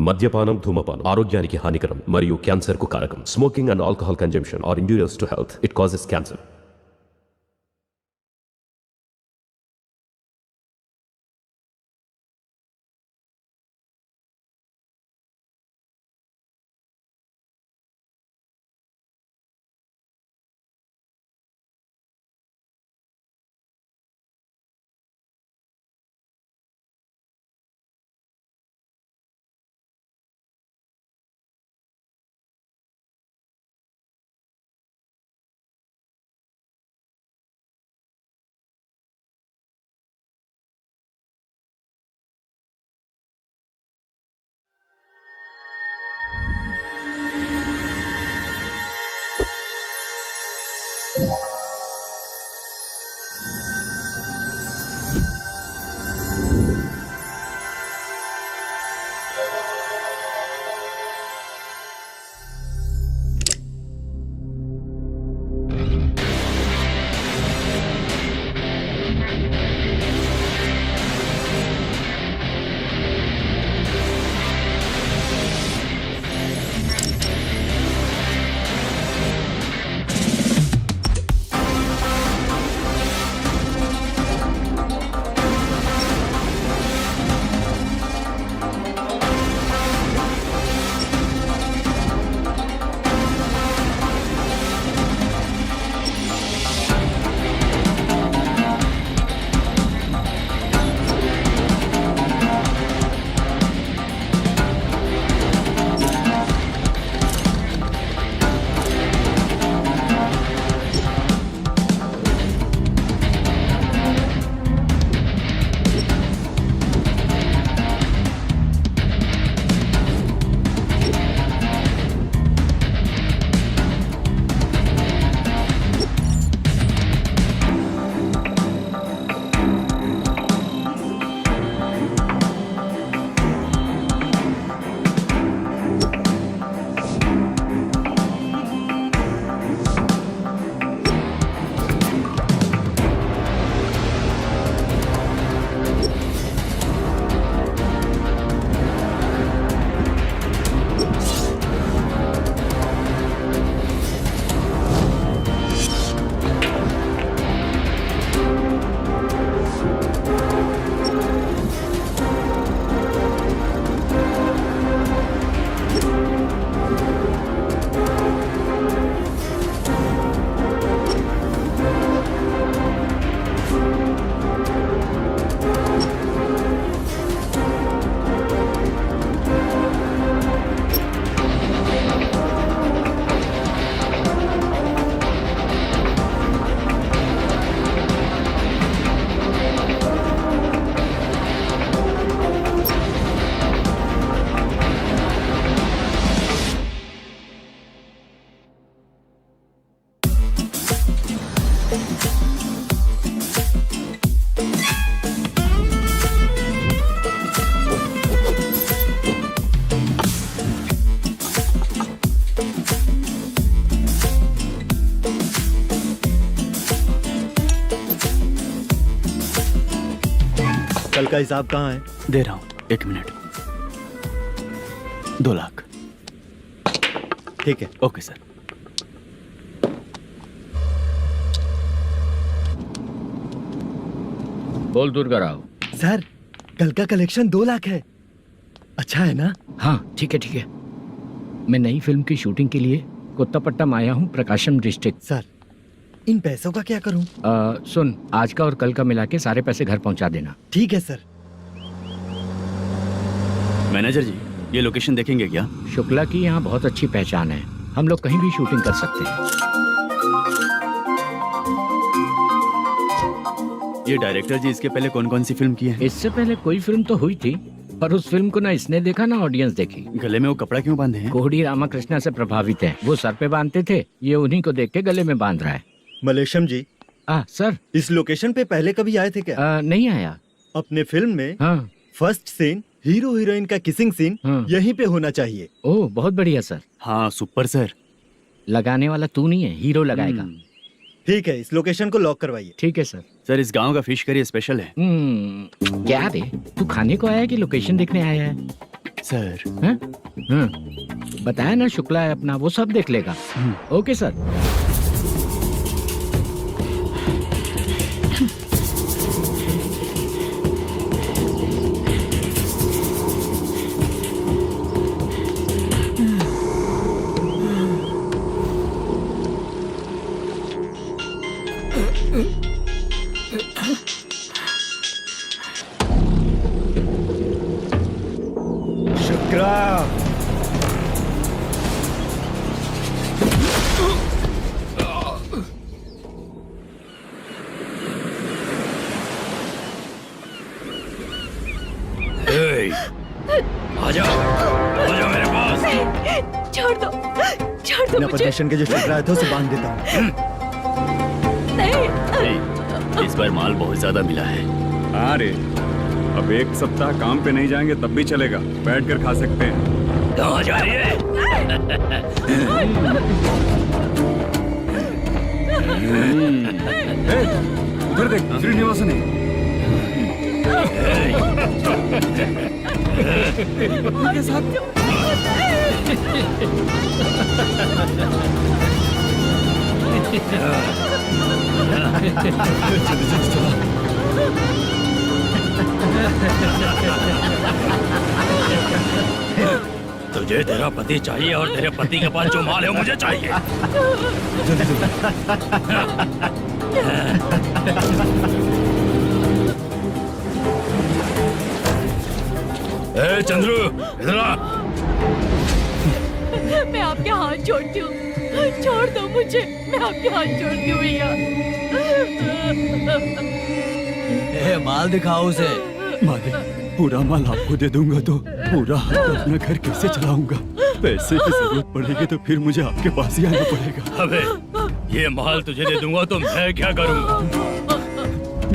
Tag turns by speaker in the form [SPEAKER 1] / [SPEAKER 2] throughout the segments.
[SPEAKER 1] మద్యపానం ధూమపానం ఆరోగ్యానికి హానికరం మరియు క్యాన్సర్ కు కారకం. Smoking and alcohol consumption are injurious to health. It causes cancer.
[SPEAKER 2] कल का हिसाब कहाँ है?
[SPEAKER 3] दे रहा हूँ, 1 मिनट. 2 लाख.
[SPEAKER 2] ठीक है.
[SPEAKER 3] Okay sir.
[SPEAKER 4] बोल दुर्गा राव.
[SPEAKER 2] सर कल का कलेक्शन 2 लाख है. अच्छा है ना?
[SPEAKER 4] हाँ ठीक है ठीक है. मैं नई फिल्म की शूटिंग के लिए कोत्तापट्टम आया हूँ, प्रकाशम डिस्ट्रिक्ट.
[SPEAKER 2] सर इन पैसों का क्या करूँ?
[SPEAKER 4] सुन, आज का और कल का मिला के सारे पैसे घर पहुँचा देना.
[SPEAKER 2] ठीक है सर.
[SPEAKER 3] मैनेजर जी, ये लोकेशन देखेंगे क्या?
[SPEAKER 4] शुक्ला की यहाँ बहुत अच्छी पहचान है, हम लोग कहीं भी शूटिंग कर सकते हैं.
[SPEAKER 3] ये डायरेक्टर जी इसके पहले कौन कौन सी फिल्म की है?
[SPEAKER 4] इससे पहले कोई फिल्म तो हुई थी, पर उस फिल्म को ना इसने देखा ना ऑडियंस देखी.
[SPEAKER 3] गले में वो कपड़ा क्यों बांधे हैं?
[SPEAKER 4] कोहड़ी रामाकृष्णा से प्रभावित है. वो सर पे बांधते थे, ये उन्हीं को देख के गले में बांध रहा है.
[SPEAKER 2] मलेशम जी,
[SPEAKER 4] सर
[SPEAKER 2] इस लोकेशन पे पहले कभी आए थे क्या?
[SPEAKER 4] नहीं आया.
[SPEAKER 2] अपने फिल्म में
[SPEAKER 4] हाँ.
[SPEAKER 2] फर्स्ट सीन हीरो हीरोइन का किसिंग सीन यहीं पे होना चाहिए.
[SPEAKER 4] ओह बहुत बढ़िया सर.
[SPEAKER 3] हाँ सुपर सर.
[SPEAKER 4] लगाने वाला तू नहीं है, हीरो लगाएगा.
[SPEAKER 2] ठीक है, इस लोकेशन को लॉक करवाइए.
[SPEAKER 4] ठीक है सर.
[SPEAKER 3] सर इस गांव का फिश करी स्पेशल है.
[SPEAKER 4] क्या बे, तू खाने को आया है कि लोकेशन देखने आया है?
[SPEAKER 3] सर
[SPEAKER 4] हैं? हाँ, बताया ना शुक्ला है अपना, वो सब देख लेगा। Okay sir.
[SPEAKER 2] शुक्रा,
[SPEAKER 3] आजा आजा मेरे पास।
[SPEAKER 5] छोड़ दो
[SPEAKER 2] बिना
[SPEAKER 5] मुझे।
[SPEAKER 2] प्रदर्शन के जो शुक्रा है तो उसे बांध देता हूँ।
[SPEAKER 5] नहीं,
[SPEAKER 3] इस बार माल बहुत ज्यादा मिला है।
[SPEAKER 6] हाँ रे, अब एक सप्ताह काम पे नहीं जाएंगे तब भी चलेगा, बैठ कर खा सकते हैं।
[SPEAKER 3] कहाँ जा रही है?
[SPEAKER 6] उधर देख, श्रीनिवासन है। उनके साथ
[SPEAKER 3] तुझे तेरा पति चाहिए और तेरे पति के पास जो माल है वो मुझे चाहिए। ए चंद्रू, इधर आ।
[SPEAKER 5] मैं आपके हाथ जोड़ती हूँ, छोड़ दो मुझे, मैं आपके हाथ जोड़ती हूँ भैया।
[SPEAKER 7] माल दिखाओ उसे।
[SPEAKER 3] मालिक, पूरा माल आपको दे दूंगा तो पूरा हफ्ता अपना घर कैसे चलाऊंगा? पैसे की जरूरत पड़ेगी तो फिर मुझे आपके पास ही आना पड़ेगा।
[SPEAKER 8] अबे ये माल तुझे दे दूंगा तो मैं क्या करूंगा?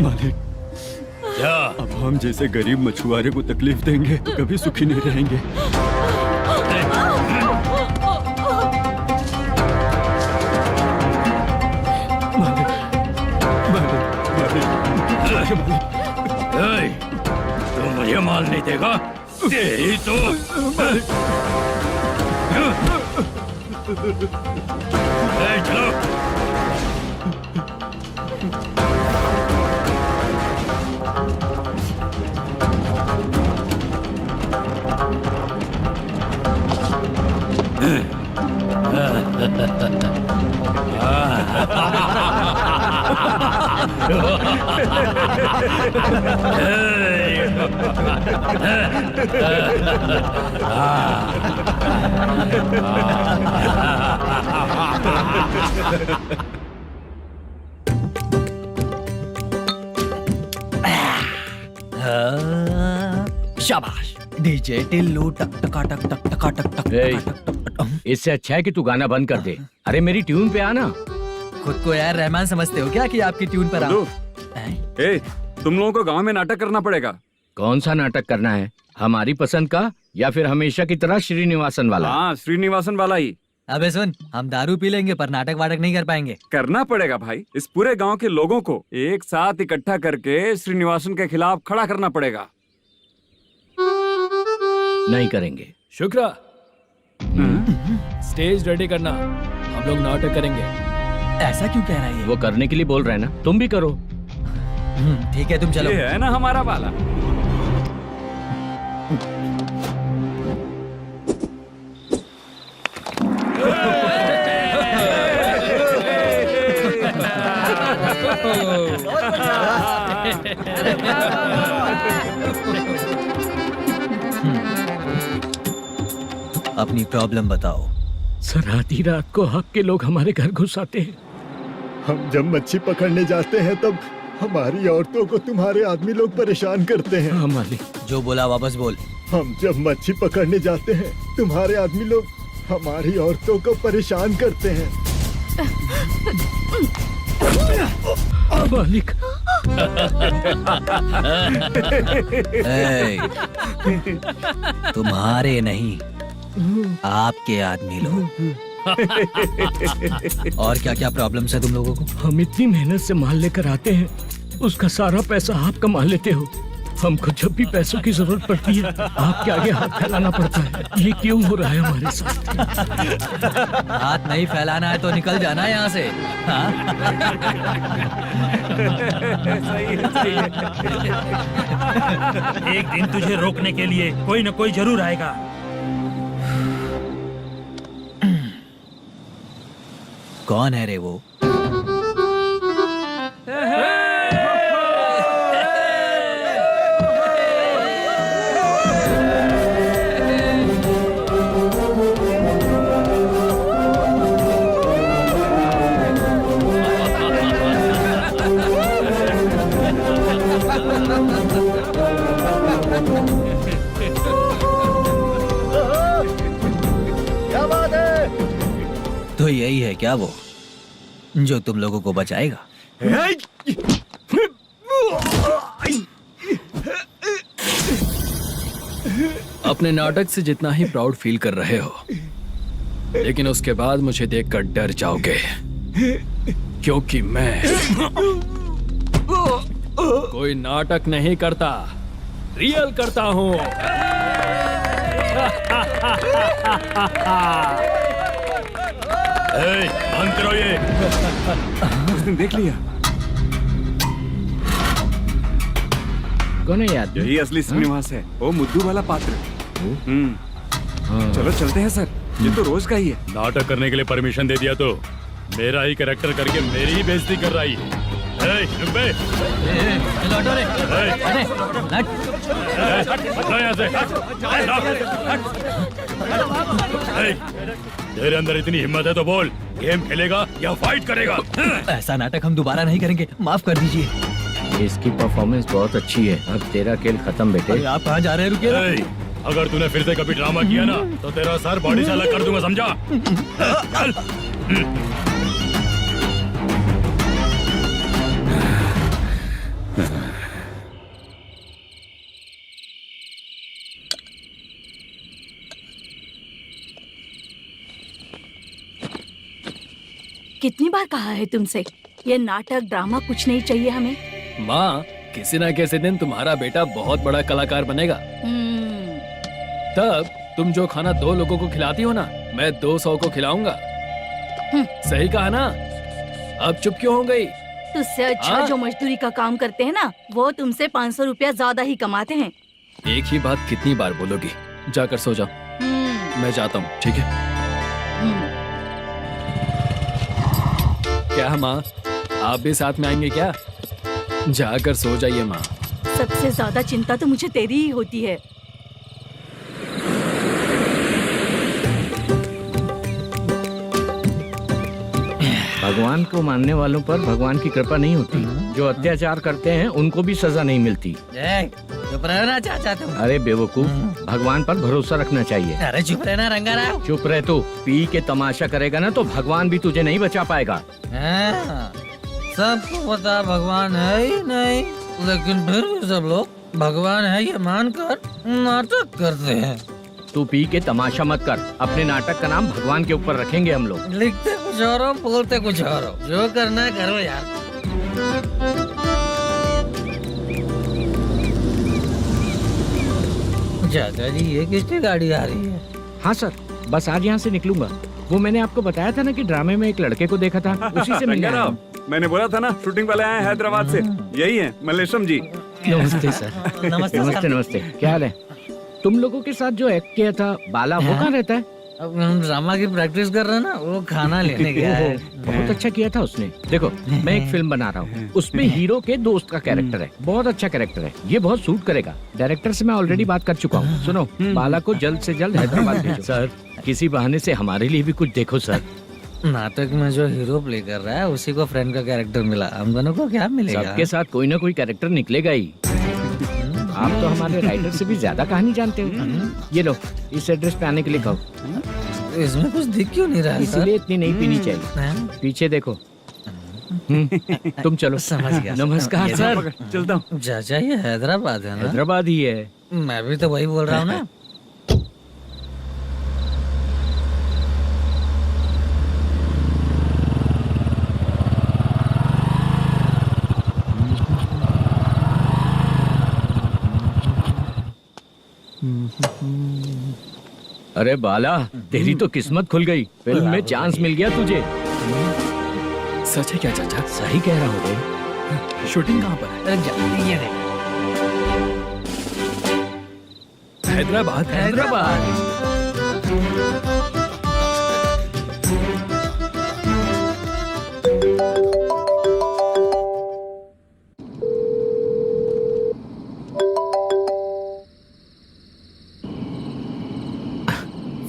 [SPEAKER 3] मालिक,
[SPEAKER 8] क्या?
[SPEAKER 3] अब हम जैसे गरीब मछुआरे को तकलीफ देंगे तो कभी सुखी नहीं रहेंगे। मालिक, मालिक, मालिक,
[SPEAKER 8] ए, तू मुझे माल नहीं देगा तेरी तो ए, चलो।
[SPEAKER 7] शाबाश। डीजे टिल्लू टक टका टक टक टका टक टक
[SPEAKER 4] ए,
[SPEAKER 7] टका टक टक टक।
[SPEAKER 4] इससे अच्छा है कि तू गाना बंद कर दे। अरे मेरी ट्यून पे आना।
[SPEAKER 7] खुद को यार रहमान समझते हो क्या कि आपकी ट्यून पर आओ?
[SPEAKER 6] ए, तुम लोगों को गांव में नाटक करना पड़ेगा।
[SPEAKER 4] कौन सा नाटक करना है? हमारी पसंद का या फिर हमेशा की तरह श्रीनिवासन वाला?
[SPEAKER 6] हाँ, श्रीनिवासन वाला ही
[SPEAKER 7] अबे सुन, हम दारू पी लेंगे पर नाटक वाटक नहीं कर पाएंगे।
[SPEAKER 6] करना पड़ेगा भाई। इस पूरे गांव के लोगों को एक साथ इकट्ठा करके श्रीनिवासन के खिलाफ खड़ा करना पड़ेगा।
[SPEAKER 4] नहीं करेंगे।
[SPEAKER 8] शुक्रा, स्टेज रेडी करना, हम लोग नाटक करेंगे।
[SPEAKER 7] ऐसा क्यों कह रहा है ये?
[SPEAKER 4] वो करने के लिए बोल रहे हैं ना, तुम भी करो।
[SPEAKER 7] ठीक है, तुम चलो।
[SPEAKER 6] ये है ना हमारा वाला।
[SPEAKER 7] अपनी प्रॉब्लम बताओ।
[SPEAKER 4] सर, आधी रात को आपके लोग हमारे घर घुस आते हैं।
[SPEAKER 2] हम जब मच्छी पकड़ने जाते हैं तब हमारी औरतों को तुम्हारे आदमी लोग परेशान करते हैं।
[SPEAKER 4] हाँ मालिक।
[SPEAKER 7] जो बोला वापस बोल।
[SPEAKER 2] हम जब मच्छी पकड़ने जाते हैं तुम्हारे आदमी लोग हमारी औरतों को परेशान करते हैं।
[SPEAKER 4] मालिक,
[SPEAKER 7] तुम्हारे नहीं, आपके आदमी लोग। और क्या क्या प्रॉब्लम्स है तुम लोगों को?
[SPEAKER 4] हम इतनी मेहनत से माल लेकर आते हैं, उसका सारा पैसा आप कमा लेते हो। हमको जब भी पैसों की जरूरत पड़ती है आपके आगे हाथ फैलाना पड़ता है। ये क्यों हो रहा है हमारे साथ?
[SPEAKER 7] हाथ नहीं फैलाना है तो निकल जाना यहाँ से। हाँ?
[SPEAKER 8] एक दिन तुझे रोकने के लिए कोई न कोई जरूर आएगा।
[SPEAKER 7] कौन है रे वो?
[SPEAKER 2] क्या बात है?
[SPEAKER 7] तो यही है क्या वो जो तुम लोगों को बचाएगा?
[SPEAKER 9] अपने नाटक से जितना ही प्राउड फील कर रहे हो, लेकिन उसके बाद मुझे देखकर डर जाओगे, क्योंकि मैं कोई नाटक नहीं करता, रियल करता हूँ।
[SPEAKER 8] बंद करो ये।
[SPEAKER 6] उसने देख लिया।
[SPEAKER 4] कौन है यार?
[SPEAKER 6] यही असली श्रीनिवास है, वो मुद्दू वाला पात्र। चलो चलते हैं सर, ये तो रोज का ही है।
[SPEAKER 8] नाटक करने के लिए परमिशन दे दिया तो मेरा ही कैरेक्टर करके मेरी ही बेइज्जती कर रही है। रुक बे।
[SPEAKER 7] लौटो रे। अरे,
[SPEAKER 8] यहाँ से। तेरे अंदर इतनी हिम्मत है तो बोल, गेम खेलेगा या फाइट करेगा?
[SPEAKER 7] ऐसा नाटक हम दोबारा नहीं करेंगे, माफ कर दीजिए।
[SPEAKER 4] इसकी परफॉर्मेंस बहुत अच्छी है। अब तेरा खेल खत्म बेटे।
[SPEAKER 7] अरे आप कहाँ जा रहे हैं? रुकिए।
[SPEAKER 8] अगर तूने फिर से कभी ड्रामा किया ना तो तेरा सर बॉडी से अलग कर दूंगा, समझा? चल।
[SPEAKER 5] कितनी बार कहा है तुमसे, ये नाटक ड्रामा कुछ नहीं चाहिए हमें।
[SPEAKER 9] माँ, किसी ना किसी दिन तुम्हारा बेटा बहुत बड़ा कलाकार बनेगा। तब तुम जो खाना 2 लोगों को खिलाती हो ना, मैं 200 को खिलाऊंगा। सही कहा ना? अब चुप क्यों हो गई?
[SPEAKER 5] तुझसे अच्छा जो मजदूरी का काम करते हैं ना, वो तुमसे 500 रुपया ज्यादा ही कमाते हैं।
[SPEAKER 9] एक ही बात कितनी बार बोलोगी? जाकर सो जाओ। मैं जाता हूँ, ठीक है? क्या माँ, आप भी साथ में आएंगे क्या? जाकर सो जाइए माँ।
[SPEAKER 5] सबसे ज्यादा चिंता तो मुझे तेरी ही होती है।
[SPEAKER 4] भगवान को मानने वालों पर भगवान की कृपा नहीं होती। जो अत्याचार करते हैं उनको भी सजा नहीं मिलती।
[SPEAKER 7] चुप रहना चाचा तुम।
[SPEAKER 4] अरे बेवकूफ, भगवान पर भरोसा रखना चाहिए।
[SPEAKER 7] अरे चुप रहना रंगाराव।
[SPEAKER 4] चुप रह तू। पी के तमाशा करेगा ना तो भगवान भी तुझे नहीं बचा पाएगा।
[SPEAKER 7] सबको पता भगवान है ही नहीं, लेकिन फिर भी सब लोग भगवान है ये मानकर नाटक करते हैं।
[SPEAKER 4] तू पी के तमाशा मत कर। अपने नाटक का नाम भगवान के ऊपर रखेंगे हम लोग।
[SPEAKER 7] लिखते कुछ और हो, बोलते कुछ और हो, जो करना है करो यार। चाचा जी, ये किसकी गाड़ी आ रही है?
[SPEAKER 4] हाँ सर, बस आज यहाँ से निकलूंगा। वो मैंने आपको बताया था ना कि ड्रामे में एक लड़के को देखा था, उसी से मिलने आया हूँ।
[SPEAKER 6] मैंने बोला था ना, शूटिंग वाले आए हैं हैदराबाद से। यही है मल्लेशम जी।
[SPEAKER 4] नमस्ते सर। नमस्ते नमस्ते। क्या हाल है? तुम लोगों के साथ जो एक्ट किया था बाला, वो कहाँ रहता है?
[SPEAKER 7] अब हम ड्रामा की प्रैक्टिस कर रहे हैं ना, वो खाना लेने गया है।
[SPEAKER 4] बहुत अच्छा किया था उसने। देखो, मैं एक फिल्म बना रहा हूँ, उसमें हीरो के दोस्त का कैरेक्टर है। बहुत अच्छा कैरेक्टर है, ये बहुत सूट करेगा। डायरेक्टर से मैं ऑलरेडी बात कर चुका हूँ। सुनो, बाला को जल्द से जल्द हैदराबाद भेजो। सर, किसी बहाने से हमारे लिए भी कुछ देखो सर।
[SPEAKER 7] नाटक में जो हीरो प्ले कर रहा है उसी को फ्रेंड का कैरेक्टर मिला, हम दोनों को क्या मिलेगा?
[SPEAKER 4] सबके साथ कोई ना कोई कैरेक्टर निकलेगा ही। आप तो हमारे राइटर से भी ज्यादा कहानी जानते हो। ये लो, इस एड्रेस पे आने के लिए कहो।
[SPEAKER 7] इसमें कुछ दिख क्यों नहीं रहा?
[SPEAKER 4] इसलिए इतनी नहीं पीनी चाहिए। पीछे देखो। तुम चलो।
[SPEAKER 7] समझ गया।
[SPEAKER 4] नमस्कार सर।
[SPEAKER 6] चलता हूँ।
[SPEAKER 7] चाचा, ये हैदराबाद है ना?
[SPEAKER 4] हैदराबाद ही है।
[SPEAKER 7] मैं भी तो वही बोल रहा हूँ ना।
[SPEAKER 4] अरे बाला, तेरी तो किस्मत खुल गई, फिल्म में चांस मिल गया तुझे।
[SPEAKER 9] सच है क्या चाचा?
[SPEAKER 4] सही कह रहा हूँ भाई।
[SPEAKER 9] शूटिंग कहाँ पर है?
[SPEAKER 7] ये देख।
[SPEAKER 9] हैदराबाद।
[SPEAKER 4] हैदराबाद।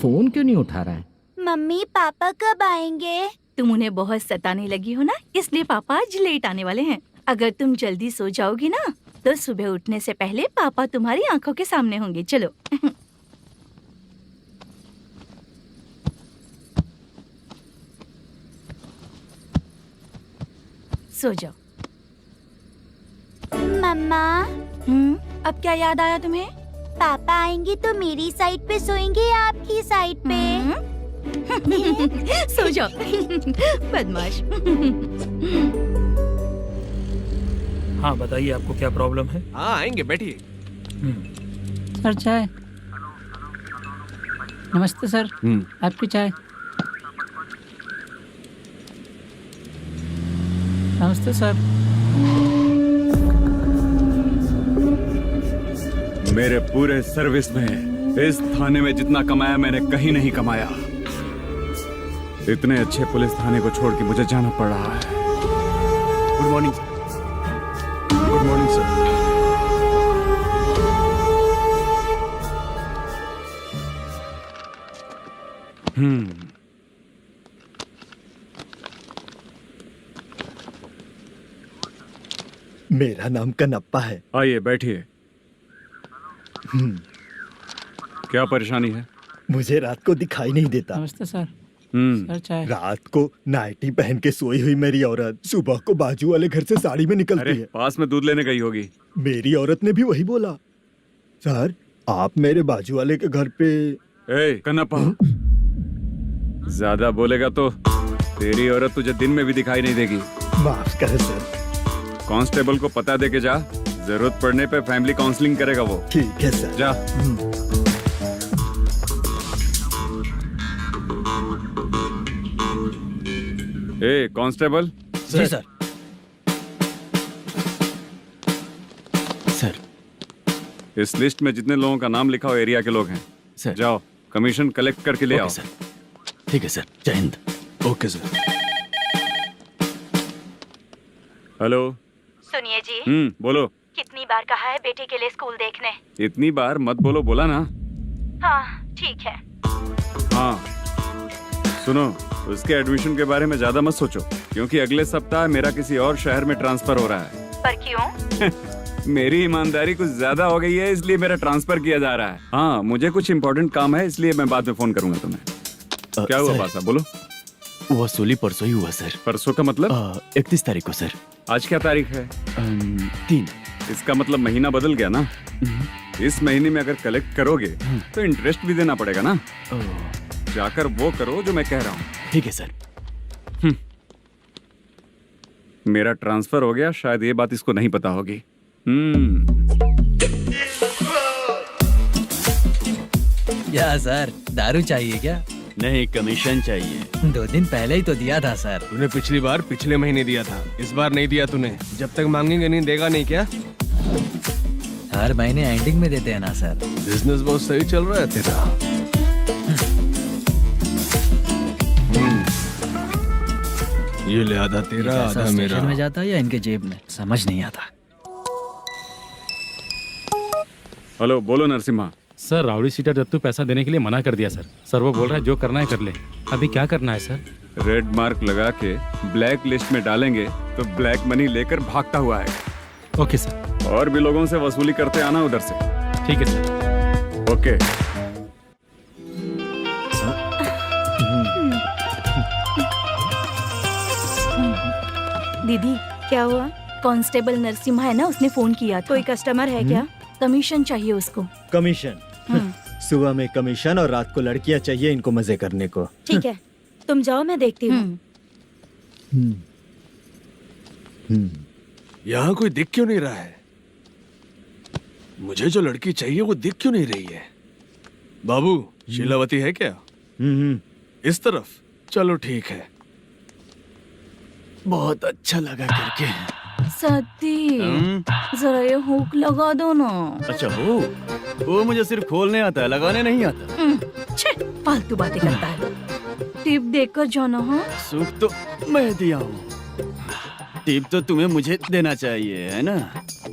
[SPEAKER 4] फोन क्यों नहीं उठा रहा है?
[SPEAKER 5] मम्मी पापा कब आएंगे? तुम उन्हें बहुत सताने लगी हो ना, इसलिए पापा आज लेट आने वाले हैं। अगर तुम जल्दी सो जाओगी ना तो सुबह उठने से पहले पापा तुम्हारी आंखों के सामने होंगे। चलो। सो जाओ।
[SPEAKER 10] मम्मा,
[SPEAKER 5] अब क्या याद आया तुम्हें?
[SPEAKER 10] पापा आएंगे तो मेरी साइड पे सोएंगे या आपकी साइड पे?
[SPEAKER 5] सो जाओ। बदमाश।
[SPEAKER 7] हाँ बताइए, आपको क्या प्रॉब्लम है?
[SPEAKER 11] हाँ आएंगे, बैठिए।
[SPEAKER 7] सर चाय। नमस्ते सर, आपकी चाय। नमस्ते सर।
[SPEAKER 6] मेरे पूरे सर्विस में इस थाने में जितना कमाया मैंने कहीं नहीं कमाया। इतने अच्छे पुलिस थाने को छोड़ के मुझे जाना पड़ रहा है।
[SPEAKER 11] Good morning sir. Good morning sir.
[SPEAKER 2] मेरा नाम कनप्पा है।
[SPEAKER 6] आइए बैठिए। क्या परेशानी है?
[SPEAKER 2] मुझे रात को दिखाई नहीं देता।
[SPEAKER 7] नमस्ते सर। सर चाय।
[SPEAKER 2] रात को नाइटी पहन के सोई हुई मेरी औरत सुबह को बाजू वाले घर से साड़ी में निकलती है।
[SPEAKER 6] पास में दूध लेने गई होगी।
[SPEAKER 2] मेरी औरत ने भी वही बोला। सर, आप मेरे बाजू वाले के घर पे।
[SPEAKER 6] ए कन्नप्पा, ज्यादा बोलेगा तो तेरी औरत तुझे दिन में भी दिखाई नहीं देगी।
[SPEAKER 2] माफ करें सर।
[SPEAKER 6] कांस्टेबल को पता दे के जा, जरूरत पड़ने पे फैमिली काउंसलिंग करेगा वो।
[SPEAKER 2] ठीक है सर।
[SPEAKER 6] जा। ए कांस्टेबल।
[SPEAKER 7] जी सर।
[SPEAKER 9] सर,
[SPEAKER 6] इस लिस्ट में जितने लोगों का नाम लिखा हो एरिया के लोग हैं।
[SPEAKER 9] सर।
[SPEAKER 6] जाओ कमीशन कलेक्ट करके ले आओ।
[SPEAKER 9] सर। ठीक है सर, जय हिंद।
[SPEAKER 11] Okay sir.
[SPEAKER 6] हेलो।
[SPEAKER 5] सुनिए जी।
[SPEAKER 6] बोलो।
[SPEAKER 5] कितनी बार कहा है बेटे के लिए स्कूल देखने?
[SPEAKER 6] इतनी बार मत बोलो, बोला ना।
[SPEAKER 5] हाँ ठीक है।
[SPEAKER 6] हाँ सुनो, उसके एडमिशन के बारे में ज्यादा मत सोचो, क्योंकि अगले सप्ताह मेरा किसी और शहर में ट्रांसफर हो रहा है।
[SPEAKER 5] पर क्यों?
[SPEAKER 6] मेरी ईमानदारी कुछ ज्यादा हो गई है, इसलिए मेरा ट्रांसफर किया जा रहा है। हाँ मुझे कुछ इम्पोर्टेंट काम है, इसलिए मैं बाद में फोन करूंगा तुम्हें। क्या हुआ पासा, बोलो।
[SPEAKER 9] वसूली परसों ही हुआ सर।
[SPEAKER 6] परसों का मतलब?
[SPEAKER 9] 31 तारीख को सर।
[SPEAKER 6] आज क्या तारीख है?
[SPEAKER 9] 3।
[SPEAKER 6] इसका मतलब महीना बदल गया ना। इस महीने में अगर कलेक्ट करोगे तो इंटरेस्ट भी देना पड़ेगा ना। जाकर वो करो जो मैं कह रहा हूँ।
[SPEAKER 9] ठीक है सर।
[SPEAKER 6] मेरा ट्रांसफर हो गया, शायद ये बात इसको नहीं पता होगी।
[SPEAKER 7] क्या सर, दारू चाहिए क्या?
[SPEAKER 3] नहीं, कमीशन चाहिए।
[SPEAKER 7] 2 दिन पहले ही तो दिया था सर।
[SPEAKER 11] तूने पिछली बार पिछले महीने दिया था, इस बार नहीं दिया तूने। जब तक मांगेंगे नहीं देगा नहीं क्या?
[SPEAKER 7] हर महीने एंडिंग में देते हैं ना सर।
[SPEAKER 11] बिजनेस बहुत सही चल रहा है तेरा। ये ले आधा तेरा, आधा मेरा।
[SPEAKER 7] स्टेशन में जाता है या इनके जेब में, समझ नहीं आता।
[SPEAKER 6] हेलो, बोलो Narasimha.
[SPEAKER 8] Sir, rowdy seater Dattu पैसा देने के लिए मना कर दिया सर। सर वो बोल रहा है जो करना है कर ले। अभी क्या करना है सर?
[SPEAKER 6] रेड मार्क लगा के ब्लैक लिस्ट में डालेंगे तो ब्लैक मनी लेकर भागता हुआ है।
[SPEAKER 8] Okay sir.
[SPEAKER 6] और भी लोगों से वसूली करते आना उधर से।
[SPEAKER 8] ठीक है सर।
[SPEAKER 6] ओके।
[SPEAKER 5] दीदी क्या हुआ? कांस्टेबल नरसिम्हा है ना, उसने फोन किया। कोई कस्टमर है क्या? कमीशन चाहिए उसको।
[SPEAKER 2] कमीशन? सुबह में कमीशन और रात को लड़कियां चाहिए इनको मजे करने को।
[SPEAKER 5] ठीक है, तुम जाओ, मैं देखती हूँ।
[SPEAKER 11] यहाँ कोई दिख क्यों नहीं रहा है? मुझे जो लड़की चाहिए वो दिख क्यों नहीं रही है? बाबू, शीलावती है क्या? इस तरफ? चलो ठीक है। बहुत अच्छा लगा करके।
[SPEAKER 5] सती जरा ये हुक लगा दो ना।
[SPEAKER 3] अच्छा वो मुझे सिर्फ खोलने आता है, लगाने नहीं आता।
[SPEAKER 5] छे, फालतू बातें करता है। टिप देकर जाना। हाँ
[SPEAKER 3] सुख तो मैं दिया हूँ, टिप तो तुम्हें मुझे देना चाहिए, है ना?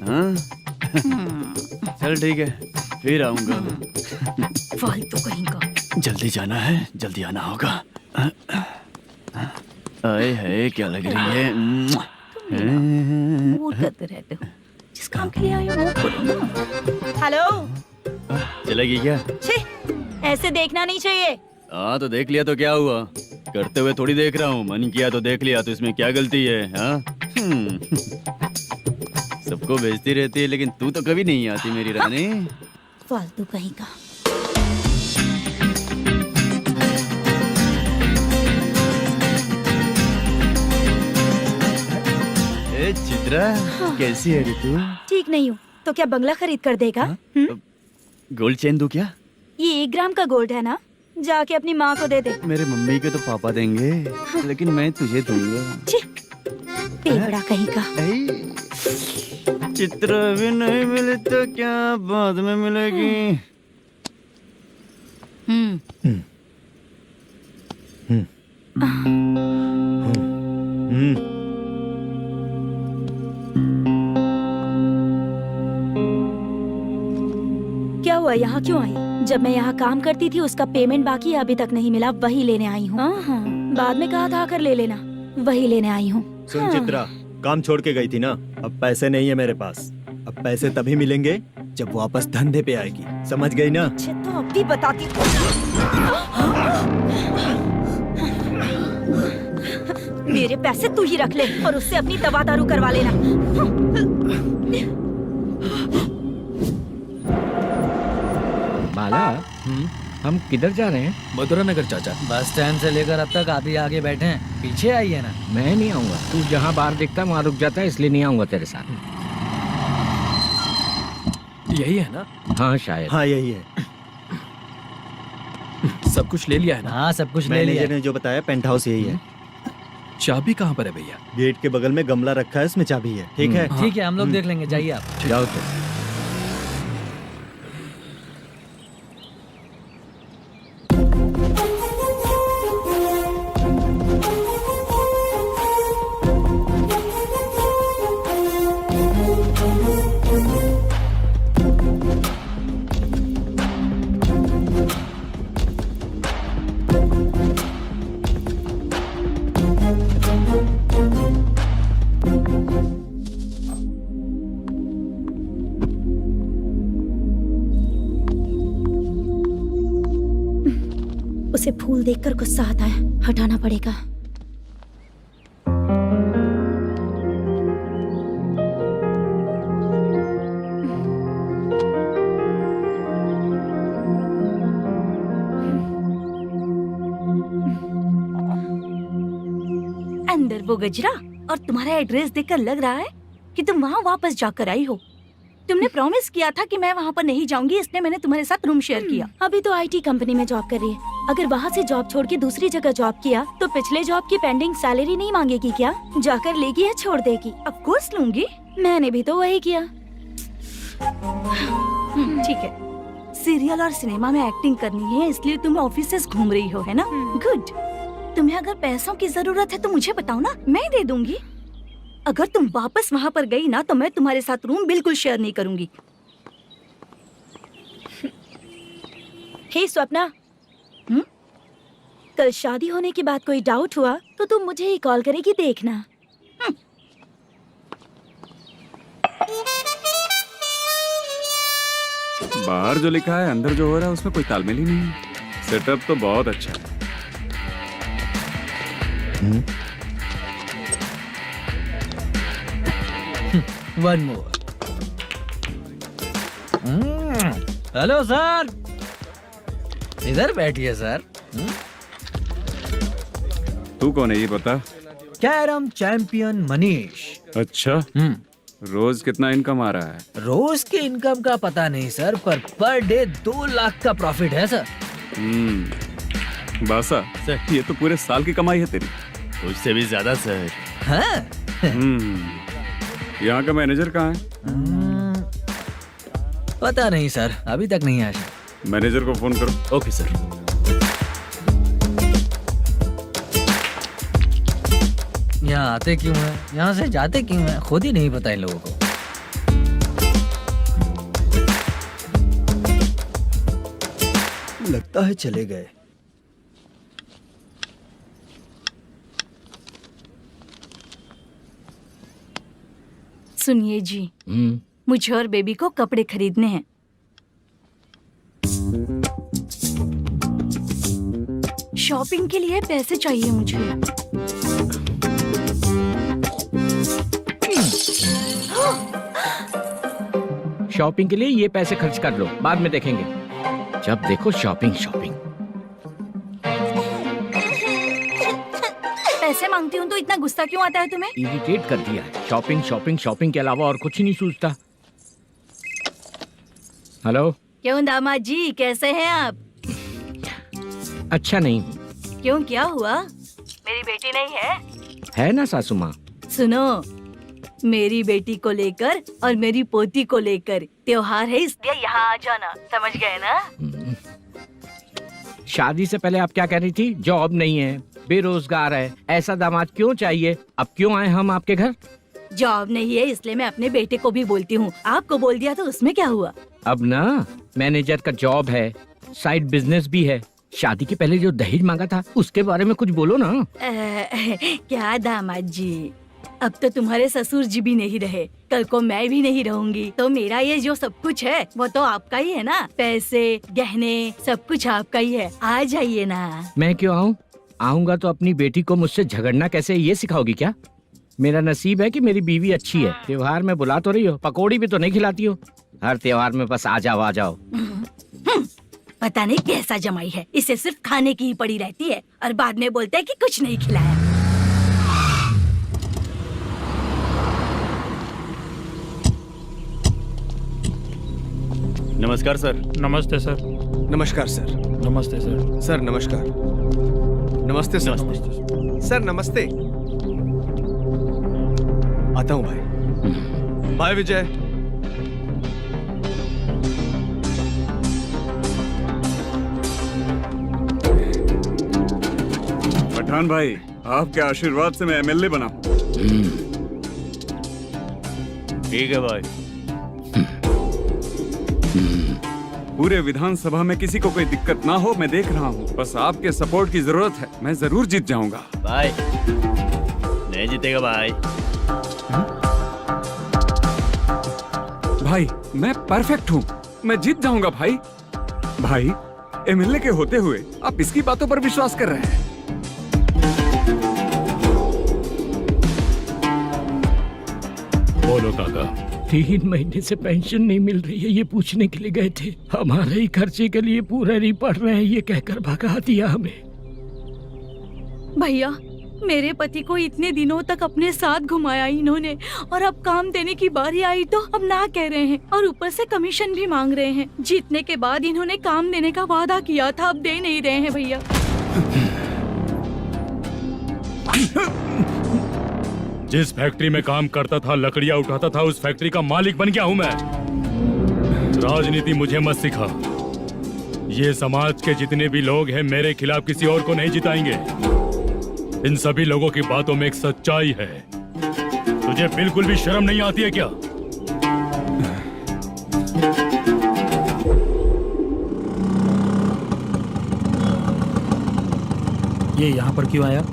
[SPEAKER 3] हाँ? चल ठीक है, फिर आऊंगा।
[SPEAKER 5] फालतू कहीं का।
[SPEAKER 3] जल्दी जाना है, जल्दी आना होगा। आए है क्या लग रही है।
[SPEAKER 5] मूड करते रहते हो। जिस काम के लिए आए हो वो करो ना।
[SPEAKER 10] हेलो।
[SPEAKER 3] चलेगी क्या?
[SPEAKER 10] छी, ऐसे देखना नहीं चाहिए।
[SPEAKER 3] हाँ तो देख लिया तो क्या हुआ, करते हुए थोड़ी देख रहा हूँ, मन किया तो देख लिया, तो इसमें क्या गलती है? हाँ? सबको भेजती रहती है लेकिन तू तो कभी नहीं आती मेरी रानी।
[SPEAKER 10] फालतू कहीं का।
[SPEAKER 3] ए चित्रा, कैसी है रे तू?
[SPEAKER 10] ठीक नहीं हूँ तो क्या बंगला खरीद कर देगा?
[SPEAKER 3] गोल्ड चेन दूं क्या?
[SPEAKER 10] ये 1 ग्राम का गोल्ड है ना, जाके अपनी माँ को दे दे।
[SPEAKER 3] मेरे मम्मी के तो पापा देंगे, लेकिन मैं तुझे दूंगा।
[SPEAKER 10] पेपड़ा कहीं का।
[SPEAKER 3] चित्र भी नहीं मिली तो क्या बाद में मिलेगी।
[SPEAKER 10] क्या हुआ, यहाँ क्यों आई? जब मैं यहाँ काम करती थी उसका पेमेंट बाकी अभी तक नहीं मिला, वही लेने आई हूँ। बाद में कहा था आकर ले लेना, वही लेने आई हूँ।
[SPEAKER 2] सुन चित्रा, काम छोड़ के गई थी ना, अब पैसे नहीं है मेरे पास। अब पैसे तभी मिलेंगे जब वापस धंधे पे आएगी, समझ गई ना?
[SPEAKER 10] अच्छा तो अब भी बताती। मेरे पैसे तू ही रख ले और उससे अपनी दवा दारू करवा लेना।
[SPEAKER 4] बाला, हम किधर जा रहे हैं?
[SPEAKER 9] मथुरा नगर चाचा।
[SPEAKER 7] बस स्टैंड से लेकर अब तक आप ही आगे बैठे हैं, पीछे आइए ना।
[SPEAKER 4] मैं नहीं आऊंगा, तू जहाँ बाहर दिखता है वहाँ रुक जाता है, इसलिए नहीं आऊंगा तेरे साथ।
[SPEAKER 9] यही है ना?
[SPEAKER 4] हाँ शायद।
[SPEAKER 2] हाँ यही है।
[SPEAKER 9] सब कुछ ले लिया है ना?
[SPEAKER 7] हाँ सब कुछ ले
[SPEAKER 2] मैनेजर
[SPEAKER 7] लिया।
[SPEAKER 2] ने जो बताया पेंट हाउस यही है।
[SPEAKER 9] चाबी कहाँ पर है भैया?
[SPEAKER 2] गेट के बगल में गमला रखा है, उसमें चाबी है। ठीक है?
[SPEAKER 7] ठीक है, हम लोग देख लेंगे, जाइए आप।
[SPEAKER 4] जाओ तो।
[SPEAKER 10] उसे फूल देखकर गुस्सा आता है, हटाना पड़ेगा।
[SPEAKER 5] अंदर वो गजरा और तुम्हारा एड्रेस देखकर लग रहा है कि तुम वहाँ वापस जाकर आई हो। तुमने प्रॉमिस किया था कि मैं वहाँ पर नहीं जाऊंगी, इसलिए मैंने तुम्हारे साथ रूम शेयर किया।
[SPEAKER 10] अभी तो आईटी कंपनी में जॉब कर रही है। अगर वहाँ से जॉब छोड़ के दूसरी जगह जॉब किया तो पिछले जॉब की पेंडिंग सैलरी नहीं मांगेगी क्या? जाकर लेगी या छोड़ देगी?
[SPEAKER 5] ऑफ कोर्स लूंगी।
[SPEAKER 10] मैंने भी तो वही किया।
[SPEAKER 5] ठीक है, सीरियल और सिनेमा में एक्टिंग करनी है, इसलिए तुम ऑफिसेस घूम रही हो, है ना? गुड। तुम्हें अगर पैसों की जरूरत है तो मुझे बताओ ना, मैं दे दूंगी। अगर तुम वापस वहाँ पर गई ना तो मैं तुम्हारे साथ रूम बिल्कुल शेयर नहीं करूंगी।
[SPEAKER 10] हे स्वप्ना, कल शादी होने की बात कोई डाउट हुआ तो तुम मुझे ही कॉल करेगी, देखना।
[SPEAKER 6] बाहर जो लिखा है अंदर जो हो रहा है उसमें कोई तालमेल ही नहीं है। सेटअप तो बहुत अच्छा है।
[SPEAKER 7] One more. हेलो सर, इधर बैठिए सर।
[SPEAKER 6] तू कौन है ये बता?
[SPEAKER 7] Carrom champion Manish.
[SPEAKER 6] अच्छा, रोज कितना इनकम आ रहा है?
[SPEAKER 7] रोज के इनकम का पता नहीं सर, पर डे 2 लाख का प्रॉफिट है सर।
[SPEAKER 6] बासा
[SPEAKER 3] सर।
[SPEAKER 6] ये तो पूरे साल की कमाई है तेरी।
[SPEAKER 3] उससे भी ज्यादा सर।
[SPEAKER 7] हाँ?
[SPEAKER 6] यहाँ का मैनेजर कहाँ है?
[SPEAKER 7] पता नहीं सर, अभी तक नहीं आया।
[SPEAKER 6] मैनेजर को फोन करो।
[SPEAKER 3] Okay sir.
[SPEAKER 7] यहाँ आते क्यों हैं? यहाँ से जाते क्यों हैं? खुद ही नहीं पता इन लोगों को।
[SPEAKER 2] लगता है चले गए।
[SPEAKER 5] सुनिए जी, मुझे और बेबी को कपड़े खरीदने हैं। शॉपिंग के लिए पैसे चाहिए मुझे।
[SPEAKER 4] शॉपिंग के लिए ये पैसे खर्च कर लो, बाद में देखेंगे। जब देखो शॉपिंग शॉपिंग।
[SPEAKER 5] पैसे मांगती हूँ तो इतना गुस्सा क्यों आता है तुम्हें?
[SPEAKER 4] इरिटेट कर दिया है। शॉपिंग शॉपिंग शॉपिंग के अलावा और कुछ ही नहीं सूझता। हेलो।
[SPEAKER 5] क्यों दामाद जी, कैसे हैं आप?
[SPEAKER 4] अच्छा नहीं।
[SPEAKER 5] क्यों, क्या हुआ? मेरी बेटी नहीं है?
[SPEAKER 4] है ना सासू माँ।
[SPEAKER 5] सुनो, मेरी बेटी को लेकर और मेरी पोती को लेकर त्योहार है, इसलिए यहाँ आ जाना, समझ गए ना?
[SPEAKER 4] शादी से पहले आप क्या कह रही थी? जॉब नहीं है, बेरोजगार है, ऐसा दामाद क्यों चाहिए? अब क्यों आए हम आपके घर?
[SPEAKER 5] जॉब नहीं है इसलिए मैं अपने बेटे को भी बोलती हूँ। आपको बोल दिया तो उसमें क्या हुआ?
[SPEAKER 4] अब ना मैनेजर का जॉब है, साइड बिजनेस भी है। शादी के पहले जो दहेज मांगा था उसके बारे में कुछ बोलो ना।
[SPEAKER 5] क्या दामाद जी, अब तो तुम्हारे ससुर जी भी नहीं रहे, कल को मैं भी नहीं रहूंगी, तो मेरा ये जो सब कुछ है वो तो आपका ही है ना। पैसे, गहने, सब कुछ आपका ही है। आ जाइए ना।
[SPEAKER 4] मैं क्यों आऊँ? आऊंगा तो अपनी बेटी को मुझसे झगड़ना कैसे ये सिखाओगी क्या? मेरा नसीब है कि मेरी बीवी अच्छी है। त्योहार में बुला तो रही हो, पकौड़ी भी तो नहीं खिलाती हो। हर त्योहार में बस आ जाओ आ जाओ।
[SPEAKER 5] पता नहीं कैसा जमाई है, इसे सिर्फ खाने की ही पड़ी रहती है और बाद में बोलते है कि कुछ नहीं खिलाया।
[SPEAKER 3] नमस्कार सर।
[SPEAKER 8] नमस्ते सर।
[SPEAKER 11] नमस्कार सर।
[SPEAKER 8] नमस्ते सर।
[SPEAKER 11] सर नमस्कार। नमस्ते सर। सर नमस्ते। आता हूँ भाई। बाय विजय।
[SPEAKER 6] पठान भाई, आपके आशीर्वाद से मैं एमएलए बना।
[SPEAKER 3] ठीक है भाई।
[SPEAKER 6] पूरे विधानसभा में किसी को कोई दिक्कत ना हो, मैं देख रहा हूँ। बस आपके सपोर्ट की जरूरत है, मैं जरूर जीत जाऊंगा।
[SPEAKER 3] भाई नहीं जीतेगा भाई।
[SPEAKER 6] भाई मैं परफेक्ट हूँ, मैं जीत जाऊंगा भाई। भाई एमएलए के होते हुए आप इसकी बातों पर विश्वास कर रहे हैं।
[SPEAKER 8] बोलो काका।
[SPEAKER 4] 3 महीने से पेंशन नहीं मिल रही है, ये पूछने के लिए गए थे। हमारे ही खर्चे के लिए पूरा नहीं पड़ रहे हैं, ये कहकर भगा दिया हमें।
[SPEAKER 5] भैया, मेरे पति को इतने दिनों तक अपने साथ घुमाया इन्होंने, और अब काम देने की बारी आई तो अब ना कह रहे हैं, और ऊपर से कमीशन भी मांग रहे हैं। जीतने के बाद इन्होंने काम देने का वादा किया था, अब दे नहीं रहे हैं भैया।
[SPEAKER 8] जिस फैक्ट्री में काम करता था, लकड़ियां उठाता था, उस फैक्ट्री का मालिक बन गया हूं मैं। राजनीति मुझे मत सिखा। ये समाज के जितने भी लोग हैं मेरे खिलाफ किसी और को नहीं जिताएंगे। इन सभी लोगों की बातों में एक सच्चाई है। तुझे बिल्कुल भी शर्म नहीं आती है क्या?
[SPEAKER 12] ये यहाँ पर क्यों आया?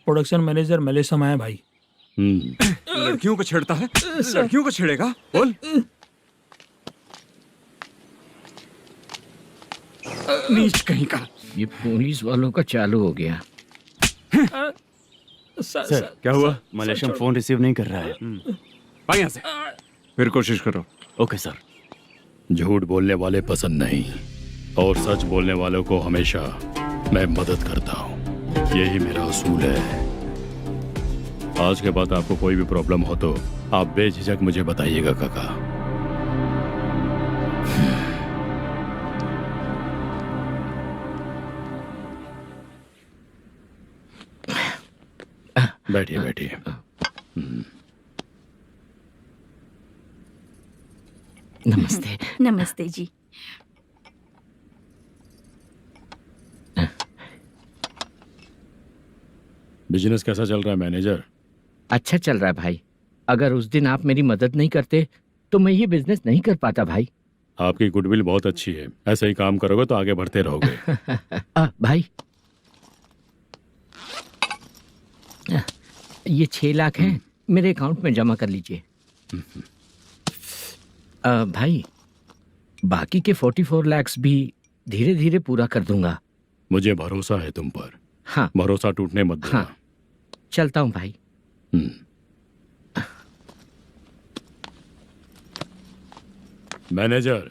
[SPEAKER 12] प्रोडक्शन मैनेजर मलेशम आया भाई।
[SPEAKER 6] लड़कियों को छेड़ता है, लड़कियों को छेड़ेगा? बोल। नीच कहीं का।
[SPEAKER 4] ये पुलिस वालों का चालू हो गया।
[SPEAKER 3] सर क्या हुआ? मलेशियन फोन रिसीव नहीं कर रहा है।
[SPEAKER 6] भाई यहाँ से फिर कोशिश करो।
[SPEAKER 3] Okay sir.
[SPEAKER 8] झूठ बोलने वाले पसंद नहीं, और सच बोलने वालों को हमेशा मैं मदद करता हूँ। यही मेरा असूल है। आज के बाद आपको कोई भी प्रॉब्लम हो तो आप बेझिझक मुझे बताइएगा काका।
[SPEAKER 9] बैठिए बैठिए।
[SPEAKER 4] नमस्ते।
[SPEAKER 5] नमस्ते जी।
[SPEAKER 8] बिजनेस कैसा चल रहा है मैनेजर?
[SPEAKER 4] अच्छा चल रहा है भाई। अगर उस दिन आप मेरी मदद नहीं करते तो मैं ये बिजनेस नहीं कर पाता भाई।
[SPEAKER 8] आपकी गुडविल बहुत अच्छी है, ऐसे ही काम करोगे तो आगे बढ़ते रहोगे।
[SPEAKER 4] भाई ये 6 लाख हैं, मेरे अकाउंट में जमा कर लीजिए। भाई बाकी के 44 लाख भी धीरे धीरे पूरा कर दूंगा।
[SPEAKER 8] मुझे भरोसा है तुम पर।
[SPEAKER 4] हाँ
[SPEAKER 8] भरोसा टूटने मत देना।
[SPEAKER 4] हाँ चलता हूँ भाई।
[SPEAKER 8] मैनेजर,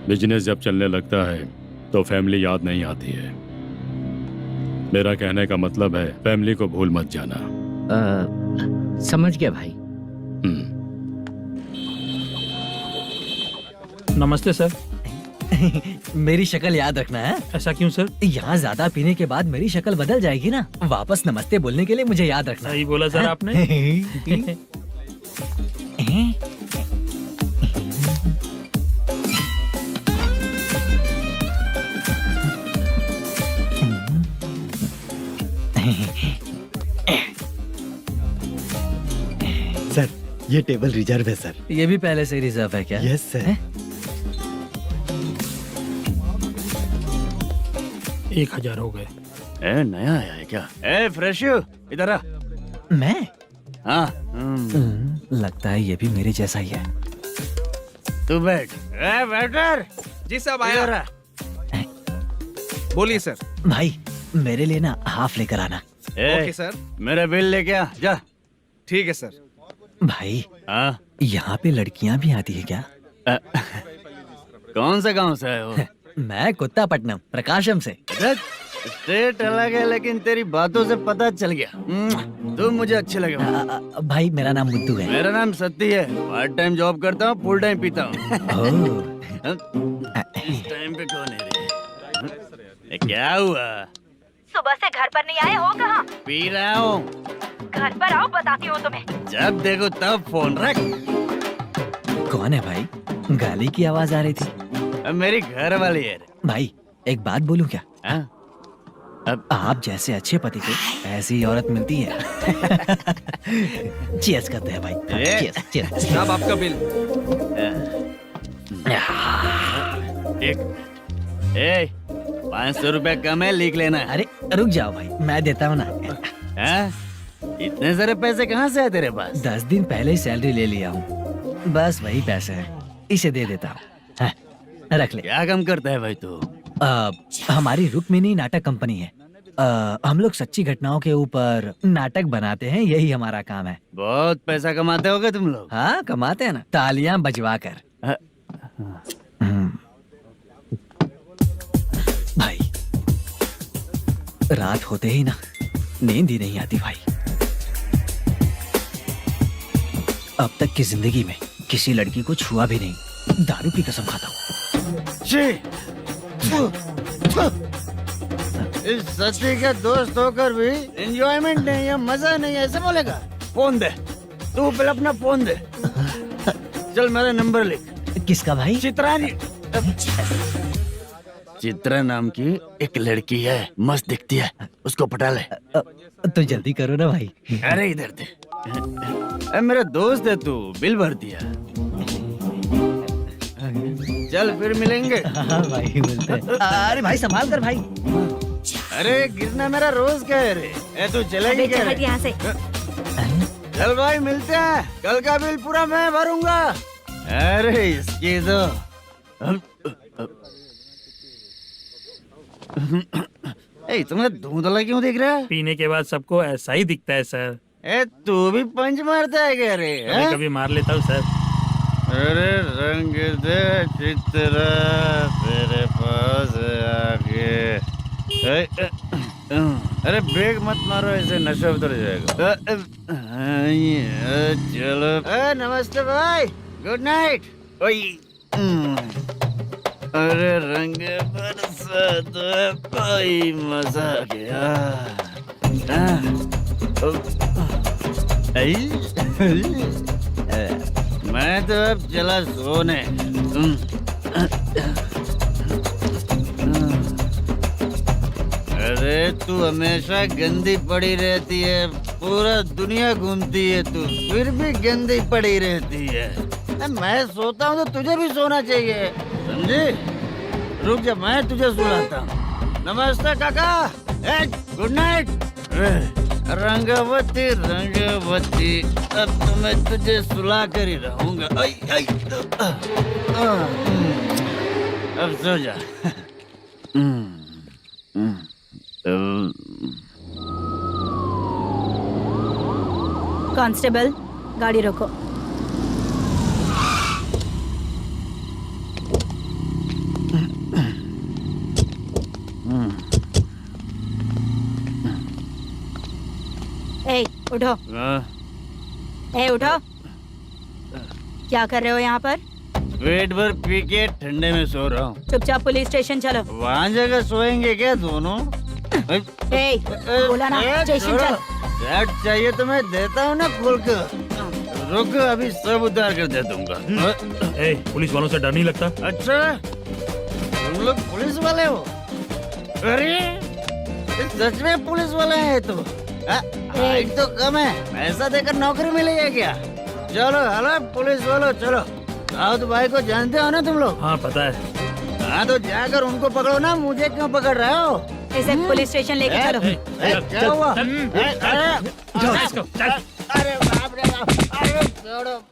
[SPEAKER 8] बिजनेस जब चलने लगता है तो फैमिली याद नहीं आती है। मेरा कहने का मतलब है फैमिली को भूल मत जाना।
[SPEAKER 4] समझ गया भाई।
[SPEAKER 12] नमस्ते सर।
[SPEAKER 7] मेरी शक्ल याद रखना है।
[SPEAKER 12] ऐसा क्यों सर?
[SPEAKER 7] यहाँ ज्यादा पीने के बाद मेरी शक्ल बदल जाएगी ना। वापस नमस्ते बोलने के लिए मुझे याद रखना।
[SPEAKER 12] सही बोला सर आपने।
[SPEAKER 2] सर ये टेबल रिजर्व है सर।
[SPEAKER 7] ये भी पहले से रिजर्व है क्या?
[SPEAKER 2] Yes sir.
[SPEAKER 12] 1000 हो गए।
[SPEAKER 3] ए नया आया है क्या? ए फ्रेश इधर आ।
[SPEAKER 7] मैं?
[SPEAKER 3] हाँ
[SPEAKER 7] लगता है ये भी मेरे जैसा ही है।
[SPEAKER 3] तू बैठ। ए वेटर।
[SPEAKER 11] जी साहब आया। बोलिए सर।
[SPEAKER 7] भाई मेरे लिए ना हाफ लेकर आना।
[SPEAKER 11] Okay sir.
[SPEAKER 3] मेरा बिल लेके आ जा।
[SPEAKER 11] ठीक है सर।
[SPEAKER 7] भाई
[SPEAKER 3] हाँ
[SPEAKER 7] यहाँ पे लड़कियाँ भी आती है क्या?
[SPEAKER 3] कौन से गांव से आए हो?
[SPEAKER 7] मैं कुत्तापट्टनम प्रकाशम से।
[SPEAKER 3] स्टेट अलग है लेकिन तेरी बातों से पता चल गया तुम मुझे अच्छे लगे हो।
[SPEAKER 7] भाई मेरा नाम मुद्दू है।
[SPEAKER 3] मेरा नाम सत्ती है। पार्ट टाइम जॉब करता हूँ, फुल टाइम पीता हूँ। इस टाइम पे कौन है रे? क्या हुआ?
[SPEAKER 10] सुबह से घर पर नहीं आए हो कहाँ?
[SPEAKER 3] पी रहा हूँ।
[SPEAKER 10] घर पर आओ बताती हूँ तुम्हें।
[SPEAKER 3] जब देखो तब फोन रख।
[SPEAKER 7] कौन है भाई? गाली की आवाज आ रही थी।
[SPEAKER 3] मेरी घर वाली है।
[SPEAKER 7] भाई एक बात बोलूं क्या?
[SPEAKER 3] अब
[SPEAKER 7] आप जैसे अच्छे पति को ऐसी औरत मिलती है। चीयर्स करते हैं भाई। Cheers cheers.
[SPEAKER 11] साहब आपका बिल।
[SPEAKER 3] एक 500 रुपया कम है, लिख लेना।
[SPEAKER 7] अरे रुक जाओ भाई, मैं देता हूँ ना।
[SPEAKER 3] इतने सारे पैसे कहाँ से है तेरे पास?
[SPEAKER 7] 10 दिन पहले ही सैलरी ले लिया हूँ, बस वही पैसे हैं, इसे दे देता हूँ। रख ले।
[SPEAKER 3] क्या काम करता है भाई तू?
[SPEAKER 7] हमारी रुक्मिनी नाटक कंपनी है। हम लोग सच्ची घटनाओं के ऊपर नाटक बनाते हैं, यही हमारा काम है।
[SPEAKER 3] बहुत पैसा कमाते होगे तुम लोग।
[SPEAKER 7] हाँ कमाते हैं ना, तालियां बजवा कर। भाई रात होते ही ना नींद ही नहीं आती भाई। अब तक की जिंदगी में किसी लड़की को छुआ भी नहीं, दारू की कसम खाता हूँ।
[SPEAKER 3] इस सच्ची के दोस्त होकर भी एंजॉयमेंट नहीं है, मजा नहीं है, ऐसे बोलेगा? फोन दे, तू पहले अपना फोन दे। चल मेरा नंबर लिख।
[SPEAKER 7] किसका भाई?
[SPEAKER 3] चित्रानी। चित्रा नाम की एक लड़की है, मस्त दिखती है, उसको पटा ले।
[SPEAKER 7] तो जल्दी करो ना भाई।
[SPEAKER 3] अरे इधर दे। मेरा दोस्त है तू, बिल भर दिया। चल फिर मिलेंगे।
[SPEAKER 7] हाँ भाई मिलते हैं। अरे भाई संभाल कर भाई।
[SPEAKER 3] अरे गिरना मेरा रोज का है रे। तू चलेगी क्या रे?
[SPEAKER 10] यहाँ से।
[SPEAKER 3] चल भाई मिलते हैं, कल का बिल पूरा मैं भरूंगा। अरे इसकी तो तुम्हें धुंधला क्यों दिख रहा है?
[SPEAKER 12] पीने के बाद सबको ऐसा ही दिखता है सर।
[SPEAKER 3] तू भी पंच मारता है क्या रे?
[SPEAKER 12] कभी कभी मार लेता हूँ सर।
[SPEAKER 3] अरे रंग दे चित्रा तेरे पास आके। अरे ब्रेक मत मारो, ऐसे नशा उतर जाएगा। चलो। नमस्ते भाई, गुड नाइट। अरे रंग बरसात कोई मजा गया। मैं तो अब चला सोने। अरे तू हमेशा गंदी पड़ी रहती है, पूरा दुनिया घूमती है तू, फिर भी गंदी पड़ी रहती है। मैं सोता हूँ तो तुझे भी सोना चाहिए, समझी? रुक जा, मैं तुझे सुलाता हूँ। नमस्ते काका, गुड नाइट। रंगवती रंगवती, अब तो मैं तुझे सुला कर ही रहूंगा। अब सो जा।
[SPEAKER 10] कांस्टेबल, गाड़ी रोको। ए, उठो। ए, उठो। क्या कर रहे हो यहाँ पर?
[SPEAKER 3] पेट भर पी के ठंडे में सो रहा हूँ।
[SPEAKER 10] चुपचाप पुलिस स्टेशन चलो।
[SPEAKER 3] वहाँ जगह सोएंगे क्या दोनों?
[SPEAKER 10] ए, बोला ना, स्टेशन चल।
[SPEAKER 3] शर्ट चाहिए तो मैं देता हूँ ना खोल कर। रुक, अभी सब उतार कर दे दूंगा।
[SPEAKER 12] ए, पुलिस वालों से डर नहीं लगता?
[SPEAKER 3] अच्छा, तुम लोग पुलिस वाले हो? अरे सच में पुलिस वाले हैं तो? हाइट तो कम है, पैसा देकर नौकरी मिलेगी क्या? चलो हेलो पुलिस वालों, चलो। दाऊद भाई को जानते हो ना तुम लोग?
[SPEAKER 12] हाँ पता है।
[SPEAKER 3] हाँ तो जाकर उनको पकड़ो ना, मुझे क्यों पकड़ रहे हो?
[SPEAKER 10] इसे पुलिस स्टेशन लेके चलो।
[SPEAKER 3] क्या हुआ?
[SPEAKER 12] चल।
[SPEAKER 3] अरे बाप रे बाप, अरे छोड़ो।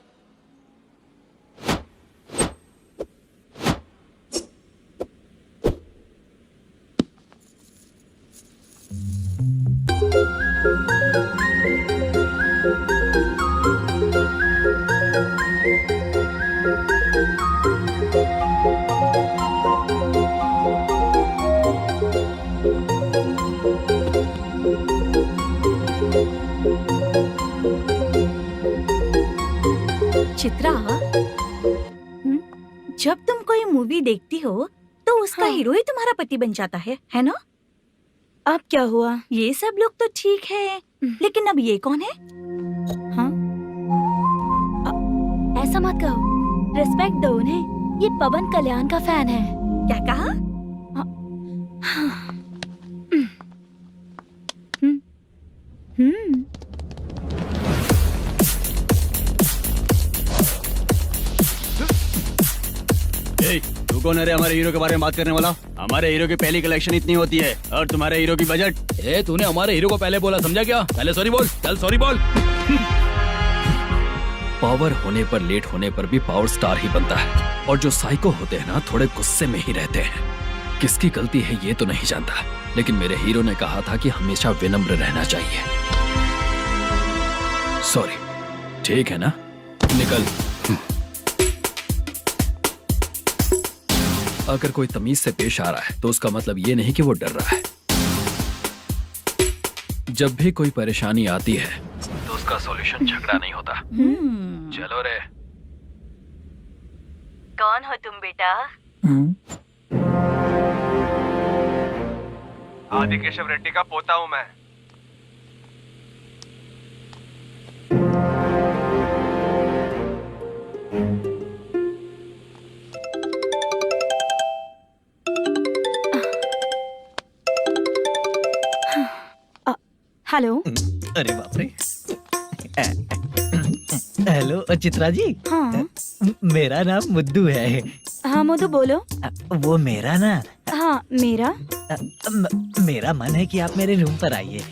[SPEAKER 5] चित्रा, जब तुम कोई मूवी देखती हो तो उसका हीरो ही तुम्हारा पति बन जाता है ना?
[SPEAKER 10] अब क्या हुआ?
[SPEAKER 5] ये सब लोग तो ठीक है, लेकिन अब ये कौन है?
[SPEAKER 10] हाँ? ऐसा मत कहो, रिस्पेक्ट दो उन्हें। ये पवन कल्याण का फैन है।
[SPEAKER 5] क्या कहा?
[SPEAKER 3] तू कौन है रे हमारे हीरो के बारे में बात करने वाला? हमारे हीरो की पहली कलेक्शन इतनी होती है और तुम्हारे हीरो की बजट।
[SPEAKER 9] तूने हमारे हीरो को पहले बोला, समझा क्या? पहले सॉरी बोल, चल सॉरी बोल। पावर होने पर, लेट होने पर भी पावर स्टार ही बनता है। और जो साइको होते हैं ना, थोड़े गुस्से में ही रहते हैं। किसकी गलती है ये तो नहीं जानता, लेकिन मेरे हीरो ने कहा था कि हमेशा विनम्र रहना चाहिए। सॉरी, ठीक है ना? निकल। अगर कोई तमीज से पेश आ रहा है तो उसका मतलब ये नहीं कि वो डर रहा है। जब भी कोई परेशानी आती है तो उसका सॉल्यूशन झगड़ा नहीं होता। चलो रे।
[SPEAKER 5] कौन हो तुम बेटा?
[SPEAKER 11] आदि केशव रेड्डी का पोता हूँ मैं।
[SPEAKER 10] हेलो।
[SPEAKER 13] अरे बाप रे। हेलो चित्रा जी।
[SPEAKER 10] हाँ।
[SPEAKER 13] मेरा नाम मुद्दू है।
[SPEAKER 10] हाँ मधु बोलो।
[SPEAKER 13] वो मेरा ना।
[SPEAKER 10] हाँ मेरा।
[SPEAKER 13] मेरा मन है कि आप मेरे रूम पर आइए।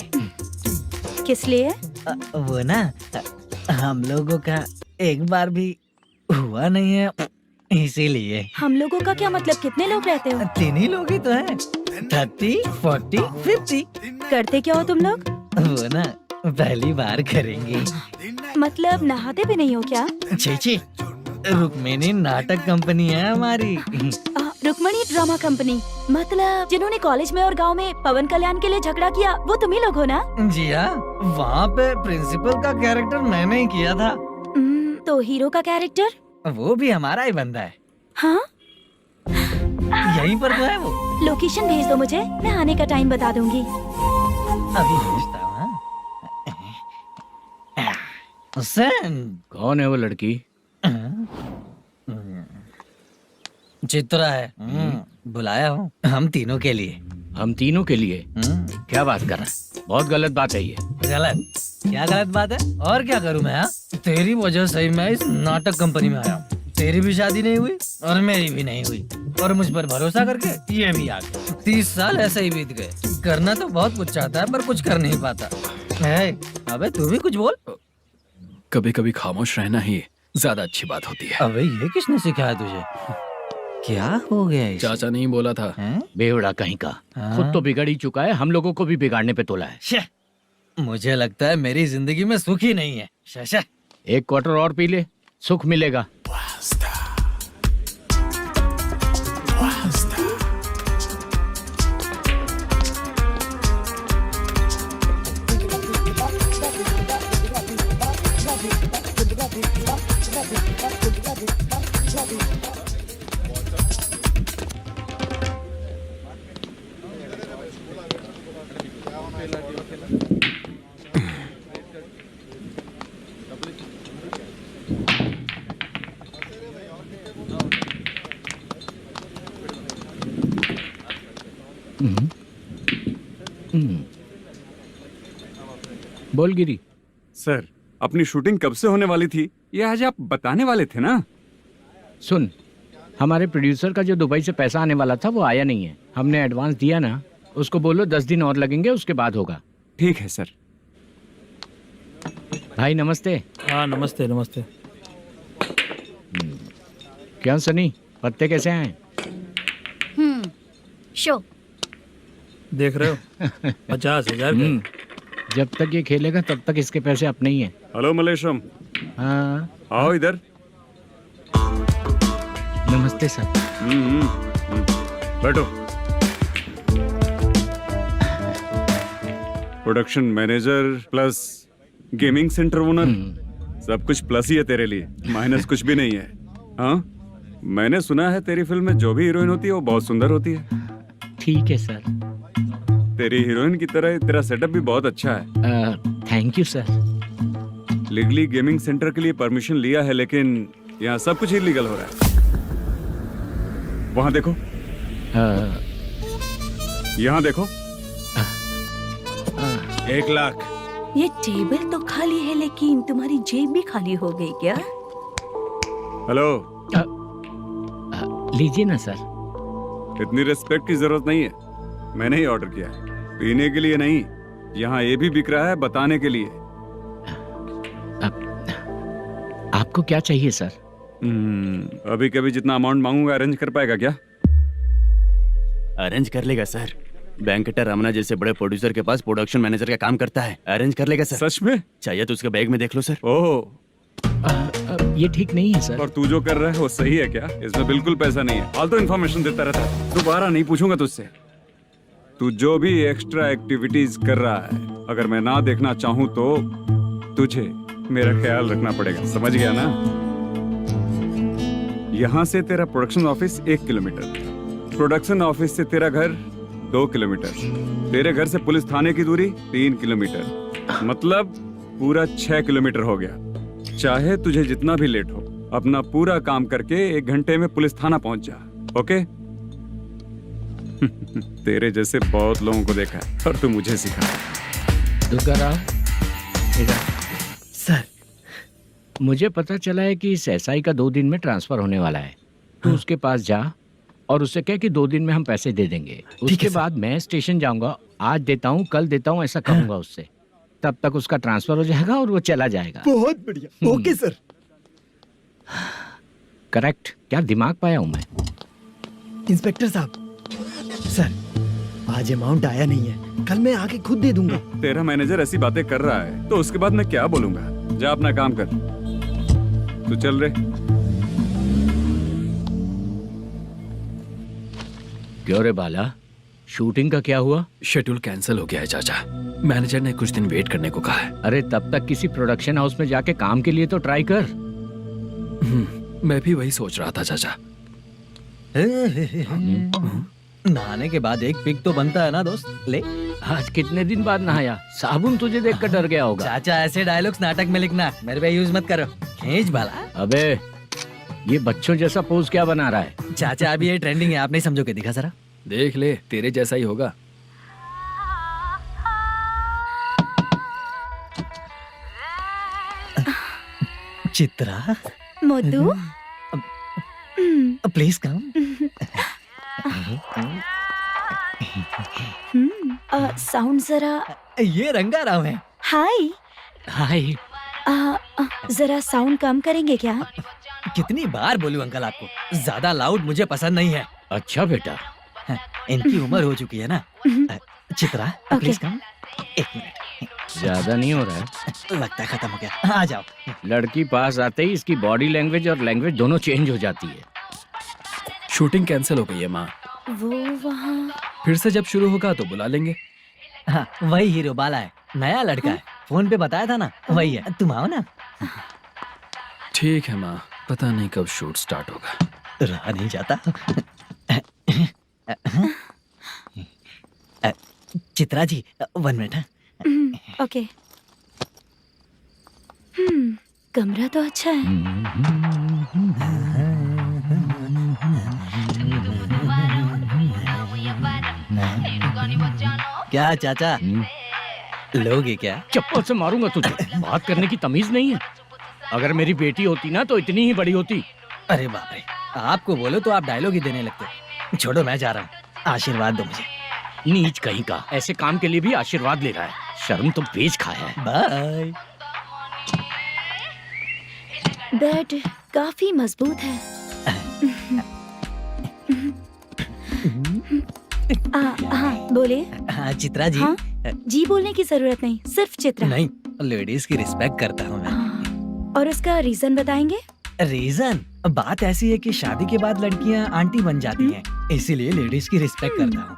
[SPEAKER 10] किस लिए?
[SPEAKER 13] वो ना, हम लोगों का एक बार भी हुआ नहीं है, इसीलिए।
[SPEAKER 10] हम लोगों का क्या मतलब? कितने लोग रहते हो?
[SPEAKER 13] 3 ही लोग ही तो हैं। 30, 40, 50।
[SPEAKER 10] करते क्या हो तुम लोग?
[SPEAKER 13] वो ना पहली बार करेंगे।
[SPEAKER 10] मतलब नहाते भी नहीं हो क्या?
[SPEAKER 13] छी, रुक्मिणी नाटक कंपनी है हमारी।
[SPEAKER 10] Rukmini drama company? मतलब जिन्होंने कॉलेज में और गांव में पवन कल्याण के लिए झगड़ा किया, वो तुम ही लोग हो ना?
[SPEAKER 13] जी हाँ, वहाँ पे प्रिंसिपल का कैरेक्टर मैंने ही किया था।
[SPEAKER 10] तो हीरो का कैरेक्टर?
[SPEAKER 13] वो भी हमारा ही बंदा है।
[SPEAKER 10] हाँ?
[SPEAKER 13] यहीं पर तो है वो।
[SPEAKER 10] लोकेशन भेज दो मुझे, मैं आने का टाइम बता दूंगी।
[SPEAKER 13] अभी भेजता हूँ। सेंड।
[SPEAKER 4] कौन है वो लड़की?
[SPEAKER 13] चित्रा है। बुलाया हूँ हम तीनों के लिए।
[SPEAKER 4] हम तीनों के लिए? क्या बात कर रहा है? बहुत गलत बात है ये।
[SPEAKER 13] गलत? क्या गलत बात है? और क्या करूँ मैं? तेरी वजह से मैं इस नाटक कंपनी में आया हूँ। तेरी भी शादी नहीं हुई और मेरी भी नहीं हुई, और मुझ पर भरोसा करके ये भी आ गया। 30 साल ऐसे ही बीत गए। करना तो बहुत कुछ चाहता है पर कुछ कर नहीं पाता है। अबे तू भी कुछ बोल।
[SPEAKER 9] कभी कभी खामोश रहना ही ज्यादा अच्छी बात होती है।
[SPEAKER 13] अबे ये किसने सिखाया तुझे? क्या हो गया इसे?
[SPEAKER 9] चाचा नहीं बोला था।
[SPEAKER 4] बेवड़ा कहीं का। खुद तो बिगड़ ही चुका है, हम लोगों को भी बिगाड़ने पे तोला है।
[SPEAKER 13] मुझे लगता है मेरी जिंदगी में सुख ही नहीं है। शशा,
[SPEAKER 4] एक क्वार्टर और पी ले, सुख मिलेगा। बोल गिरी।
[SPEAKER 6] सर, अपनी शूटिंग कब से होने वाली थी ये आज आप बताने वाले थे ना?
[SPEAKER 4] सुन, हमारे प्रोड्यूसर का जो दुबई से पैसा आने वाला था वो आया नहीं है। हमने एडवांस दिया ना, उसको बोलो 10 दिन और लगेंगे, उसके बाद होगा।
[SPEAKER 6] ठीक है सर।
[SPEAKER 4] भाई नमस्ते।
[SPEAKER 12] हाँ नमस्ते नमस्ते।
[SPEAKER 4] क्या सनी, पत्ते कैसे हैं?
[SPEAKER 5] शो
[SPEAKER 12] देख रहे हो 50,000 का।
[SPEAKER 4] जब तक ये खेलेगा तब तक इसके पैसे अपने ही हैं।
[SPEAKER 6] हेलो मलेशम।
[SPEAKER 4] हाँ
[SPEAKER 6] आओ इधर।
[SPEAKER 4] नमस्ते सर।
[SPEAKER 6] बैठो। Production manager plus gaming centre owner, सब कुछ प्लस ही है तेरे लिए, माइनस कुछ भी नहीं है। हाँ, मैंने सुना है तेरी फिल्म में जो भी हीरोइन होती है वो बहुत सुंदर होती है।
[SPEAKER 4] ठीक है सर।
[SPEAKER 6] तेरी हीरोइन की तरह तेरा सेटअप भी बहुत अच्छा है।
[SPEAKER 4] Thank you sir.
[SPEAKER 6] Legally gaming centre के लिए परमिशन लिया है, लेकिन यहाँ सब कुछ इलीगल हो रहा है। वहाँ देखो, यहाँ देखो।
[SPEAKER 2] 1 लाख।
[SPEAKER 5] ये टेबल तो खाली है लेकिन तुम्हारी जेब भी खाली हो गई क्या?
[SPEAKER 6] हेलो।
[SPEAKER 4] लीजिए ना सर।
[SPEAKER 6] इतनी रिस्पेक्ट की जरूरत नहीं है, मैंने ही ऑर्डर किया है। पीने के लिए नहीं, यहाँ ये भी बिक रहा है बताने के लिए।
[SPEAKER 4] आपको क्या चाहिए सर?
[SPEAKER 6] अभी कभी जितना अमाउंट मांगूंगा अरेंज कर पाएगा क्या?
[SPEAKER 2] अरेंज कर लेगा सर। वेंकटर रमना जैसे बड़े प्रोड्यूसर के पास प्रोडक्शन मैनेजर का काम करता है, अरेंज कर लेगा सर।
[SPEAKER 6] सच में?
[SPEAKER 2] चाहिए तो उसके बैग में देख लो सर।
[SPEAKER 6] ओह,
[SPEAKER 4] ये ठीक नहीं है सर।
[SPEAKER 6] और तू जो कर रहा है वो सही है क्या? इसमें बिल्कुल पैसा नहीं है, फालतू इन्फॉर्मेशन देता रहता है। दोबारा नहीं पूछूंगा तुझसे। तू जो भी एक्स्ट्रा एक्टिविटीज कर रहा है, अगर मैं ना देखना चाहूं तो तुझे मेरा ख्याल रखना पड़ेगा, समझ गया ना? यहाँ से तेरा production office 1 kilometre, production office से तेरा घर 2 किलोमीटर, तेरे घर से पुलिस थाने की दूरी 3 किलोमीटर, मतलब पूरा 6 किलोमीटर हो गया। चाहे तुझे जितना भी लेट हो, अपना पूरा काम करके 1 घंटे में पुलिस थाना पहुंच जा, ओके? तेरे जैसे बहुत लोगों को देखा है और तू मुझे सिखा।
[SPEAKER 4] सर, मुझे पता चला है कि इस एसआई का 2 दिन में ट्रांसफर होने वाला है। तू उसके पास जा और उससे कह कि 2 दिन में हम पैसे दे देंगे। उसके बाद मैं स्टेशन जाऊंगा, आज देता हूँ कल देता हूँ ऐसा कहूंगा उससे। तब तक उसका ट्रांसफर हो जाएगा और वो चला जाएगा।
[SPEAKER 2] बहुत बढ़िया, ओके सर।
[SPEAKER 4] करेक्ट। क्या दिमाग पाया हूँ मैं।
[SPEAKER 2] इंस्पेक्टर साहब, सर आज अमाउंट आया नहीं है, कल मैं आके खुद दे दूंगा।
[SPEAKER 6] तेरा मैनेजर ऐसी बातें कर रहा है तो उसके बाद मैं क्या बोलूंगा? जा अपना काम कर। तू चल रे।
[SPEAKER 4] क्यों रे बाला, शूटिंग का क्या हुआ?
[SPEAKER 9] शेड्यूल कैंसिल हो गया है चाचा। मैनेजर ने कुछ दिन वेट करने को कहा है।
[SPEAKER 4] अरे तब तक किसी प्रोडक्शन हाउस में जाके काम के लिए तो ट्राई कर।
[SPEAKER 9] मैं भी वही सोच रहा था चाचा।
[SPEAKER 13] नहाने के बाद एक पिक तो बनता है ना दोस्त। ले
[SPEAKER 4] आज कितने दिन बाद नहाया? साबुन तुझे देखकर डर गया होगा।
[SPEAKER 13] चाचा ऐसे डायलॉग्स नाटक में लिखना, मेरे पे यूज मत करो। खींच बाला।
[SPEAKER 4] अबे ये बच्चों जैसा पोज क्या बना रहा है?
[SPEAKER 13] चाचा अभी ये ट्रेंडिंग है, आप नहीं समझोगे, दिखा जरा।
[SPEAKER 9] देख ले, तेरे जैसा ही होगा।
[SPEAKER 13] Chitra,
[SPEAKER 10] Modu,
[SPEAKER 13] please come.
[SPEAKER 10] Sound जरा।
[SPEAKER 13] ये रंगाराव है।
[SPEAKER 10] हाय।
[SPEAKER 4] हाय।
[SPEAKER 10] जरा साउंड कम करेंगे क्या?
[SPEAKER 13] कितनी बार बोलूं अंकल आपको, ज्यादा लाउड मुझे पसंद नहीं है।
[SPEAKER 4] अच्छा बेटा,
[SPEAKER 13] इनकी उम्र हो चुकी है ना। Chitra please come. एक मिनट,
[SPEAKER 4] ज्यादा नहीं हो रहा है?
[SPEAKER 13] लगता है खत्म हो गया। आ जाओ।
[SPEAKER 4] लड़की पास आते ही इसकी बॉडी लैंग्वेज और लैंग्वेज दोनों चेंज हो जाती है।
[SPEAKER 9] शूटिंग कैंसिल हो गई है माँ।
[SPEAKER 10] वो वहाँ।
[SPEAKER 9] फिर से जब शुरू होगा तो बुला लेंगे।
[SPEAKER 13] हाँ, वही हीरो बाला है, नया लड़का है। फोन पे बताया था ना, वही है। तुम आओ ना।
[SPEAKER 9] ठीक है माँ, पता नहीं कब शूट स्टार्ट होगा।
[SPEAKER 13] रहा नहीं जाता। चित्रा जी 1 मिनट।
[SPEAKER 10] ओके। कमरा तो अच्छा है।
[SPEAKER 13] क्या चाचा, लोगे क्या?
[SPEAKER 4] चप्पल से मारूंगा तुझे। बात करने की तमीज नहीं है। अगर मेरी बेटी होती ना तो इतनी ही बड़ी होती।
[SPEAKER 13] अरे बाप रे, आपको बोलो तो आप डायलॉग ही देने लगते। छोड़ो, मैं जा रहा हूँ, आशीर्वाद दो मुझे।
[SPEAKER 4] नीच कहीं का, ऐसे काम के लिए भी आशीर्वाद ले रहा है। शर्म तो बेच खाया है।
[SPEAKER 13] बाय।
[SPEAKER 10] बेड काफी मजबूत है। हाँ बोले।
[SPEAKER 13] हाँ चित्रा जी।
[SPEAKER 10] हाँ? जी बोलने की जरूरत नहीं, सिर्फ चित्रा।
[SPEAKER 13] नहीं, लेडीज की रिस्पेक्ट करता हूँ मैं।
[SPEAKER 10] और उसका रीजन बताएंगे?
[SPEAKER 13] रीजन? बात ऐसी है कि शादी के बाद लड़कियाँ आंटी बन जाती हैं, इसीलिए लेडीज की रिस्पेक्ट करता हूँ।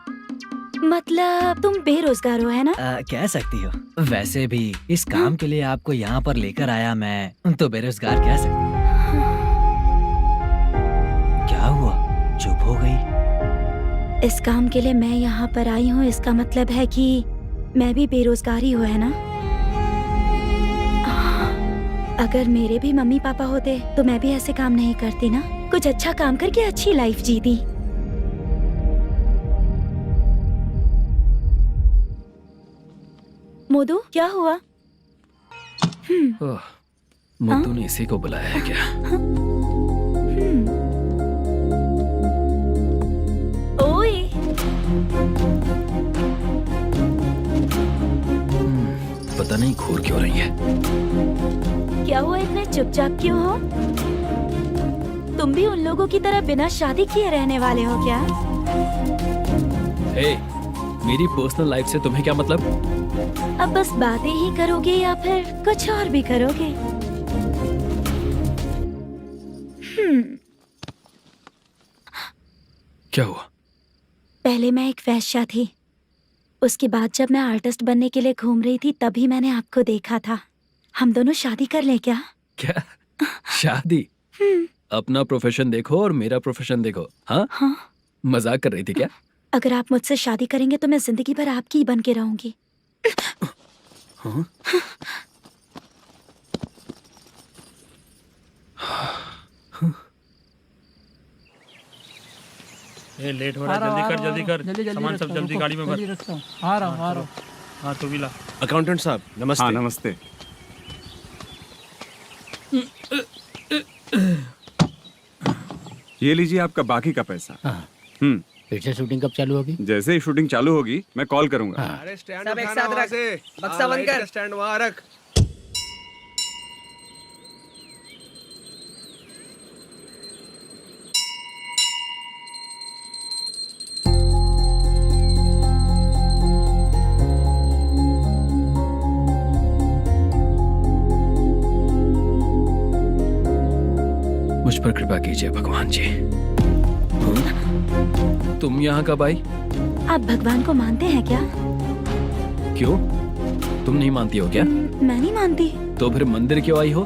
[SPEAKER 10] मतलब तुम बेरोजगार हो, है ना?
[SPEAKER 13] कह सकती हो। वैसे भी इस काम के लिए आपको यहाँ पर लेकर आया मैं, तो बेरोजगार कह सकती हूँ। क्या हुआ, चुप हो गई?
[SPEAKER 10] इस काम के लिए मैं यहाँ पर आई हूँ, इसका मतलब है कि मैं भी बेरोजगार ही हूँ, है ना? अगर मेरे भी मम्मी पापा होते तो मैं भी ऐसे काम नहीं करती ना। कुछ अच्छा काम करके अच्छी लाइफ जीती। मोदू, क्या हुआ?
[SPEAKER 9] मुद्दू ने इसी को बुलाया है क्या?
[SPEAKER 10] ओए।
[SPEAKER 9] पता नहीं घूर क्यों रही है।
[SPEAKER 10] क्या हुआ, इतने चुपचाप क्यों हो? तुम भी उन लोगों की तरह बिना शादी किए रहने वाले हो क्या?
[SPEAKER 9] हे, मेरी पर्सनल लाइफ से तुम्हें क्या मतलब?
[SPEAKER 10] अब बस बातें ही करोगे या फिर कुछ और भी करोगे?
[SPEAKER 9] क्या हुआ?
[SPEAKER 10] पहले मैं एक वेश्या थी, उसके बाद जब मैं आर्टिस्ट बनने के लिए घूम रही थी तभी मैंने आपको देखा था। हम दोनों शादी कर ले क्या?
[SPEAKER 9] क्या शादी? अपना प्रोफेशन देखो और मेरा प्रोफेशन देखो। हाँ? मजाक कर रही थी क्या?
[SPEAKER 10] अगर आप मुझसे शादी करेंगे तो मैं जिंदगी भर आपकी ही बन के रहूंगी।
[SPEAKER 9] हाँ?
[SPEAKER 12] ये लेट हो रहा है, जल्दी कर। सामान सब जल्दी गाड़ी में भर।
[SPEAKER 7] आ रहा हूँ।
[SPEAKER 12] हाँ तो भी ला।
[SPEAKER 11] अकाउंटेंट साहब नमस्ते।
[SPEAKER 6] हाँ नमस्ते। ये लीजिए आपका बाकी का पैसा।
[SPEAKER 4] फिर से शूटिंग कब चालू होगी?
[SPEAKER 6] जैसे ही शूटिंग चालू होगी मैं कॉल करूंगा।
[SPEAKER 11] अरे स्टैंड सब एक साथ रख, बक्सा बंद कर। स्टैंड वहाँ रख।
[SPEAKER 9] मुझ पर कृपा कीजिए भगवान जी। तुम यहाँ कब आई?
[SPEAKER 10] आप भगवान को मानते हैं क्या?
[SPEAKER 9] क्यों, तुम नहीं मानती हो क्या?
[SPEAKER 10] मैं नहीं मानती।
[SPEAKER 9] तो फिर मंदिर क्यों आई हो?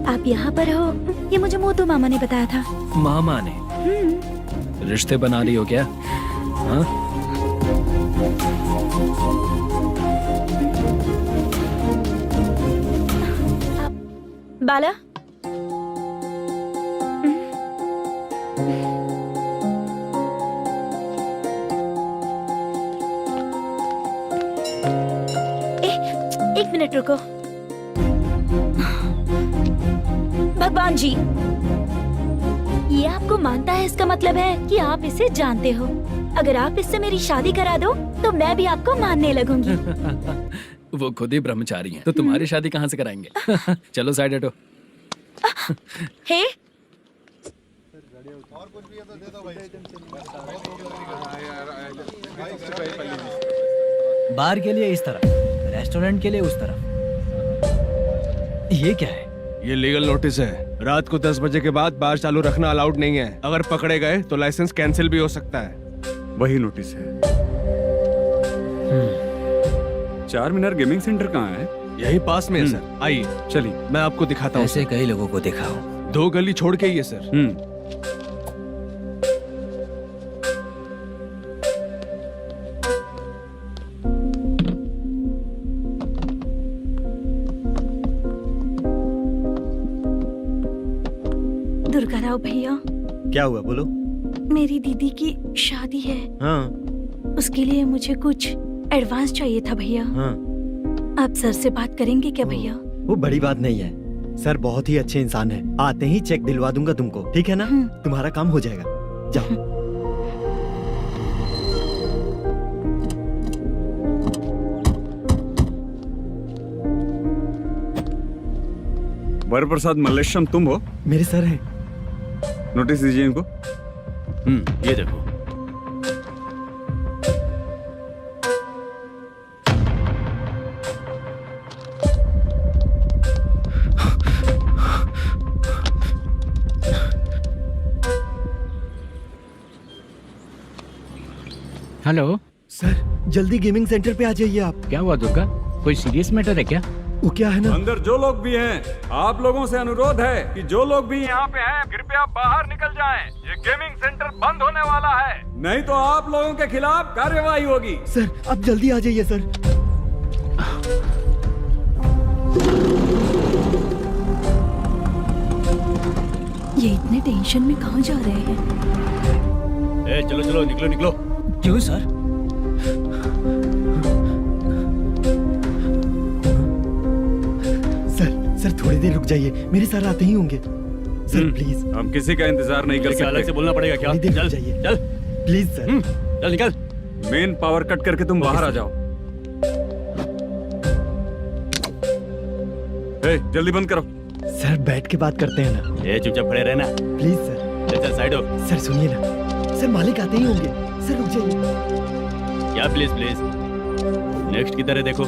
[SPEAKER 10] आप यहाँ पर हो ये मुझे मोदू मामा ने बताया था।
[SPEAKER 9] मामा ने? रिश्ते बना रही हो क्या? हाँ?
[SPEAKER 10] बाला, एक मिनट रुको। भगवान जी, ये आपको मानता है, इसका मतलब है कि आप इसे जानते हो। अगर आप इससे मेरी शादी करा दो तो मैं भी आपको मानने लगूंगी।
[SPEAKER 9] वो खुद ही ब्रह्मचारी हैं, तो तुम्हारी शादी कहाँ से कराएंगे? चलो साइड हटो।
[SPEAKER 10] हे,
[SPEAKER 13] बार के लिए इस तरफ, रेस्टोरेंट के लिए उस तरफ। ये क्या है?
[SPEAKER 11] ये लीगल नोटिस है। रात को 10 बजे के बाद बार चालू रखना अलाउड नहीं है। अगर पकड़े गए तो लाइसेंस कैंसिल भी हो सकता है।
[SPEAKER 6] वही नोटिस है। चार मीनार गेमिंग सेंटर कहाँ है?
[SPEAKER 11] यही पास में है सर। आइए
[SPEAKER 6] चलिए
[SPEAKER 11] मैं आपको दिखाता हूँ।
[SPEAKER 13] ऐसे कई लोगों को देखा हूँ।
[SPEAKER 11] 2 गली छोड़ के ही है सर।
[SPEAKER 5] दुर्गा राव भैया,
[SPEAKER 2] क्या हुआ, बोलो।
[SPEAKER 5] मेरी दीदी की शादी है।
[SPEAKER 2] हाँ
[SPEAKER 5] उसके लिए मुझे कुछ एडवांस चाहिए था भैया।
[SPEAKER 2] हाँ,
[SPEAKER 5] आप सर से बात करेंगे क्या भैया?
[SPEAKER 2] वो बड़ी बात नहीं है, सर बहुत ही अच्छे इंसान है। आते ही चेक दिलवा दूंगा तुमको, ठीक है ना? तुम्हारा काम हो जाएगा, जाओ।
[SPEAKER 6] वरप्रसाद मल्लेश्वरम तुम हो?
[SPEAKER 2] मेरे सर हैं।
[SPEAKER 6] नोटिस दीजिए इनको।
[SPEAKER 1] ये देखो।
[SPEAKER 4] हेलो
[SPEAKER 2] सर, जल्दी गेमिंग सेंटर पे आ जाइए आप।
[SPEAKER 4] क्या हुआ दुर्गा? कोई सीरियस मैटर है क्या?
[SPEAKER 2] वो क्या है ना,
[SPEAKER 6] अंदर जो लोग भी हैं, आप लोगों से अनुरोध है कि जो लोग भी यहाँ पे हैं, कृपया बाहर निकल जाएं। ये गेमिंग सेंटर बंद होने वाला है, नहीं तो आप लोगों के खिलाफ कार्यवाही होगी।
[SPEAKER 2] सर आप जल्दी आ जाइए सर।
[SPEAKER 5] ये इतने टेंशन में कहाँ जा रहे हैं?
[SPEAKER 2] चलो चलो, निकलो निकलो।
[SPEAKER 13] क्यों सर?
[SPEAKER 2] सर थोड़ी देर रुक जाइए, मेरे सर आते ही होंगे। Sir please.
[SPEAKER 6] हम किसी का इंतजार नहीं कर सकते।
[SPEAKER 2] अलग से बोलना पड़ेगा क्या? चल जाइए, चल प्लीज सर।
[SPEAKER 6] चल निकल। मेन पावर कट करके तुम बाहर आ जाओ। जल्दी बंद करो।
[SPEAKER 2] सर बैठ के बात करते हैं ना। चुपचाप खड़े रहना प्लीज सर। चल साइड हो। सर सुनिए ना, सर मालिक आते ही होंगे। सर रुक जाइए। क्या प्लीज प्लीज, नेक्स्ट की तरह देखो।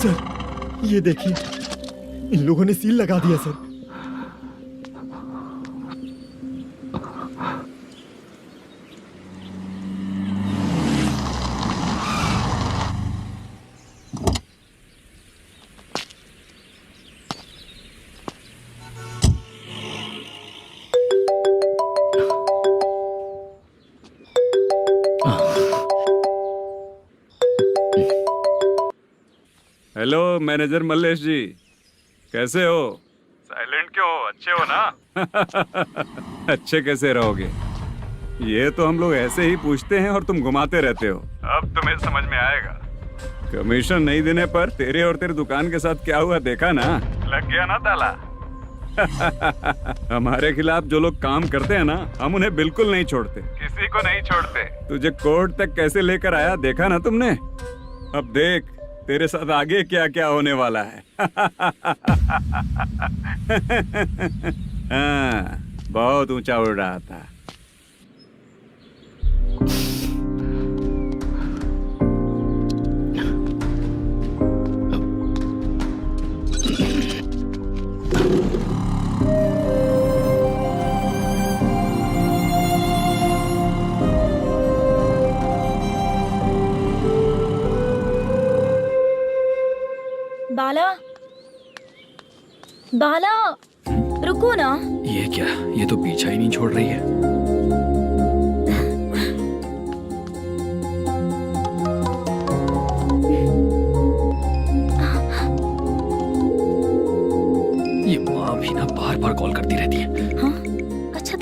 [SPEAKER 2] सर ये देखिए, इन लोगों ने सील लगा दिया सर।
[SPEAKER 6] हेलो मैनेजर मल्लेश जी, कैसे हो? साइलेंट क्यों हो? अच्छे हो ना? अच्छे कैसे रहोगे? ये तो हम लोग ऐसे ही पूछते हैं और तुम घुमाते रहते हो। अब तुम्हें समझ में आएगा। कमीशन नहीं देने पर तेरे और तेरी दुकान के साथ क्या हुआ देखा ना? लग गया ना ताला। हमारे खिलाफ जो लोग काम करते हैं ना, हम उन्हें बिल्कुल नहीं छोड़ते, किसी को नहीं छोड़ते। तुझे कोर्ट तक कैसे लेकर आया देखा ना तुमने? अब देख तेरे साथ आगे क्या क्या होने वाला है। हाँ, बहुत ऊंचा उड़ रहा था।
[SPEAKER 10] बाला, बाला रुको ना।
[SPEAKER 9] ये क्या? ये तो पीछा ही नहीं छोड़ रही है।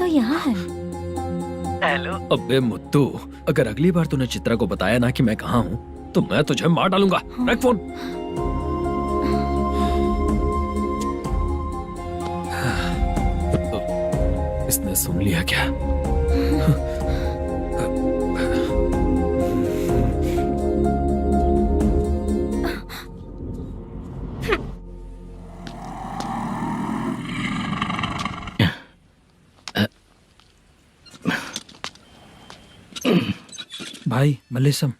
[SPEAKER 10] यहाँ है।
[SPEAKER 13] हेलो।
[SPEAKER 9] अबे मुत्तू, अगर अगली बार तूने चित्रा को बताया ना कि मैं कहाँ हूँ तो मैं तुझे मार डालूंगा। रख फोन। इसने सुन लिया क्या?
[SPEAKER 13] भाई मल्लेशम,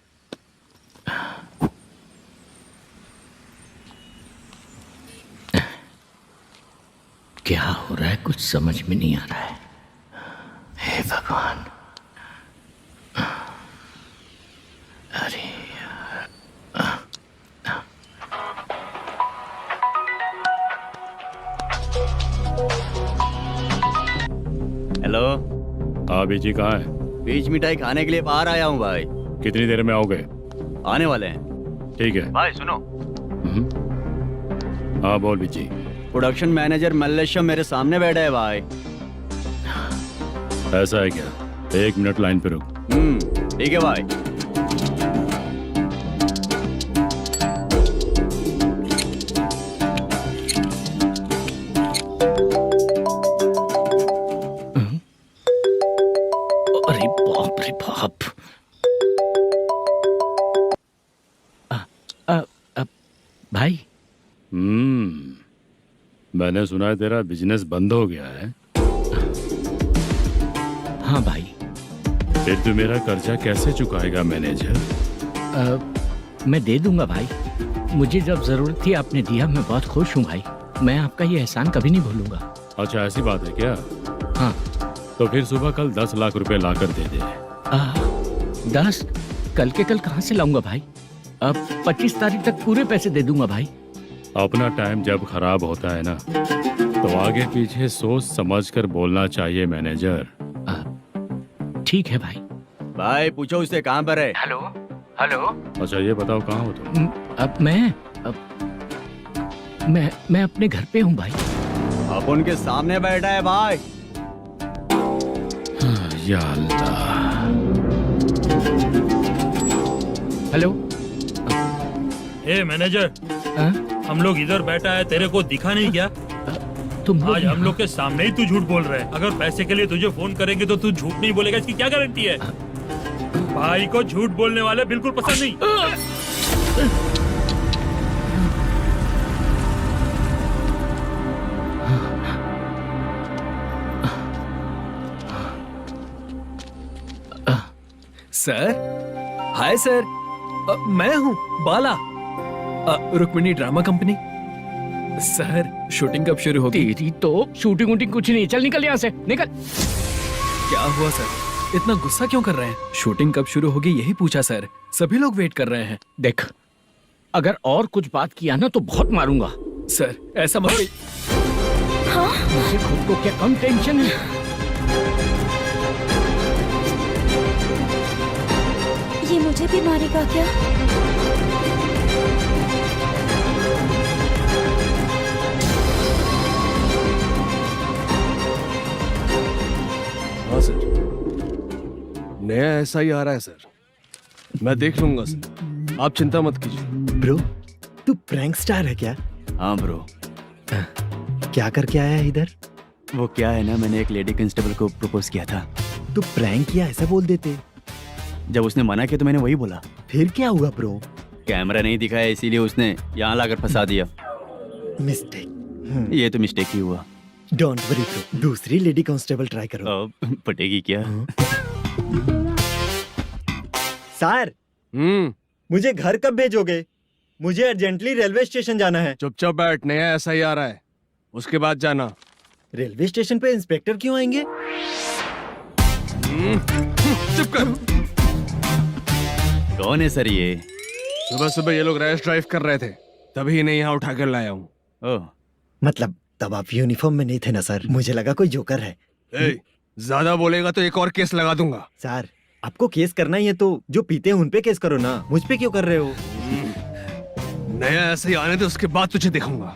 [SPEAKER 4] क्या हो रहा है कुछ समझ में नहीं आ रहा है। हे भगवान, अरे
[SPEAKER 2] हेलो।
[SPEAKER 8] हाँ बीजी कहाँ है?
[SPEAKER 2] बीच मिठाई खाने के लिए बाहर आया हूँ भाई।
[SPEAKER 8] कितनी देर में आओगे?
[SPEAKER 2] आने वाले हैं।
[SPEAKER 8] ठीक है।
[SPEAKER 2] भाई सुनो,
[SPEAKER 8] हाँ बोल बीजी।
[SPEAKER 2] प्रोडक्शन मैनेजर मल्लेशम मेरे सामने बैठा है भाई।
[SPEAKER 8] ऐसा है क्या? 1 मिनट लाइन पे रुक।
[SPEAKER 2] ठीक है भाई।
[SPEAKER 4] अरे बाप रे बाप। भाई।
[SPEAKER 8] मैंने सुना है तेरा बिजनेस बंद हो गया है।
[SPEAKER 4] हाँ भाई।
[SPEAKER 8] फिर तू मेरा कर्जा कैसे चुकाएगा मैनेजर?
[SPEAKER 4] मैं दे दूंगा भाई, मुझे जब जरूरत थी आपने दिया, मैं बहुत खुश हूँ भाई। मैं आपका ये एहसान कभी नहीं भूलूंगा।
[SPEAKER 8] अच्छा ऐसी बात है क्या?
[SPEAKER 4] हाँ।
[SPEAKER 8] तो फिर सुबह कल 10 लाख रुपए लाकर दे दे।
[SPEAKER 4] 10? कल के कल कहाँ से लाऊंगा भाई? अब 25 तारीख तक पूरे पैसे दे दूंगा भाई।
[SPEAKER 8] अपना टाइम जब खराब होता है ना तो आगे पीछे सोच समझ कर बोलना चाहिए मैनेजर।
[SPEAKER 4] ठीक है भाई।
[SPEAKER 2] भाई पूछो उससे कहाँ पर है।
[SPEAKER 4] Hello hello.
[SPEAKER 8] अच्छा ये बताओ कहाँ हो तुम?
[SPEAKER 4] अब मैं अपने घर पे हूँ भाई।
[SPEAKER 2] अब उनके सामने बैठा है भाई।
[SPEAKER 8] या अल्लाह।
[SPEAKER 4] हेलो।
[SPEAKER 12] ए मैनेजर, हम लोग इधर बैठा है, तेरे को दिखा नहीं क्या?
[SPEAKER 4] तुम
[SPEAKER 12] आज हम लोग के सामने ही तू झूठ बोल रहा है। अगर पैसे के लिए तुझे फोन करेंगे तो तू झूठ नहीं बोलेगा, इसकी क्या गारंटी है? भाई को झूठ बोलने वाले बिल्कुल पसंद नहीं।
[SPEAKER 9] सर, हाय सर, मैं हूँ Bala, Rukmini drama company. Sir shooting कब शुरू होगी?
[SPEAKER 4] तेरी तो शूटिंग वूटिंग कुछ नहीं, चल निकल यहाँ से, निकल।
[SPEAKER 9] क्या हुआ सर, इतना गुस्सा क्यों कर रहे हैं? शूटिंग कब शुरू होगी यही पूछा सर, सभी लोग वेट कर रहे हैं।
[SPEAKER 4] देख, अगर और कुछ बात किया ना तो बहुत मारूंगा।
[SPEAKER 9] सर ऐसा मत।
[SPEAKER 10] हाँ?
[SPEAKER 4] मुझे खुद को क्या कम टेंशन है?
[SPEAKER 10] ये मुझे भी मारेगा क्या?
[SPEAKER 11] हाँ सर, नया ऐसा ही आ रहा है सर, मैं देख लूंगा सर, आप चिंता मत कीजिए।
[SPEAKER 14] ब्रो, तू प्रैंक स्टार है क्या?
[SPEAKER 2] हाँ ब्रो।
[SPEAKER 14] क्या करके आया है इधर?
[SPEAKER 2] वो क्या है ना, मैंने एक लेडी कांस्टेबल को प्रपोज किया था।
[SPEAKER 14] तू प्रैंक किया ऐसा बोल देते।
[SPEAKER 2] जब उसने मना किया तो मैंने वही बोला।
[SPEAKER 14] फिर क्या हुआ ब्रो?
[SPEAKER 2] कैमरा नहीं दिखाया इसीलिए उसने यहाँ लाकर फंसा दिया।
[SPEAKER 14] मिस्टेक।
[SPEAKER 2] ये तो मिस्टेक ही हुआ।
[SPEAKER 14] डोंट वरी ब्रो, दूसरी लेडी कांस्टेबल ट्राई करो।
[SPEAKER 2] पटेगी क्या?
[SPEAKER 14] सर, मुझे घर कब भेजोगे? मुझे अर्जेंटली रेलवे स्टेशन जाना है।
[SPEAKER 11] चुपचाप बैठ, नया ऐसा ही आ रहा है, उसके बाद जाना।
[SPEAKER 14] रेलवे स्टेशन पे इंस्पेक्टर क्यों आएंगे?
[SPEAKER 11] चुप कर।
[SPEAKER 2] कौन है सर ये?
[SPEAKER 11] सुबह सुबह ये लोग रैश ड्राइव कर रहे थे, तभी इन्हें यहाँ उठा कर लाया हूँ।
[SPEAKER 14] मतलब तब आप यूनिफॉर्म में नहीं थे ना सर, मुझे लगा कोई जोकर है।
[SPEAKER 11] ज्यादा बोलेगा तो एक और केस लगा दूंगा।
[SPEAKER 14] सर, आपको केस करना ही है तो जो पीते हैं उन पे केस करो ना, मुझ पे क्यों कर रहे हो?
[SPEAKER 11] नया ऐसे ही आने दे, उसके बाद तुझे दिखाऊंगा।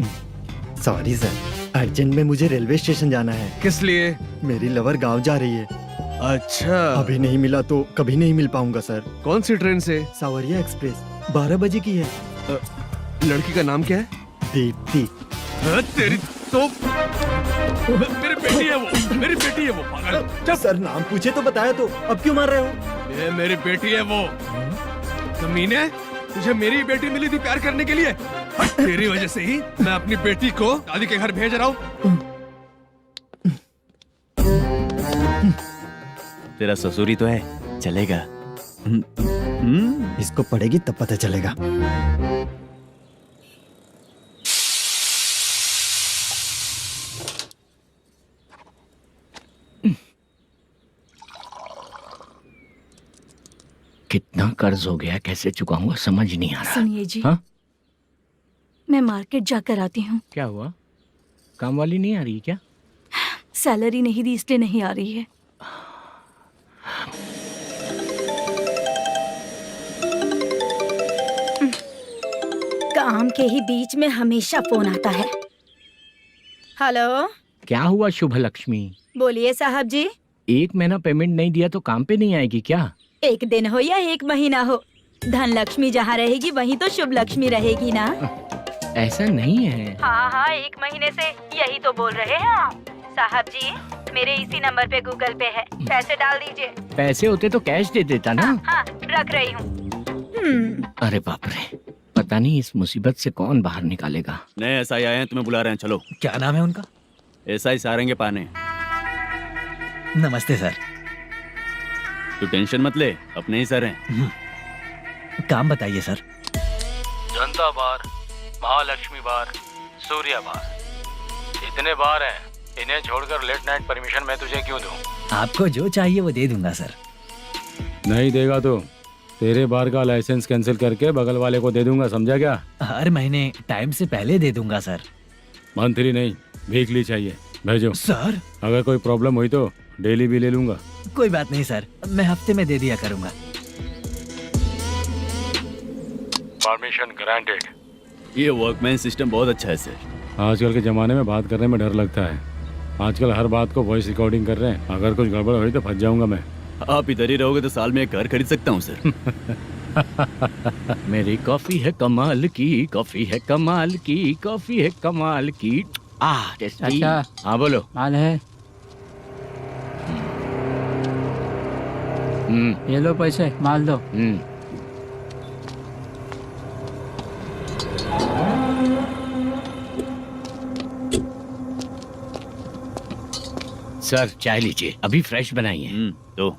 [SPEAKER 14] Sorry sir. अर्जेंट में मुझे रेलवे स्टेशन जाना है।
[SPEAKER 11] किस लिए?
[SPEAKER 14] मेरी लवर गांव जा रही है।
[SPEAKER 11] अच्छा,
[SPEAKER 14] अभी नहीं मिला तो कभी नहीं मिल पाऊंगा सर।
[SPEAKER 11] कौन सी ट्रेन से?
[SPEAKER 14] सावरिया एक्सप्रेस 12 बजे की है।
[SPEAKER 11] लड़की का नाम क्या है?
[SPEAKER 14] दीप्ति।
[SPEAKER 11] तेरी तो मेरी बेटी है वो, मेरी बेटी है वो, पागल।
[SPEAKER 14] सर नाम पूछे तो बताया तो अब क्यों मार रहे हो?
[SPEAKER 11] ये मेरी बेटी है वो। कमीने, तुझे मेरी बेटी मिली थी प्यार करने के लिए। तेरी वजह से ही मैं अपनी बेटी को दादी के घर भेज रहा हूँ।
[SPEAKER 2] तेरा ससुरी तो है, चलेगा।
[SPEAKER 14] इसको पढ़ेगी तब पता चलेगा।
[SPEAKER 4] कितना कर्ज हो गया, कैसे चुकाऊंगा समझ नहीं आ रहा।
[SPEAKER 5] सुनिए जी,
[SPEAKER 4] हाँ?
[SPEAKER 5] मैं मार्केट जाकर आती हूँ।
[SPEAKER 4] क्या हुआ? काम वाली नहीं आ रही क्या?
[SPEAKER 5] सैलरी नहीं दी इसलिए नहीं आ रही है।
[SPEAKER 10] काम के ही बीच में हमेशा फोन आता है। हेलो,
[SPEAKER 4] क्या हुआ शुभ लक्ष्मी?
[SPEAKER 10] बोलिए साहब जी।
[SPEAKER 4] 1 महीना पेमेंट नहीं दिया तो काम पे नहीं आएगी क्या?
[SPEAKER 10] 1 दिन हो या 1 महीना हो, धन लक्ष्मी जहाँ रहेगी वहीं तो शुभ लक्ष्मी रहेगी ना।
[SPEAKER 4] ऐसा नहीं है।
[SPEAKER 10] हाँ हाँ, 1 महीने से यही तो बोल रहे हैं आप। साहब जी, मेरे इसी नंबर पे गूगल पे है, पैसे डाल दीजिए।
[SPEAKER 4] पैसे होते तो कैश दे देता ना।
[SPEAKER 10] हाँ, रख रही हूँ।
[SPEAKER 4] अरे बाप रे, पता नहीं इस मुसीबत से कौन बाहर निकालेगा।
[SPEAKER 2] नए एसआई आए हैं, तुम्हें बुला रहे हैं, चलो।
[SPEAKER 13] क्या नाम है उनका?
[SPEAKER 2] एसआई सारंगे पाने।
[SPEAKER 13] नमस्ते सर।
[SPEAKER 2] तू टेंशन मत ले, अपने ही सर हैं।
[SPEAKER 13] काम बताइए सर।
[SPEAKER 8] जनता बार, महालक्ष्मी बार, सूर्या बार, इतने बार हैं। इन्हें छोड़कर लेट नाइट परमिशन मैं तुझे क्यों दूं?
[SPEAKER 13] आपको जो चाहिए वो दे दूंगा सर।
[SPEAKER 8] नहीं देगा तो तेरे बार का लाइसेंस कैंसिल करके बगल वाले को दे दूंगा, समझा क्या?
[SPEAKER 13] हर महीने टाइम से पहले दे दूंगा सर।
[SPEAKER 8] मंथली नहीं, वीकली चाहिए, भेजो।
[SPEAKER 13] सर,
[SPEAKER 8] अगर कोई प्रॉब्लम हुई तो डेली भी ले लूंगा।
[SPEAKER 13] कोई बात नहीं सर, मैं हफ्ते में दे दिया करूंगा।
[SPEAKER 8] Permission granted.
[SPEAKER 2] ये वर्कमैन सिस्टम बहुत अच्छा है सर।
[SPEAKER 8] आजकल के जमाने में बात करने में डर लगता है। आजकल हर बात को वॉइस रिकॉर्डिंग कर रहे हैं। अगर कुछ गड़बड़ हुई तो फंस जाऊंगा मैं।
[SPEAKER 2] आप इधर ही रहोगे तो साल में 1 घर खरीद सकता हूँ सर।
[SPEAKER 4] मेरी कॉफी है कमाल की, कॉफी है कमाल की, कॉफी है कमाल की। टेस्टी।
[SPEAKER 15] अच्छा,
[SPEAKER 4] हाँ बोलो।
[SPEAKER 15] माल है? ये लो पैसे, माल दो।
[SPEAKER 4] सर चाय लीजिए, अभी फ्रेश बनाई है।
[SPEAKER 2] तो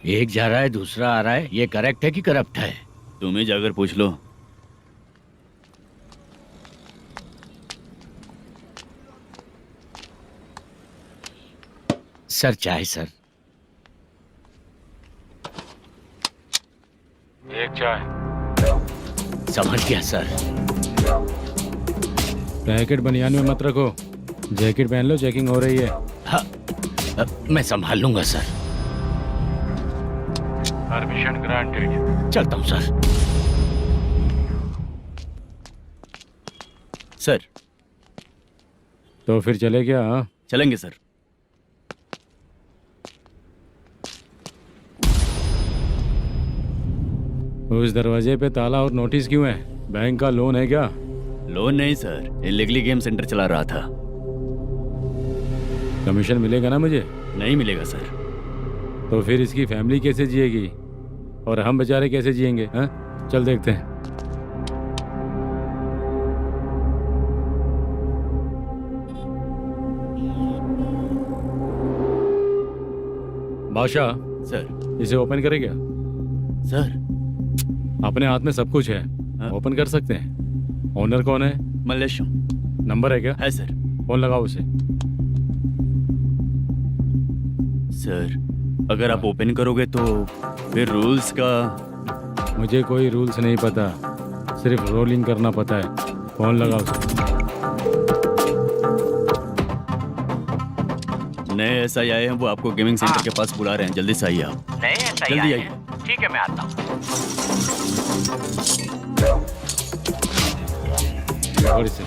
[SPEAKER 4] एक जा रहा है दूसरा आ रहा है, ये करेक्ट है कि करप्ट है?
[SPEAKER 2] तुम ही जाकर पूछ लो।
[SPEAKER 4] सर चाय सर।
[SPEAKER 8] एक चाय।
[SPEAKER 4] समझ गया सर।
[SPEAKER 8] पैकेट बनियान में मत रखो, जैकेट पहन लो, चेकिंग हो रही है।
[SPEAKER 4] हाँ, मैं संभाल लूंगा सर।
[SPEAKER 8] Permission granted.
[SPEAKER 4] चलता हूँ सर।
[SPEAKER 2] सर
[SPEAKER 8] तो फिर चले क्या? हाँ
[SPEAKER 2] चलेंगे सर।
[SPEAKER 8] उस दरवाजे पे ताला और नोटिस क्यों है? बैंक का लोन है क्या?
[SPEAKER 2] लोन नहीं सर, इलीगली गेम सेंटर चला रहा था।
[SPEAKER 8] कमीशन मिलेगा ना मुझे?
[SPEAKER 2] नहीं मिलेगा सर।
[SPEAKER 8] तो फिर इसकी फैमिली कैसे जिएगी और हम बेचारे कैसे जिएंगे? हाँ चल देखते हैं। बादशाह
[SPEAKER 2] सर।
[SPEAKER 8] इसे ओपन करे क्या?
[SPEAKER 2] सर
[SPEAKER 8] अपने हाथ में सब कुछ है, ओपन कर सकते हैं। ओनर कौन है?
[SPEAKER 2] मल्लेशम।
[SPEAKER 8] नंबर है क्या?
[SPEAKER 2] है सर।
[SPEAKER 8] फोन लगाओ उसे।
[SPEAKER 2] सर अगर आप ओपन करोगे तो फिर रूल्स का।
[SPEAKER 8] मुझे कोई रूल्स नहीं पता, सिर्फ रोलिंग करना पता है। फोन लगाओ उसे।
[SPEAKER 2] नए एसआई आए हैं, वो आपको गेमिंग सेंटर के पास बुला रहे हैं, जल्दी से आइए आप।
[SPEAKER 4] नहीं ऐसा ही
[SPEAKER 2] जल्दी
[SPEAKER 4] आए
[SPEAKER 2] आइए।
[SPEAKER 4] हैं। ठीक है मैं आता हूँ।
[SPEAKER 8] और इसे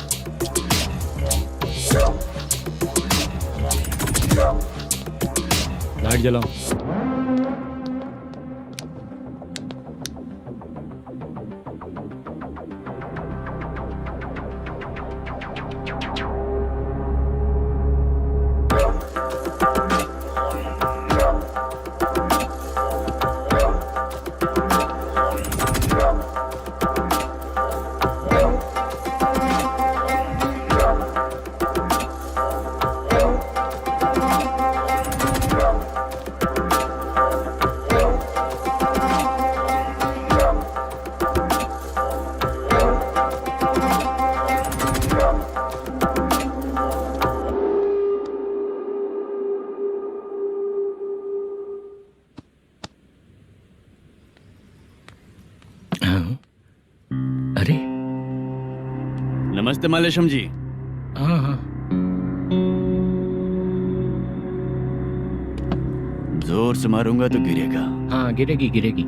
[SPEAKER 8] लाइट जलाओ।
[SPEAKER 4] अरे
[SPEAKER 2] नमस्ते मालेशम जी।
[SPEAKER 4] हाँ हाँ
[SPEAKER 2] जोर से मारूंगा तो गिरेगा।
[SPEAKER 4] हाँ गिरेगी गिरेगी।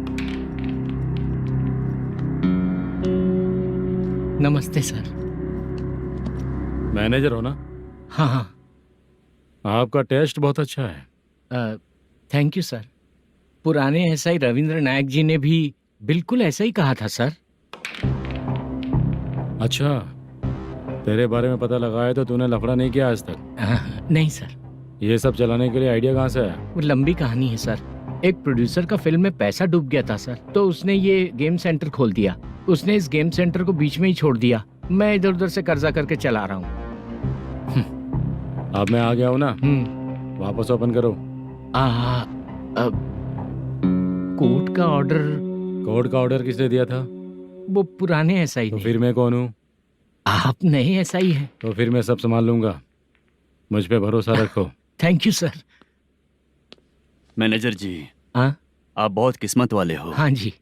[SPEAKER 4] नमस्ते सर।
[SPEAKER 8] मैनेजर हो ना?
[SPEAKER 4] हाँ हाँ।
[SPEAKER 8] आपका टेस्ट बहुत अच्छा है।
[SPEAKER 4] Thank you sir. पुराने एसआई रविंद्र नायक जी ने भी बिल्कुल ऐसा ही कहा था सर।
[SPEAKER 8] अच्छा, तेरे बारे में पता लगा है तो तूने लफड़ा नहीं किया आज तक?
[SPEAKER 4] नहीं सर।
[SPEAKER 8] ये सब चलाने के लिए आइडिया कहाँ से आया?
[SPEAKER 4] वो लंबी कहानी है सर। एक प्रोड्यूसर का फिल्म में पैसा डूब गया था सर, तो उसने ये गेम सेंटर खोल दिया। उसने इस गेम सेंटर को बीच में ही छोड़ दिया। मैं इधर उधर से कर्जा करके चला रहा हूँ।
[SPEAKER 8] अब मैं आ गया हूँ ना, वापस ओपन करो।
[SPEAKER 4] कोर्ट का ऑर्डर।
[SPEAKER 8] कोर्ट का ऑर्डर किसने दिया था?
[SPEAKER 4] वो पुराने एसआई
[SPEAKER 8] तो फिर मैं कौन हूँ?
[SPEAKER 4] आप नए एसआई हैं।
[SPEAKER 8] तो फिर मैं सब संभाल लूंगा, मुझ पे भरोसा रखो।
[SPEAKER 4] Thank you sir.
[SPEAKER 2] मैनेजर जी,
[SPEAKER 4] हाँ
[SPEAKER 2] आप बहुत किस्मत वाले हो।
[SPEAKER 4] हाँ जी।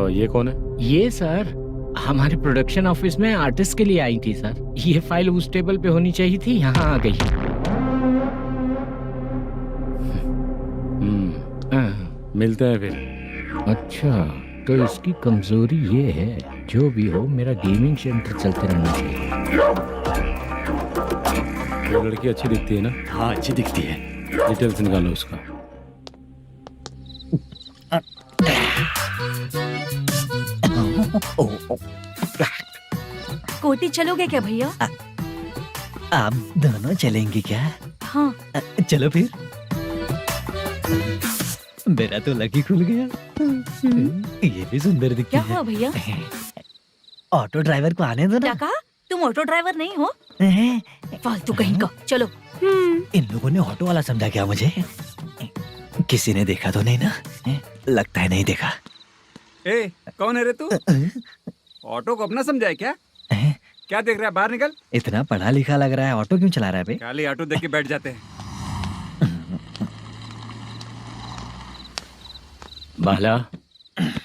[SPEAKER 8] ये कौन है?
[SPEAKER 4] ये सर हमारे प्रोडक्शन ऑफिस में आर्टिस्ट के लिए आई थी सर। ये फाइल उस टेबल पे होनी चाहिए थी, यहाँ आ गई।
[SPEAKER 8] मिलते हैं फिर।
[SPEAKER 4] अच्छा, तो इसकी कमजोरी ये है, जो भी हो मेरा गेमिंग सेंटर चलते रहना चाहिए।
[SPEAKER 8] ये लड़की अच्छी दिखती है ना?
[SPEAKER 2] हाँ अच्छी दिखती है।
[SPEAKER 8] डिटेल्स निकालो उसका।
[SPEAKER 5] कोटी चलोगे क्या भैया?
[SPEAKER 13] आप दोनों चलेंगे क्या?
[SPEAKER 5] हाँ।
[SPEAKER 13] चलो फिर। मेरा तो लकी खुल गया। ये भी सुंदर दिखती
[SPEAKER 5] क्या
[SPEAKER 13] है।
[SPEAKER 5] हुआ भैया?
[SPEAKER 13] ऑटो ड्राइवर को आने दो
[SPEAKER 5] क्या
[SPEAKER 13] ना।
[SPEAKER 5] कहा? तुम ऑटो ड्राइवर नहीं हो? फालतू कहीं का। चलो।
[SPEAKER 13] इन लोगों ने ऑटो वाला समझा क्या मुझे? किसी ने देखा तो नहीं ना? लगता है नहीं देखा।
[SPEAKER 6] ए, कौन है रे तू? ऑटो को अपना समझा है क्या? क्या देख रहा है? बाहर निकल।
[SPEAKER 13] इतना पढ़ा लिखा लग रहा है, ऑटो क्यों चला रहा है बे?
[SPEAKER 6] खाली ऑटो देख के बैठ जाते हैं।
[SPEAKER 4] बाला,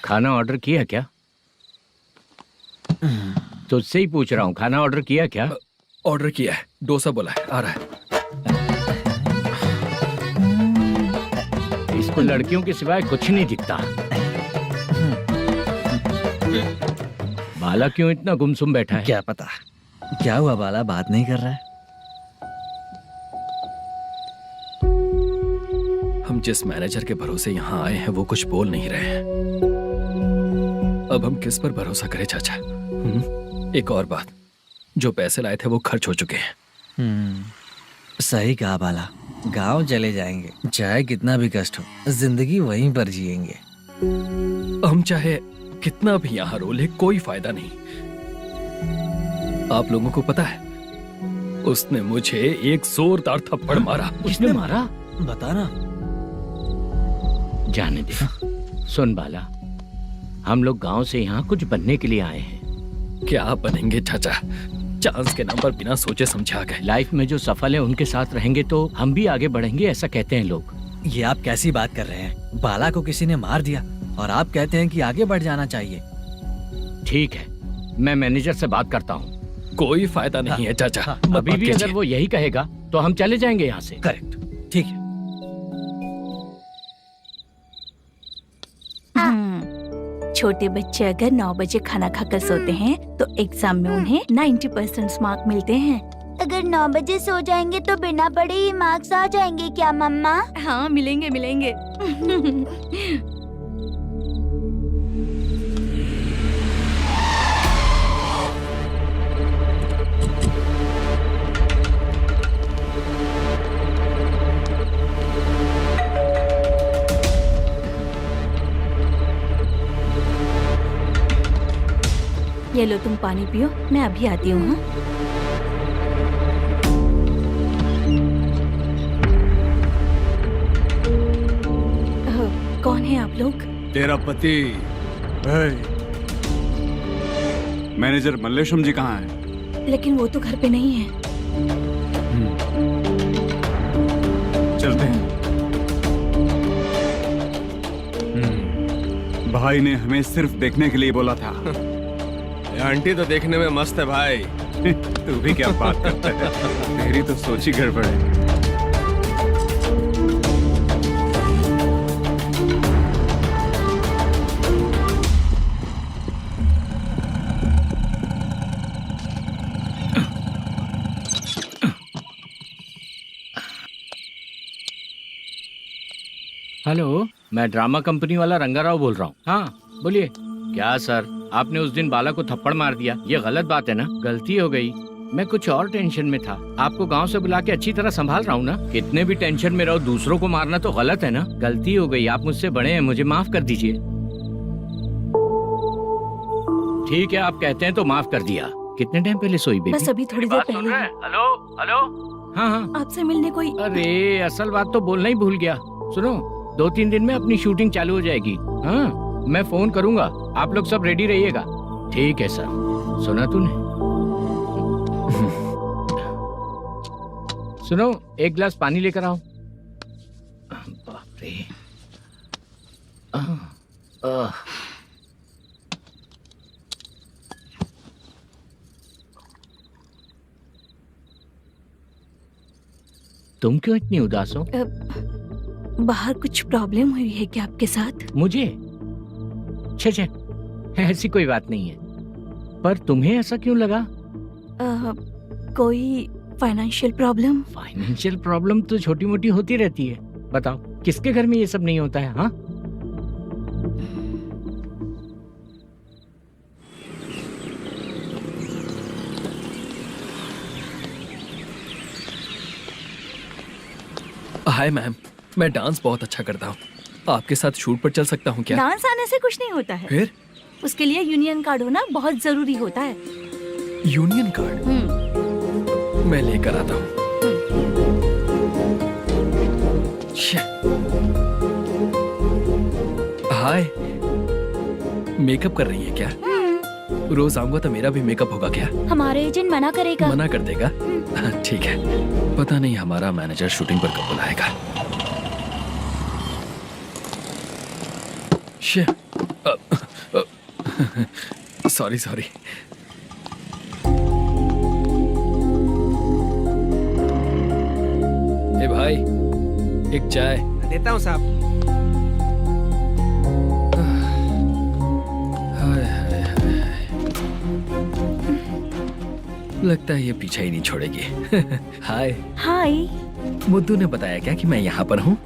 [SPEAKER 4] खाना ऑर्डर किया क्या? तुझसे ही पूछ रहा हूँ, खाना ऑर्डर किया क्या?
[SPEAKER 9] ऑर्डर किया है, डोसा बोला है, आ रहा है।
[SPEAKER 4] इसको लड़कियों के सिवाय कुछ नहीं दिखता। बाला क्यों इतना गुमसुम बैठा है?
[SPEAKER 13] क्या पता क्या हुआ, बाला बात नहीं कर रहा है।
[SPEAKER 9] हम जिस मैनेजर के भरोसे यहाँ आए हैं वो कुछ बोल नहीं रहे हैं। अब हम किस पर भरोसा करें चाचा? एक और बात, जो पैसे लाए थे वो खर्च हो चुके हैं।
[SPEAKER 13] सही कहा बाला, गांव चले जाएंगे, चाहे कितना भी कष्ट हो, जिंदगी वहीं पर जिएंगे।
[SPEAKER 9] हम चाहे कितना भी यहाँ रो ले, कोई फायदा नहीं। आप लोगों को पता है, उसने मुझे एक जोरदार थप्पड़ मारा।
[SPEAKER 4] उसने मारा?
[SPEAKER 13] बता ना।
[SPEAKER 4] जाने दे। सुन बाला, हम लोग गांव से यहाँ कुछ बनने के लिए आए हैं।
[SPEAKER 9] क्या बनेंगे चाचा? चांस के नाम पर बिना सोचे समझे आ गए।
[SPEAKER 4] लाइफ में जो सफल है उनके साथ रहेंगे तो हम भी आगे बढ़ेंगे, ऐसा कहते हैं लोग।
[SPEAKER 13] ये आप कैसी बात कर रहे हैं? बाला को किसी ने मार दिया और आप कहते हैं कि आगे बढ़ जाना चाहिए।
[SPEAKER 4] ठीक है, मैं मैनेजर से बात करता हूँ।
[SPEAKER 9] कोई फायदा नहीं है चाचा।
[SPEAKER 4] अभी भी अगर वो यही कहेगा तो हम चले जाएंगे यहाँ से।
[SPEAKER 13] करेक्ट, ठीक है।
[SPEAKER 5] छोटे बच्चे अगर 9 बजे खाना खाकर सोते हैं तो एग्जाम में उन्हें 90% मार्क मिलते हैं।
[SPEAKER 10] अगर 9 बजे सो जाएंगे तो बिना पढ़े ही मार्क्स आ जाएंगे क्या मम्मा?
[SPEAKER 5] हाँ, मिलेंगे मिलेंगे। ये लो, तुम पानी पियो, मैं अभी आती हूँ। हाँ? कौन है आप लोग?
[SPEAKER 6] तेरा पति। मैनेजर मल्लेशम जी कहाँ हैं?
[SPEAKER 5] लेकिन वो तो घर पे नहीं है।
[SPEAKER 6] चलते हैं। भाई ने हमें सिर्फ देखने के लिए बोला था।
[SPEAKER 11] आंटी तो देखने में मस्त है भाई।
[SPEAKER 6] तू भी क्या बात करता है? तेरी तो सोच ही गड़बड़ है।
[SPEAKER 4] हेलो, मैं ड्रामा कंपनी वाला रंगाराव बोल रहा हूँ। हाँ बोलिए। क्या सर, आपने उस दिन बाला को थप्पड़ मार दिया, ये गलत बात है ना? गलती हो गई, मैं कुछ और टेंशन में था। आपको गांव से बुला के अच्छी तरह संभाल रहा हूँ ना। कितने भी टेंशन में रहो, दूसरों को मारना तो गलत है ना। गलती हो गई, आप मुझसे बड़े हैं, मुझे माफ कर दीजिए। ठीक है, आप कहते हैं तो माफ कर दिया। कितने टाइम पहले सोई बेबी?
[SPEAKER 5] बस अभी थोड़ी देर पहले।
[SPEAKER 4] Hello hello. हाँ हाँ,
[SPEAKER 5] आपसे मिलने कोई।
[SPEAKER 4] अरे असल बात तो बोलना ही भूल गया। सुनो, 2-3 दिन में अपनी शूटिंग चालू हो जाएगी। हाँ, मैं फोन करूंगा, आप लोग सब रेडी रहिएगा। ठीक है सर। सुना तूने? सुनो, एक गिलास पानी लेकर आओ। बाप रे। तुम क्यों इतनी उदास हो?
[SPEAKER 5] बाहर कुछ प्रॉब्लम हुई है क्या आपके साथ?
[SPEAKER 4] मुझे? छे, ऐसी कोई बात नहीं है। पर तुम्हें ऐसा क्यों लगा?
[SPEAKER 5] कोई फाइनेंशियल प्रॉब्लम?
[SPEAKER 4] फाइनेंशियल प्रॉब्लम तो छोटी मोटी होती रहती है। बताओ, किसके घर में ये सब नहीं होता है? हाँ,
[SPEAKER 9] हाय मैम, मैं डांस बहुत अच्छा करता हूँ। आपके साथ शूट पर चल सकता हूँ क्या?
[SPEAKER 5] डांस आने से कुछ नहीं होता है।
[SPEAKER 9] फिर?
[SPEAKER 5] उसके लिए यूनियन कार्ड होना बहुत जरूरी होता है।
[SPEAKER 9] Union card? मैं लेकर आता हूँ। हाय, मेकअप कर रही है क्या? रोज आऊंगा तो मेरा भी मेकअप होगा क्या?
[SPEAKER 10] हमारे एजेंट मना करेगा।
[SPEAKER 9] मना कर देगा? ठीक है, पता नहीं हमारा मैनेजर शूटिंग पर कब बुलाएगा। सॉरी। ए भाई, एक चाय।
[SPEAKER 11] देता हूँ साहब।
[SPEAKER 9] लगता है ये पीछा ही नहीं छोड़ेगी। हाय।
[SPEAKER 10] हाय।
[SPEAKER 9] मुद्दू ने बताया क्या कि मैं यहाँ पर हूँ?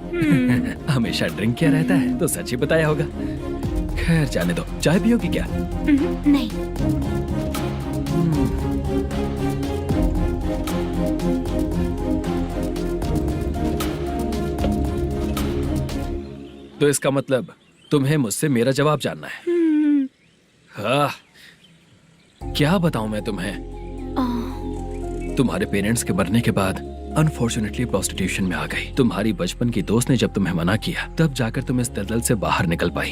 [SPEAKER 9] हमेशा ड्रिंक किया रहता है तो सच ही बताया होगा। खैर जाने दो, चाय पियोगी क्या?
[SPEAKER 10] नहीं।
[SPEAKER 9] तो इसका मतलब तुम्हें मुझसे मेरा जवाब जानना है? हाँ, क्या बताऊं मैं तुम्हें? तुम्हारे पेरेंट्स के मरने के बाद अनफॉर्चुनेटली प्रोस्टिट्यूशन में आ गई। तुम्हारी बचपन की दोस्त ने जब तुम्हें मना किया, तब जाकर तुम इस दलदल से बाहर निकल पाई।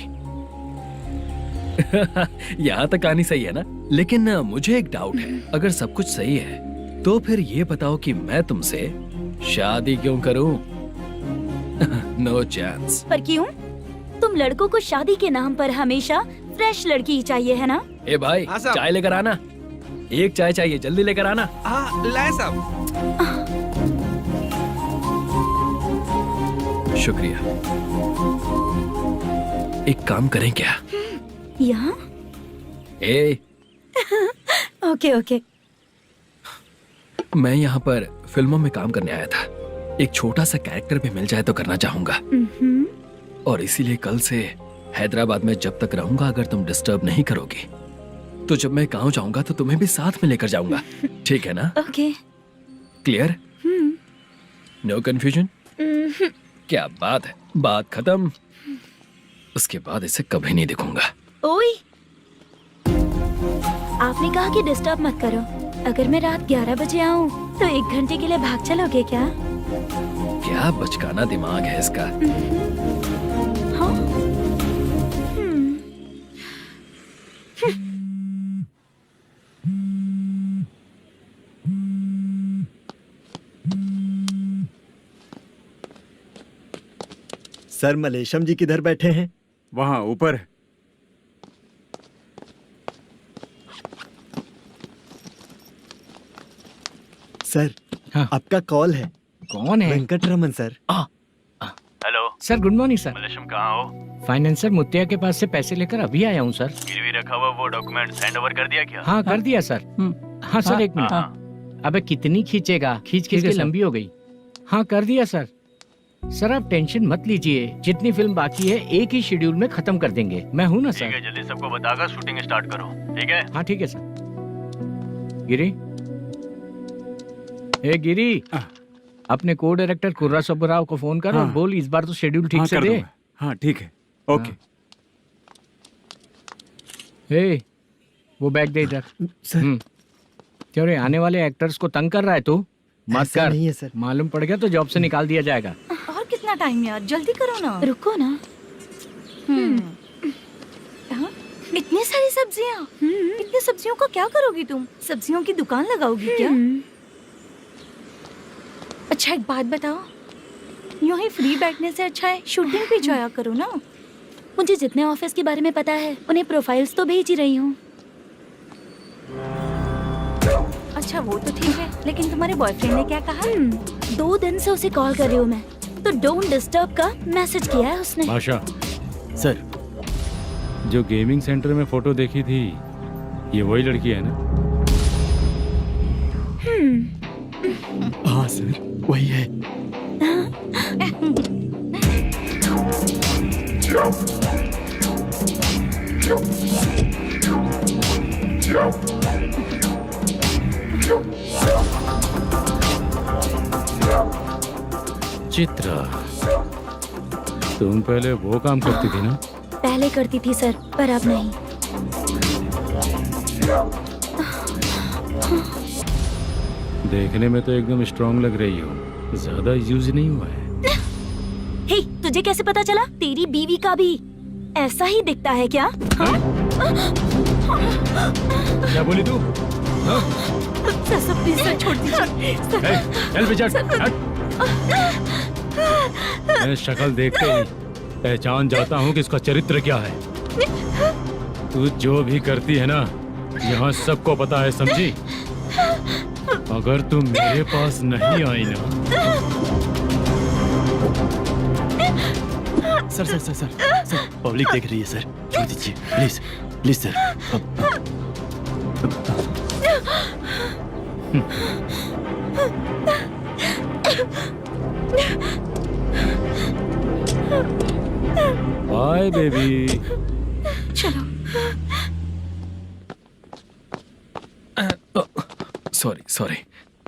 [SPEAKER 9] यहाँ तक कहानी सही है ना? लेकिन मुझे एक डाउट है। अगर सब कुछ सही है तो फिर ये बताओ कि मैं तुमसे शादी क्यों करूं? No chance.
[SPEAKER 10] पर क्यों? तुम लड़कों को शादी के नाम पर हमेशा फ्रेश लड़की ही चाहिए, है ना?
[SPEAKER 9] ए भाई, चाय लेकर आना। एक चाय चाहिए, जल्दी लेकर आना।
[SPEAKER 11] लाए साहब।
[SPEAKER 9] शुक्रिया। एक काम करें क्या?
[SPEAKER 10] यहाँ?
[SPEAKER 9] ए,
[SPEAKER 10] ओके ओके।
[SPEAKER 9] मैं यहाँ पर फिल्मों में काम करने आया था। एक छोटा सा कैरेक्टर भी मिल जाए तो करना चाहूंगा। और इसीलिए कल से हैदराबाद में जब तक रहूंगा, अगर तुम डिस्टर्ब नहीं करोगी तो जब मैं गांव जाऊंगा तो तुम्हें भी साथ में लेकर जाऊंगा। ठीक है ना?
[SPEAKER 10] ओके।
[SPEAKER 9] क्लियर? No confusion? क्या बात है, बात खत्म। उसके बाद इसे कभी नहीं दिखूंगा।
[SPEAKER 10] ओए, आपने कहा कि डिस्टर्ब मत करो। अगर मैं रात 11 बजे आऊँ तो 1 घंटे के लिए भाग चलोगे क्या?
[SPEAKER 9] क्या बचकाना दिमाग है इसका।
[SPEAKER 10] हाँ?
[SPEAKER 14] सर मलेशम जी किधर बैठे हैं?
[SPEAKER 6] वहाँ ऊपर।
[SPEAKER 14] सर आपका कॉल है।
[SPEAKER 4] कौन है?
[SPEAKER 14] Venkataraman sir.
[SPEAKER 2] Hello
[SPEAKER 4] sir good morning sir.
[SPEAKER 2] Malesham कहाँ हो?
[SPEAKER 4] फाइनेंसर मुत्तिया के पास से पैसे लेकर अभी आया हूँ सर।
[SPEAKER 2] गिरवी रखा हुआ वो डॉक्यूमेंट हैंड ओवर कर दिया क्या?
[SPEAKER 4] हाँ कर दिया सर। हाँ सर एक मिनट। अबे कितनी खींचेगा, खींच खींच के लंबी हो गई। हाँ कर दिया सर। सर आप टेंशन मत लीजिए, जितनी फिल्म बाकी है एक ही शेड्यूल में खत्म कर देंगे। मैं हूँ ना सर।
[SPEAKER 2] ठीक है, जल्दी सबको बताकर शूटिंग स्टार्ट करो। ठीक है?
[SPEAKER 4] हाँ ठीक है सर। गिरी, ए गिरी, अपने को डायरेक्टर कुर्रा सुब्बराव को फोन कर और बोल इस बार तो शेड्यूल ठीक से दे।
[SPEAKER 6] हाँ ठीक है, ओके।
[SPEAKER 4] ए, वो बैग दे इधर। क्यों रे, आने वाले एक्टर्स को तंग कर रहा है तू? मत
[SPEAKER 14] ऐसा
[SPEAKER 4] कर।
[SPEAKER 14] नहीं है सर।
[SPEAKER 4] मालूम पड़ गया तो जॉब से निकाल दिया जाएगा।
[SPEAKER 5] और कितना टाइम यार, जल्दी करो ना।
[SPEAKER 10] रुको ना।
[SPEAKER 5] हाँ? इतनी सारी सब्जियाँ, इतनी सब्जियों का क्या करोगी तुम? सब्जियों की दुकान लगाओगी क्या? अच्छा एक बात बताओ, यूं ही फ्री बैठने से अच्छा है शूटिंग पे जाया करो ना।
[SPEAKER 10] मुझे जितने ऑफिस के बारे में पता है उन्हें प्रोफाइल्स तो भेज ही रही हूँ।
[SPEAKER 5] अच्छा वो तो ठीक है, लेकिन तुम्हारे बॉयफ्रेंड ने क्या कहा?
[SPEAKER 10] 2 दिन से उसे कॉल कर रही हूँ मैं, तो डोंट डिस्टर्ब का मैसेज किया है उसने।
[SPEAKER 8] बादशाह
[SPEAKER 2] सर,
[SPEAKER 8] जो गेमिंग सेंटर में फोटो देखी थी, ये वही लड़की है ना?
[SPEAKER 14] हाँ सर वही है।
[SPEAKER 8] चित्रा, तुम पहले वो काम करती थी ना?
[SPEAKER 10] पहले करती थी सर, पर अब नहीं।
[SPEAKER 8] देखने में तो एकदम स्ट्रांग लग रही हो, ज्यादा यूज नहीं हुआ है।
[SPEAKER 10] हे, तुझे कैसे पता चला? तेरी बीवी का भी ऐसा ही दिखता है क्या?
[SPEAKER 8] क्या बोली तू?
[SPEAKER 5] सर प्लीज सर छोड़ दीजिए।
[SPEAKER 8] चल बेटा, मैं शक्ल देखते ही पहचान जाता हूँ कि इसका चरित्र क्या है। तू जो भी करती है ना, यहाँ सबको पता है, समझी? अगर तू मेरे पास नहीं आई ना।
[SPEAKER 2] Sir sir sir sir sir public देख रही है सर, छोड़ दीजिए please please sir.
[SPEAKER 8] Bye baby.
[SPEAKER 5] चलो।
[SPEAKER 9] Sorry sorry.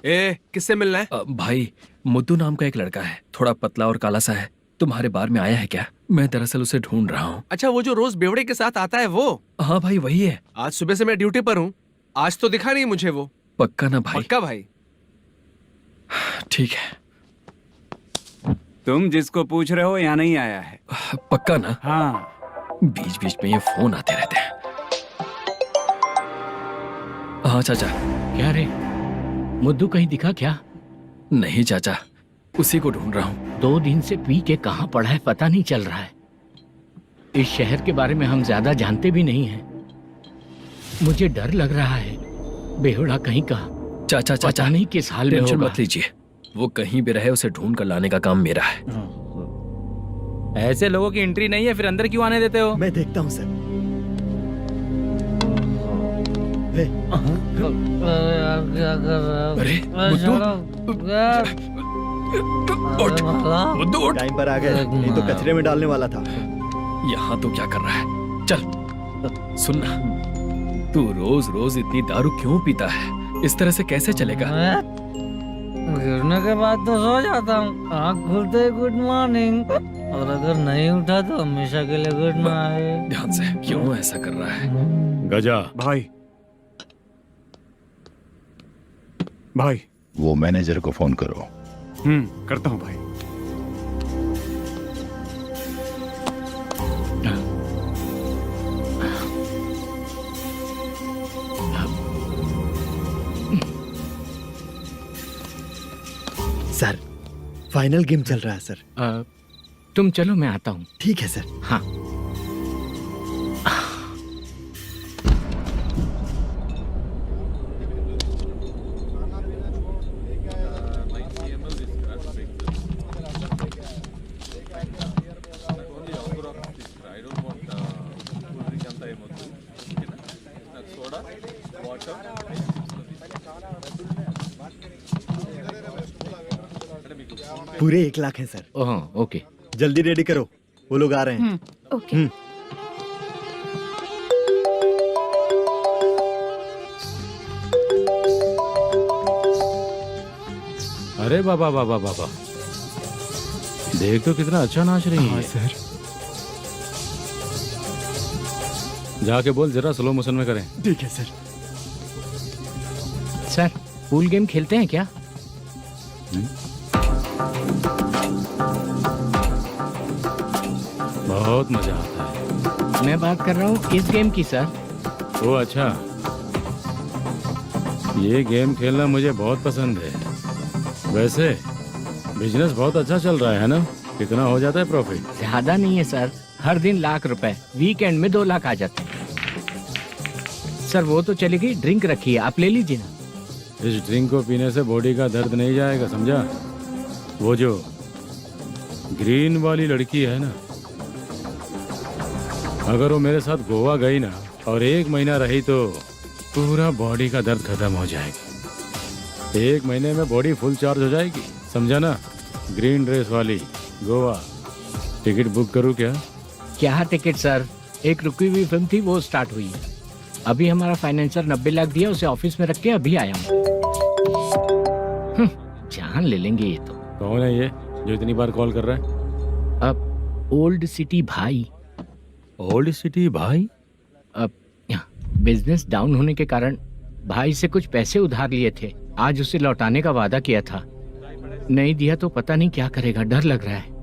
[SPEAKER 11] ए, किससे मिलना है?
[SPEAKER 9] भाई, मुद्दू नाम का एक लड़का है, थोड़ा पतला और काला सा है। तुम्हारे बार में आया है क्या? मैं दरअसल उसे ढूंढ रहा हूँ।
[SPEAKER 11] अच्छा, वो जो रोज बेवड़े के साथ आता है वो?
[SPEAKER 9] हाँ भाई वही है।
[SPEAKER 11] आज सुबह से मैं ड्यूटी पर हूँ, आज तो दिखा नहीं मुझे वो।
[SPEAKER 9] पक्का ना भाई?
[SPEAKER 11] पक्का भाई।
[SPEAKER 9] ठीक है।
[SPEAKER 6] तुम जिसको पूछ रहे हो यहाँ नहीं आया है?
[SPEAKER 9] पक्का ना?
[SPEAKER 6] हाँ।
[SPEAKER 9] बीच बीच में ये फोन आते रहते हैं। हाँ चाचा।
[SPEAKER 4] क्या रे, मुद्दू कहीं दिखा क्या?
[SPEAKER 9] नहीं चाचा, उसी को ढूंढ रहा हूँ।
[SPEAKER 4] 2 दिन से पी के कहाँ पड़ा है पता नहीं चल रहा है। इस शहर के बारे में हम ज्यादा जानते भी नहीं हैं। मुझे डर लग रहा है, बेहुड़ा कहीं का।
[SPEAKER 9] चाचा
[SPEAKER 4] पता नहीं किस हाल में
[SPEAKER 9] टेंशन
[SPEAKER 4] होगा।
[SPEAKER 9] मत लीजिए, वो कहीं भी रहे उसे ढूंढ कर लाने का काम मेरा है।
[SPEAKER 15] ऐसे लोगों की एंट्री नहीं है, फिर अंदर क्यों आने देते हो?
[SPEAKER 14] मैं देखता हूँ सर।
[SPEAKER 13] क्या कर रहा है?
[SPEAKER 9] अरे,
[SPEAKER 13] बुद्धू
[SPEAKER 14] टाइम पर आ गए, नहीं तो कचरे में डालने वाला था।
[SPEAKER 9] यहाँ तो क्या कर रहा है? चल सुनना, तू रोज रोज इतनी दारू क्यों पीता है? इस तरह से कैसे चलेगा?
[SPEAKER 13] गिरने के बाद तो सो जाता हूँ, आँख खुलते ही गुड मॉर्निंग, और अगर नहीं उठा तो हमेशा के लिए गुड नाइट।
[SPEAKER 9] ध्यान से, क्यों ऐसा कर रहा है?
[SPEAKER 6] गजा भाई, भाई
[SPEAKER 16] वो मैनेजर को फोन करो।
[SPEAKER 6] करता हूँ भाई।
[SPEAKER 14] सर, फाइनल गेम चल रहा है सर।
[SPEAKER 4] तुम चलो, मैं आता हूँ।
[SPEAKER 14] ठीक है सर।
[SPEAKER 4] हाँ।
[SPEAKER 14] पूरे 1 लाख हैं सर।
[SPEAKER 4] ओह, ओके।
[SPEAKER 14] जल्दी रेडी करो, वो लोग आ रहे हैं।
[SPEAKER 5] ओके।
[SPEAKER 12] अरे बाबा बाबा बाबा, देख तो कितना अच्छा नाच रही है।
[SPEAKER 14] सर।
[SPEAKER 12] जाके बोल जरा स्लो मोशन में करें।
[SPEAKER 14] ठीक है सर।
[SPEAKER 4] सर, पूल गेम खेलते हैं क्या?
[SPEAKER 12] बहुत मजा आता है।
[SPEAKER 4] मैं बात कर रहा हूँ इस गेम की सर।
[SPEAKER 12] ओ अच्छा, ये गेम खेलना मुझे बहुत पसंद है। वैसे बिजनेस बहुत अच्छा चल रहा है ना? कितना हो जाता है प्रॉफिट?
[SPEAKER 4] ज्यादा नहीं है सर, हर दिन ₹1,00,000, वीकेंड में 2 लाख आ जाते हैं। सर वो तो चलेगी, ड्रिंक रखी है, आप ले लीजिए ना।
[SPEAKER 12] इस ड्रिंक को पीने से बॉडी का दर्द नहीं जाएगा, समझा? वो जो ग्रीन वाली लड़की है ना, अगर वो मेरे साथ गोवा गई ना और 1 महीना रही तो पूरा बॉडी का दर्द खत्म हो जाएगा। 1 महीने में बॉडी फुल चार्ज हो जाएगी, समझा ना? ग्रीन ड्रेस वाली गोवा। टिकट बुक करूं क्या?
[SPEAKER 4] क्या टिकट सर, एक रुकी हुई फिल्म थी, वो स्टार्ट हुई है। अभी हमारा फाइनेंसर 90 लाख दिया, उसे ऑफिस में रख के अभी आया हूँ। जान ले लेंगे ये तो।
[SPEAKER 12] कौन है ये जो इतनी बार कॉल कर रहा है?
[SPEAKER 4] अब ओल्ड सिटी भाई।
[SPEAKER 12] ओल्ड सिटी भाई?
[SPEAKER 4] अब बिजनेस डाउन होने के कारण भाई से कुछ पैसे उधार लिए थे, आज उसे लौटाने का वादा किया था। नहीं दिया तो पता नहीं क्या करेगा, डर लग रहा है।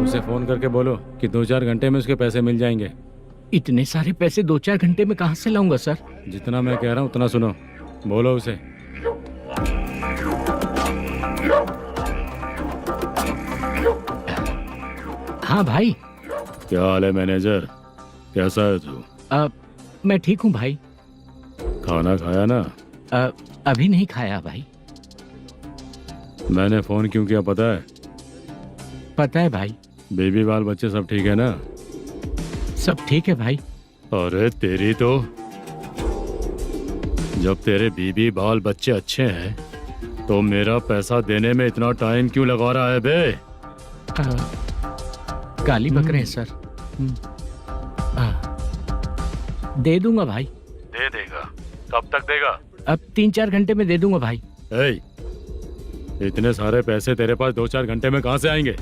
[SPEAKER 12] उसे फोन करके बोलो कि 2-4 घंटे में उसके पैसे मिल जाएंगे।
[SPEAKER 4] इतने सारे पैसे 2-4 घंटे में कहाँ से लाऊंगा सर?
[SPEAKER 12] जितना मैं कह रहा हूँ उतना सुनो, बोलो उसे।
[SPEAKER 4] हाँ भाई।
[SPEAKER 12] क्या हाल है मैनेजर, कैसा है तू?
[SPEAKER 4] मैं ठीक हूँ भाई।
[SPEAKER 12] खाना खाया ना?
[SPEAKER 4] अभी नहीं खाया भाई।
[SPEAKER 12] मैंने फोन क्यों किया पता है?
[SPEAKER 4] पता है भाई।
[SPEAKER 12] बेबी बाल बच्चे सब ठीक है ना?
[SPEAKER 4] सब ठीक है भाई।
[SPEAKER 12] अरे तेरी तो, जब तेरे बीबी बाल बच्चे अच्छे हैं तो मेरा पैसा देने में इतना टाइम क्यों लगा रहा है बे?
[SPEAKER 4] गाली बक रहे हैं सर। दे दूंगा भाई।
[SPEAKER 12] दे देगा? कब तक देगा?
[SPEAKER 4] अब 3-4 घंटे में दे दूंगा भाई।
[SPEAKER 12] इतने सारे पैसे तेरे पास 2-4 घंटे में कहाँ से आएंगे?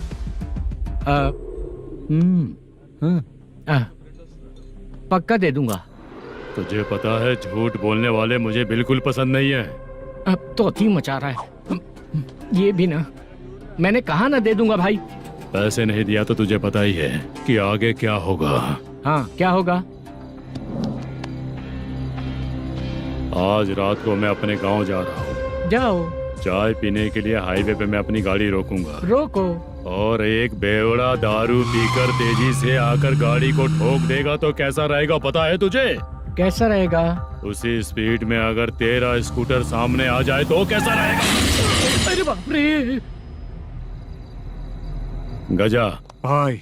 [SPEAKER 4] पक्का दे दूंगा।
[SPEAKER 12] तुझे पता है झूठ बोलने वाले मुझे बिल्कुल पसंद नहीं है।
[SPEAKER 4] अब तोती मचा रहा है ये भी ना। मैंने कहा ना दे दूंगा भाई।
[SPEAKER 12] पैसे नहीं दिया तो तुझे पता ही है कि आगे क्या होगा।
[SPEAKER 4] हाँ, क्या होगा?
[SPEAKER 12] आज रात को मैं अपने गांव जा रहा हूँ।
[SPEAKER 4] जाओ।
[SPEAKER 12] चाय पीने के लिए हाईवे पे मैं अपनी गाड़ी रोकूंगा।
[SPEAKER 4] रोको।
[SPEAKER 12] और एक बेवड़ा दारू पीकर तेजी से आकर गाड़ी को ठोक देगा तो कैसा रहेगा पता है तुझे?
[SPEAKER 4] कैसा रहेगा?
[SPEAKER 12] उसी स्पीड में अगर तेरा स्कूटर सामने आ जाए तो कैसा रहेगा?
[SPEAKER 4] अरे बाप रे।
[SPEAKER 12] गजा
[SPEAKER 6] भाई,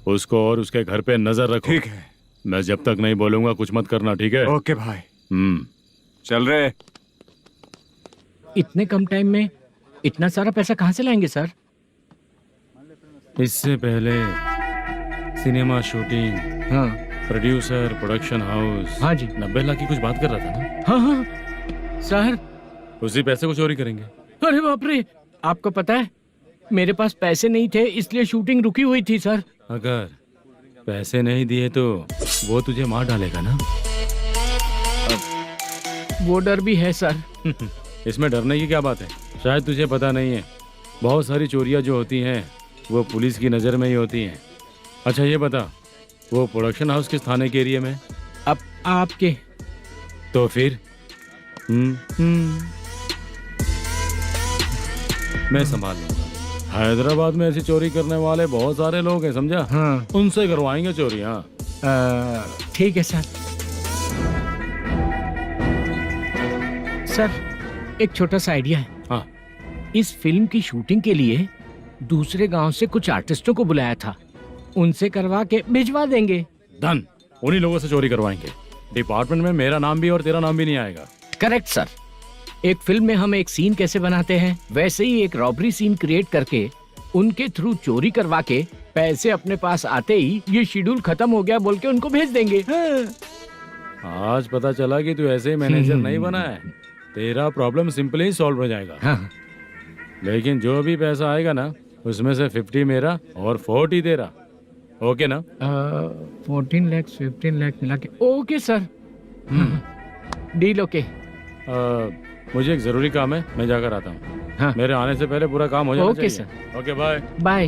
[SPEAKER 12] उसको और उसके घर पे नजर रखो।
[SPEAKER 6] ठीक है।
[SPEAKER 12] मैं जब तक नहीं बोलूंगा कुछ मत करना, ठीक है?
[SPEAKER 6] ओके भाई। चल रहे।
[SPEAKER 4] इतने कम टाइम में इतना सारा पैसा कहाँ से लाएंगे सर?
[SPEAKER 12] इससे पहले सिनेमा शूटिंग,
[SPEAKER 4] हाँ,
[SPEAKER 12] प्रोड्यूसर, प्रोडक्शन हाउस,
[SPEAKER 4] हाँ जी,
[SPEAKER 12] 90 लाख की कुछ बात कर रहा था ना?
[SPEAKER 4] हाँ हाँ सर,
[SPEAKER 12] उसी पैसे को चोरी करेंगे।
[SPEAKER 4] अरे बाप रे, आपको पता है मेरे पास पैसे नहीं थे इसलिए शूटिंग रुकी हुई थी सर।
[SPEAKER 12] अगर पैसे नहीं दिए तो वो तुझे मार डालेगा ना?
[SPEAKER 4] वो डर भी है सर।
[SPEAKER 12] इसमें डरने की क्या बात है? शायद तुझे पता नहीं है, बहुत सारी चोरियां जो होती हैं वो पुलिस की नज़र में ही होती हैं। अच्छा ये बता, वो प्रोडक्शन हाउस किस थाने के एरिया में?
[SPEAKER 4] अब आपके।
[SPEAKER 12] तो फिर मैं संभाल लूंगा। हैदराबाद में ऐसी चोरी करने वाले बहुत सारे लोग हैं, समझा?
[SPEAKER 4] हाँ,
[SPEAKER 12] उनसे करवाएंगे चोरी। हाँ
[SPEAKER 4] ठीक है सर। सर एक छोटा सा आइडिया है।
[SPEAKER 12] हाँ,
[SPEAKER 4] इस फिल्म की शूटिंग के लिए दूसरे गांव से कुछ आर्टिस्टों को बुलाया था, उनसे करवा के भिजवा देंगे।
[SPEAKER 12] डन, उन्हीं लोगों से चोरी करवाएंगे। डिपार्टमेंट में मेरा नाम भी और तेरा नाम भी नहीं आएगा।
[SPEAKER 4] Correct sir. एक फिल्म में हम एक सीन कैसे बनाते हैं, वैसे ही एक रॉबरी सीन क्रिएट करके उनके थ्रू चोरी करवा के पैसे अपने पास आते ही ये शेड्यूल खत्म हो गया बोल के उनको भेज देंगे।
[SPEAKER 12] आज पता चला कि तू ऐसे ही मैनेजर नहीं बना है। तेरा प्रॉब्लम सिंपली ही सॉल्व हो जाएगा।
[SPEAKER 4] हाँ।
[SPEAKER 12] लेकिन जो भी पैसा आएगा ना, उसमें से 50 मेरा और 40 तेरा। ओके ना?
[SPEAKER 4] 14 लाख 15 लाख मिला के। Okay sir, deal okay.
[SPEAKER 12] मुझे एक जरूरी काम है, मैं जाकर आता हूँ।
[SPEAKER 4] हाँ।
[SPEAKER 12] मेरे आने से पहले पूरा काम हो जाना
[SPEAKER 4] ओके
[SPEAKER 12] चाहिए।
[SPEAKER 4] Sir.
[SPEAKER 12] Okay bye
[SPEAKER 4] bye.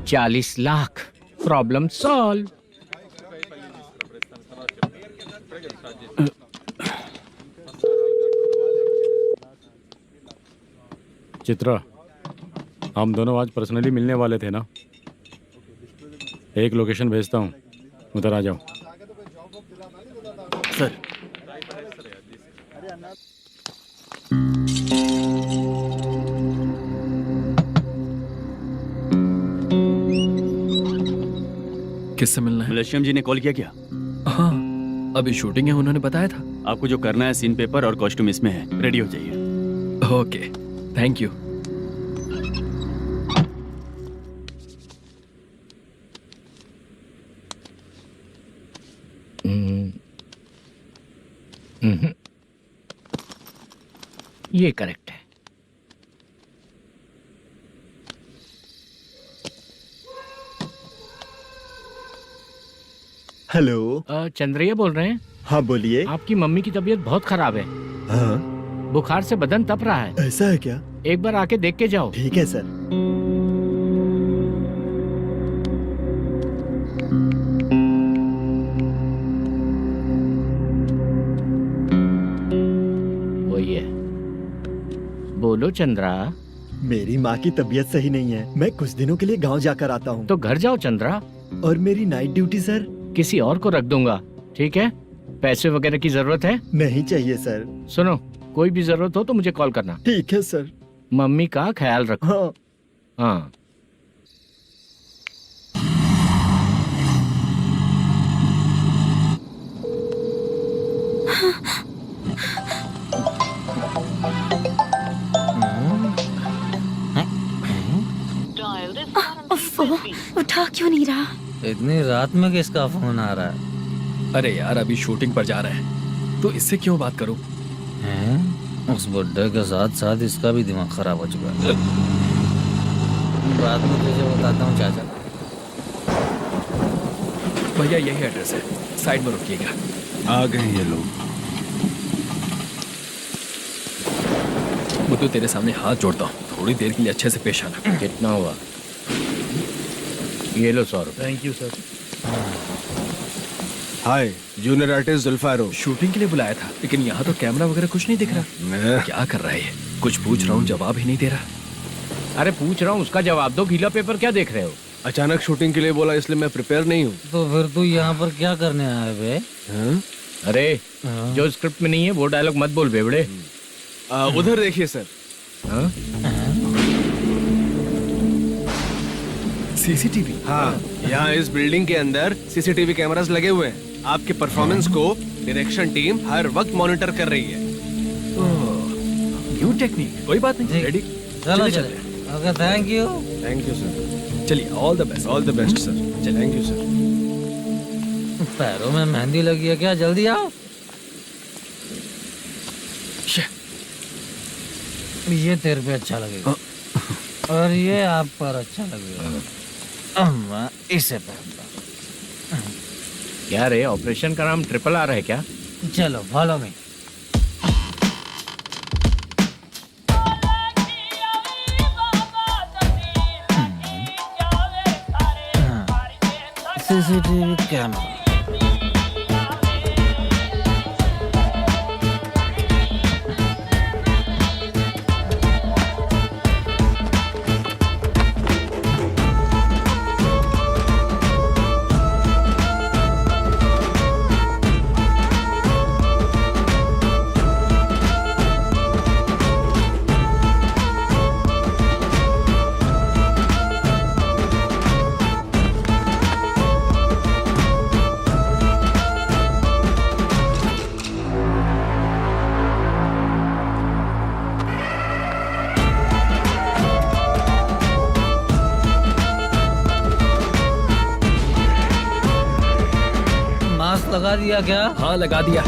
[SPEAKER 4] 40 lakh, problem solve.
[SPEAKER 12] Chitra, हम दोनों आज पर्सनली मिलने वाले थे ना? एक लोकेशन भेजता हूँ, उधर आ जाओ।
[SPEAKER 2] सर
[SPEAKER 9] किससे मिलना है?
[SPEAKER 2] मलेशियम जी ने कॉल किया क्या?
[SPEAKER 9] हाँ, अभी शूटिंग है, उन्होंने बताया था।
[SPEAKER 2] आपको जो करना है, सीन पेपर और कॉस्ट्यूम इसमें है, रेडी हो जाइए।
[SPEAKER 9] Okay, thank you.
[SPEAKER 4] ये करेक्ट है।
[SPEAKER 14] हेलो,
[SPEAKER 4] चंद्रैया बोल रहे हैं?
[SPEAKER 14] हाँ बोलिए।
[SPEAKER 4] आपकी मम्मी की तबीयत बहुत खराब है।
[SPEAKER 14] हाँ,
[SPEAKER 4] बुखार से बदन तप रहा है।
[SPEAKER 14] ऐसा है क्या?
[SPEAKER 4] एक बार आके देख के जाओ।
[SPEAKER 14] ठीक है सर।
[SPEAKER 4] वही है। बोलो चंद्रा।
[SPEAKER 14] मेरी माँ की तबीयत सही नहीं है, मैं कुछ दिनों के लिए गांव जाकर आता हूँ।
[SPEAKER 4] तो घर जाओ चंद्रा।
[SPEAKER 14] और मेरी नाइट ड्यूटी सर?
[SPEAKER 4] किसी और को रख दूंगा, ठीक है? पैसे वगैरह की जरूरत है?
[SPEAKER 14] नहीं चाहिए सर।
[SPEAKER 4] सुनो, कोई भी जरूरत हो तो मुझे कॉल करना।
[SPEAKER 14] ठीक है सर।
[SPEAKER 4] मम्मी का ख्याल रखो।
[SPEAKER 14] हाँ।
[SPEAKER 4] हाँ।
[SPEAKER 10] उठा क्यों नहीं रहा?
[SPEAKER 13] इतनी रात में किसका फोन आ रहा है?
[SPEAKER 9] अरे यार, अभी शूटिंग पर जा रहे हैं, तो इससे क्यों बात करूं?
[SPEAKER 13] हैं? उस बुड्ढे के साथ साथ इसका भी दिमाग खराब हो चुका है। रात में तुझे बताता हूँ चाचा।
[SPEAKER 9] भैया यही एड्रेस है, साइड में रुकिएगा।
[SPEAKER 11] आ गए ये लोग।
[SPEAKER 9] मुझे तेरे सामने हाथ जोड़ता हूँ, थोड़ी देर के लिए अच्छे से पेश आना।
[SPEAKER 4] कितना हुआ? ये लो 100 रुपए।
[SPEAKER 11] Thank you sir. Hi, junior artist जुल्फारो।
[SPEAKER 9] शूटिंग के लिए बुलाया था, लेकिन यहाँ तो कैमरा वगैरह कुछ नहीं दिख रहा। क्या कर रहा है ये? कुछ पूछ रहा हूँ, जवाब ही नहीं दे रहा।
[SPEAKER 4] अरे पूछ रहा हूँ, उसका जवाब दो। गीला पेपर क्या देख रहे हो?
[SPEAKER 11] अचानक शूटिंग के लिए बोला, इसलिए मैं प्रिपेयर नहीं हूँ।
[SPEAKER 13] तो फिर तू यहाँ पर क्या करने आया बे?
[SPEAKER 4] अरे जो स्क्रिप्ट में नहीं है वो डायलॉग मत बोल बेवड़े।
[SPEAKER 11] उधर देखिए सर।
[SPEAKER 9] सीसीटीवी?
[SPEAKER 11] हाँ, यहाँ इस बिल्डिंग के अंदर सीसीटीवी कैमरास लगे हुए हैं। आपके परफॉर्मेंस को डायरेक्शन टीम हर वक्त मॉनिटर कर रही है।
[SPEAKER 9] न्यू टेक्निक, कोई बात नहीं, रेडी।
[SPEAKER 13] चलो
[SPEAKER 9] चलते
[SPEAKER 13] चलो। Okay, thank you.
[SPEAKER 11] Thank you sir.
[SPEAKER 9] चलिए, all the best.
[SPEAKER 11] All the best sir. Thank you sir.
[SPEAKER 13] पैरों में मेहंदी लगी है क्या? जल्दी आओ। ये तेरे पे अच्छा लगेगा और ये आप पर अच्छा लगेगा। मैं इसे पहनता।
[SPEAKER 4] क्या रे, ऑपरेशन का नाम ट्रिपल आर है क्या?
[SPEAKER 13] चलो फॉलो मी। CCTV camera. लगा दिया क्या?
[SPEAKER 9] हाँ, लगा दिया।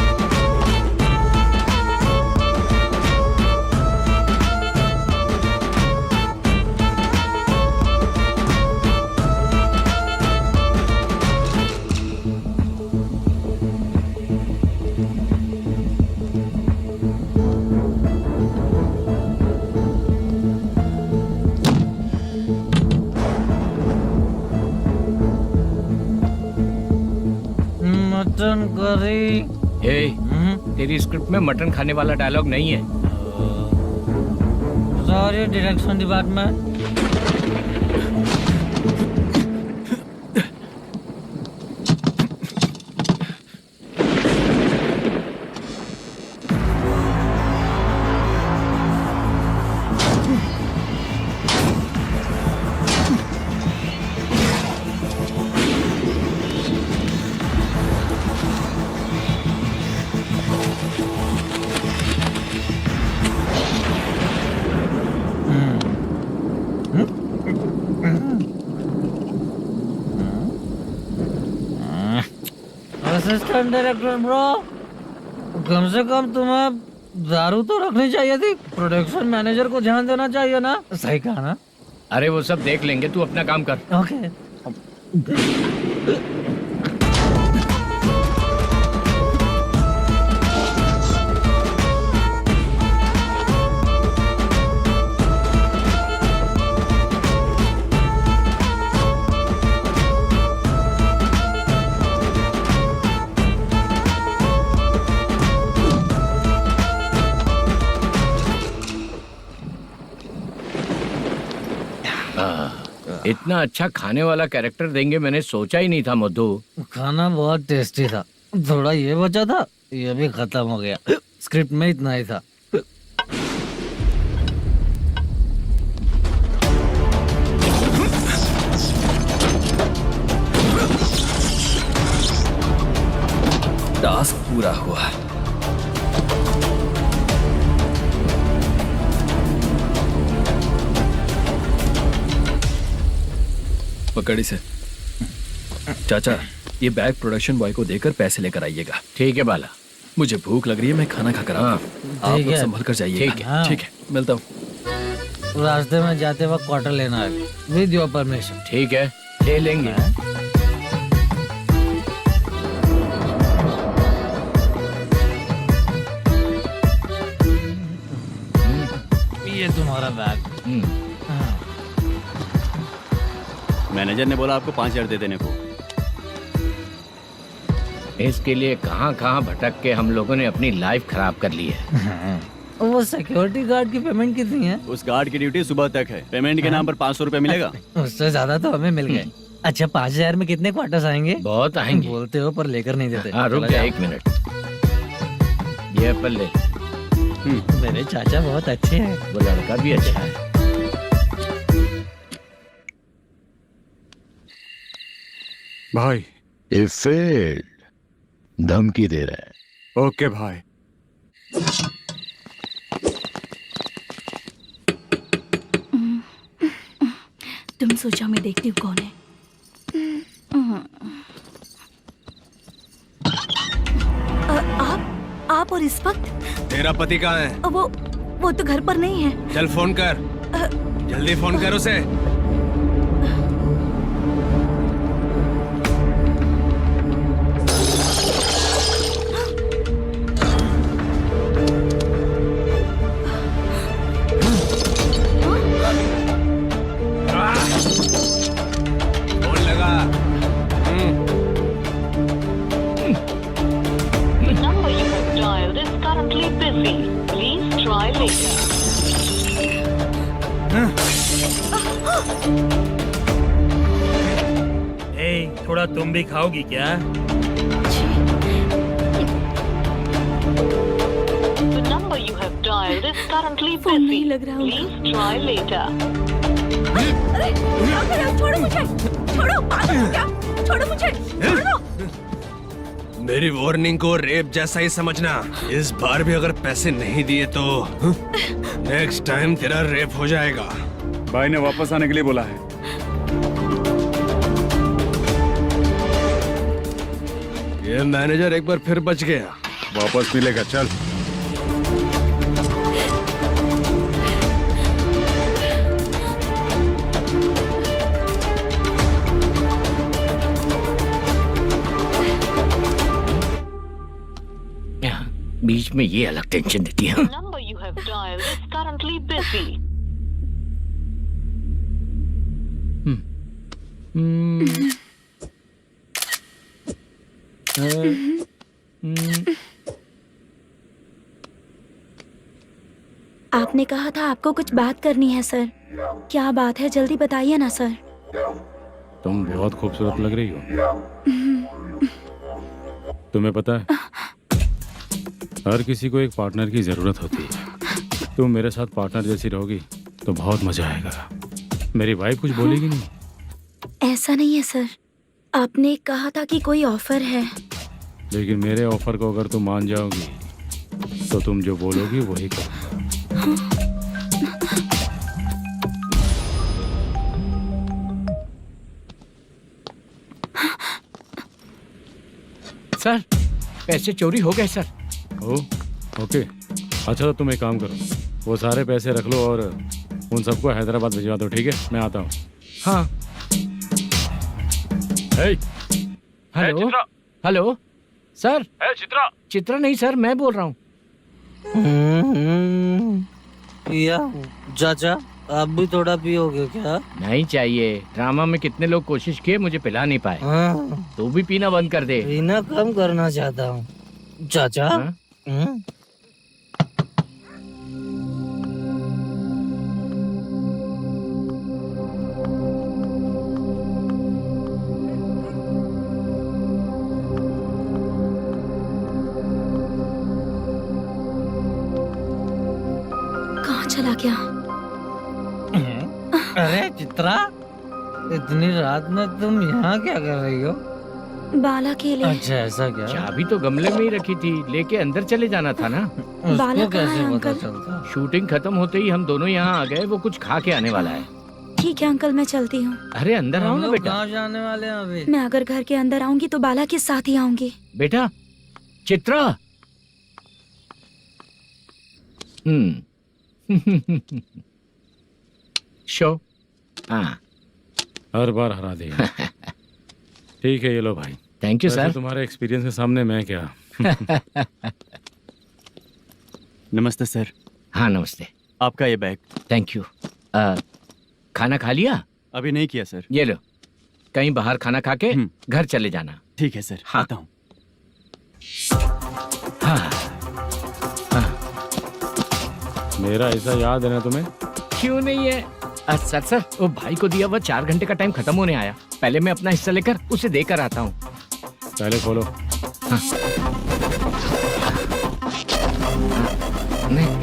[SPEAKER 13] Mutton curry.
[SPEAKER 4] तेरी स्क्रिप्ट में मटन खाने वाला डायलॉग नहीं है।
[SPEAKER 13] Sorry direction department. Assistant director bro, कम से कम तुम्हें दारू तो रखनी चाहिए थी। प्रोडक्शन मैनेजर को ध्यान देना चाहिए ना। सही कहा ना?
[SPEAKER 4] अरे वो सब देख लेंगे, तू अपना काम कर।
[SPEAKER 13] ओके।
[SPEAKER 4] इतना अच्छा खाने वाला कैरेक्टर देंगे मैंने सोचा ही नहीं था मधु।
[SPEAKER 13] खाना बहुत टेस्टी था। थोड़ा ये बचा था, ये भी खत्म हो गया। स्क्रिप्ट में इतना ही था।
[SPEAKER 9] टास्क पूरा हुआ। पकड़ी से। चाचा, ये बैग प्रोडक्शन बॉय को देकर पैसे लेकर आइएगा।
[SPEAKER 4] ठीक है बाला।
[SPEAKER 9] मुझे भूख लग रही है, मैं खाना खाकर आता हूँ। आप लोग संभल कर जाइए।
[SPEAKER 4] ठीक है।
[SPEAKER 9] ठीक है, मिलता हूँ।
[SPEAKER 13] रास्ते में जाते वक्त क्वार्टर लेना है, विद योर परमिशन।
[SPEAKER 4] ठीक है, ले लेंगे।
[SPEAKER 13] ये तुम्हारा बैग।
[SPEAKER 2] मैनेजर ने बोला आपको 5,000 दे देने को।
[SPEAKER 4] इसके लिए कहाँ कहाँ भटक के हम लोगों ने अपनी लाइफ खराब कर ली है।
[SPEAKER 13] वो सिक्योरिटी गार्ड की पेमेंट कितनी है?
[SPEAKER 2] उस गार्ड की ड्यूटी सुबह तक है। पेमेंट के नाम पर 500 रुपए मिलेगा।
[SPEAKER 13] उससे ज्यादा तो हमें मिल गए। अच्छा, 5,000 में कितने क्वार्टर्स आएंगे?
[SPEAKER 4] बहुत आएंगे।
[SPEAKER 13] बोलते हो पर लेकर नहीं देते।
[SPEAKER 4] हाँ, रुक जा 1 मिनट। ये एप्पल ले।
[SPEAKER 13] मेरे चाचा बहुत अच्छे हैं।
[SPEAKER 4] वो लड़का भी अच्छा है।
[SPEAKER 6] भाई
[SPEAKER 16] It failed. धमकी दे रहा है।
[SPEAKER 6] ओके भाई।
[SPEAKER 5] तुम सोचो मैं देखती हूँ कौन है। आप और इस वक्त
[SPEAKER 11] तेरा पति कहाँ है?
[SPEAKER 5] वो तो घर पर नहीं है।
[SPEAKER 11] चल फोन कर, जल्दी फोन कर उसे। फोन लगा।
[SPEAKER 17] number you have dialed is currently busy. Please try later.
[SPEAKER 2] थोड़ा तुम भी खाओगी क्या?
[SPEAKER 17] The number you have dialed is currently busy. Please try later.
[SPEAKER 5] अरे छोड़ो मुझे, छोड़ो, पागल हो क्या? छोड़ो मुझे, छोड़ो।
[SPEAKER 11] मेरी वार्निंग को रेप जैसा ही समझना। इस बार भी अगर पैसे नहीं दिए तो नेक्स्ट टाइम तेरा रेप हो जाएगा।
[SPEAKER 6] भाई ने वापस आने के लिए बोला है।
[SPEAKER 11] ये मैनेजर एक बार फिर बच गया।
[SPEAKER 6] वापस मिलेगा, चल।
[SPEAKER 4] बीच में ये अलग टेंशन देती है।
[SPEAKER 17] Number you have dialed is currently busy.
[SPEAKER 10] आपने कहा था आपको कुछ बात करनी है सर। क्या बात है, जल्दी बताइए ना सर।
[SPEAKER 12] तुम बहुत खूबसूरत लग रही हो। तुम्हें पता है, हर किसी को एक पार्टनर की जरूरत होती है। तुम मेरे साथ पार्टनर जैसी रहोगी तो बहुत मजा आएगा। मेरी वाइफ कुछ बोलेगी नहीं?
[SPEAKER 10] ऐसा नहीं है सर, आपने कहा था कि कोई ऑफर है।
[SPEAKER 12] लेकिन मेरे ऑफर को अगर तुम मान जाओगी तो तुम जो बोलोगी वही करो।
[SPEAKER 4] सर, पैसे चोरी हो गए सर।
[SPEAKER 12] ओके, अच्छा तो तुम एक काम करो, वो सारे पैसे रख लो और उन सबको हैदराबाद भिजवा दो, ठीक है? मैं आता हूँ।
[SPEAKER 4] हाँ। Hello hello sir. चित्रा नहीं सर, मैं बोल रहा हूँ।
[SPEAKER 13] या चाचा, आप भी थोड़ा पियोगे क्या?
[SPEAKER 4] नहीं चाहिए। ड्रामा में कितने लोग कोशिश किए, मुझे पिला नहीं पाए। तू भी पीना बंद कर दे।
[SPEAKER 13] पीना कम करना चाहता हूँ चाचा।
[SPEAKER 10] कहाँ चला गया?
[SPEAKER 13] अरे चित्रा, इतनी रात में तुम यहाँ क्या कर रही हो?
[SPEAKER 10] बाला के लिए।
[SPEAKER 13] अच्छा ऐसा क्या?
[SPEAKER 4] चाबी तो गमले में ही रखी थी, लेके अंदर चले जाना था ना।
[SPEAKER 10] बाला
[SPEAKER 13] कैसे
[SPEAKER 10] कहाँ है
[SPEAKER 13] पता
[SPEAKER 10] अंकल?
[SPEAKER 13] चलता?
[SPEAKER 4] शूटिंग खत्म होते ही हम दोनों यहाँ आ गए। वो कुछ खा के आने वाला है।
[SPEAKER 10] ठीक है अंकल, मैं चलती हूँ।
[SPEAKER 4] अरे अंदर आओ
[SPEAKER 13] हम
[SPEAKER 4] ना
[SPEAKER 13] लोग
[SPEAKER 4] बेटा।
[SPEAKER 13] कहाँ जाने वाले हैं अभी?
[SPEAKER 10] मैं अगर घर के अंदर आऊंगी तो बाला के साथ ही आऊंगी।
[SPEAKER 4] बेटा चित्रा। शो। हाँ,
[SPEAKER 12] हर बार हरा दे। ठीक है, ये लो भाई।
[SPEAKER 4] Thank you sir.
[SPEAKER 12] तुम्हारे एक्सपीरियंस के सामने मैं क्या।
[SPEAKER 2] नमस्ते सर।
[SPEAKER 4] हाँ नमस्ते।
[SPEAKER 2] आपका ये बैग।
[SPEAKER 4] Thank you. खाना खा लिया?
[SPEAKER 2] अभी नहीं किया सर।
[SPEAKER 4] ये लो, कहीं बाहर खाना खा के घर चले जाना।
[SPEAKER 2] ठीक है सर।
[SPEAKER 4] हाँ।
[SPEAKER 2] आता हूँ।
[SPEAKER 4] हाँ।
[SPEAKER 12] मेरा ऐसा याद है ना तुम्हें?
[SPEAKER 4] क्यों नहीं है? सर वो भाई को दिया हुआ 4 घंटे का टाइम खत्म होने आया। पहले मैं अपना हिस्सा लेकर उसे देकर आता हूँ।
[SPEAKER 12] पहले खोलो।
[SPEAKER 4] हाँ। नहीं।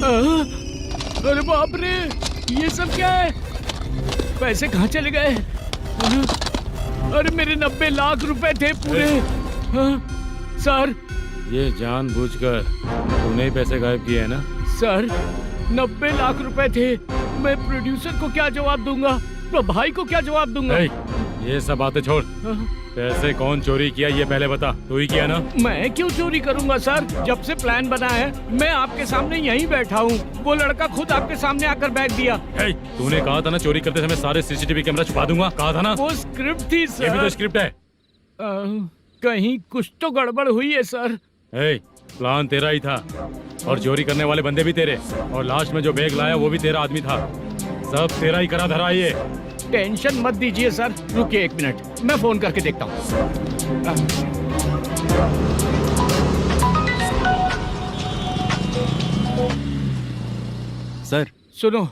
[SPEAKER 4] अरे बाप रे, ये सब क्या है? पैसे कहाँ चले गए? अरे मेरे 90 लाख रुपए थे पूरे। सर,
[SPEAKER 12] ये जानबूझकर तूने ही पैसे गायब किए हैं ना?
[SPEAKER 4] सर 90 लाख रुपए थे। मैं प्रोड्यूसर को क्या जवाब दूंगा, तो भाई को क्या जवाब दूंगा?
[SPEAKER 12] ये सब बातें छोड़, पैसे कौन चोरी किया ये पहले बता। तू ही किया ना?
[SPEAKER 4] मैं क्यों चोरी करूंगा सर? जब से प्लान बना है मैं आपके सामने यहीं बैठा हूँ। वो लड़का खुद आपके सामने आकर बैठ दिया।
[SPEAKER 12] तूने कहा था ना चोरी करते समय सारे सीसीटीवी कैमरा छुपा दूंगा, कहा था ना?
[SPEAKER 4] वो स्क्रिप्ट थी सर।
[SPEAKER 12] ये भी तो स्क्रिप्ट है।
[SPEAKER 4] कहीं कुछ तो गड़बड़ हुई है सर।
[SPEAKER 12] प्लान तेरा ही था और चोरी करने वाले बंदे भी तेरे, और लास्ट में जो बैग लाया वो भी तेरा आदमी था। सब तेरा ही करा धरा ये।
[SPEAKER 4] टेंशन मत दीजिए सर, रुकिए 1 मिनट, मैं फोन करके देखता हूँ।
[SPEAKER 2] सर
[SPEAKER 4] सुनो,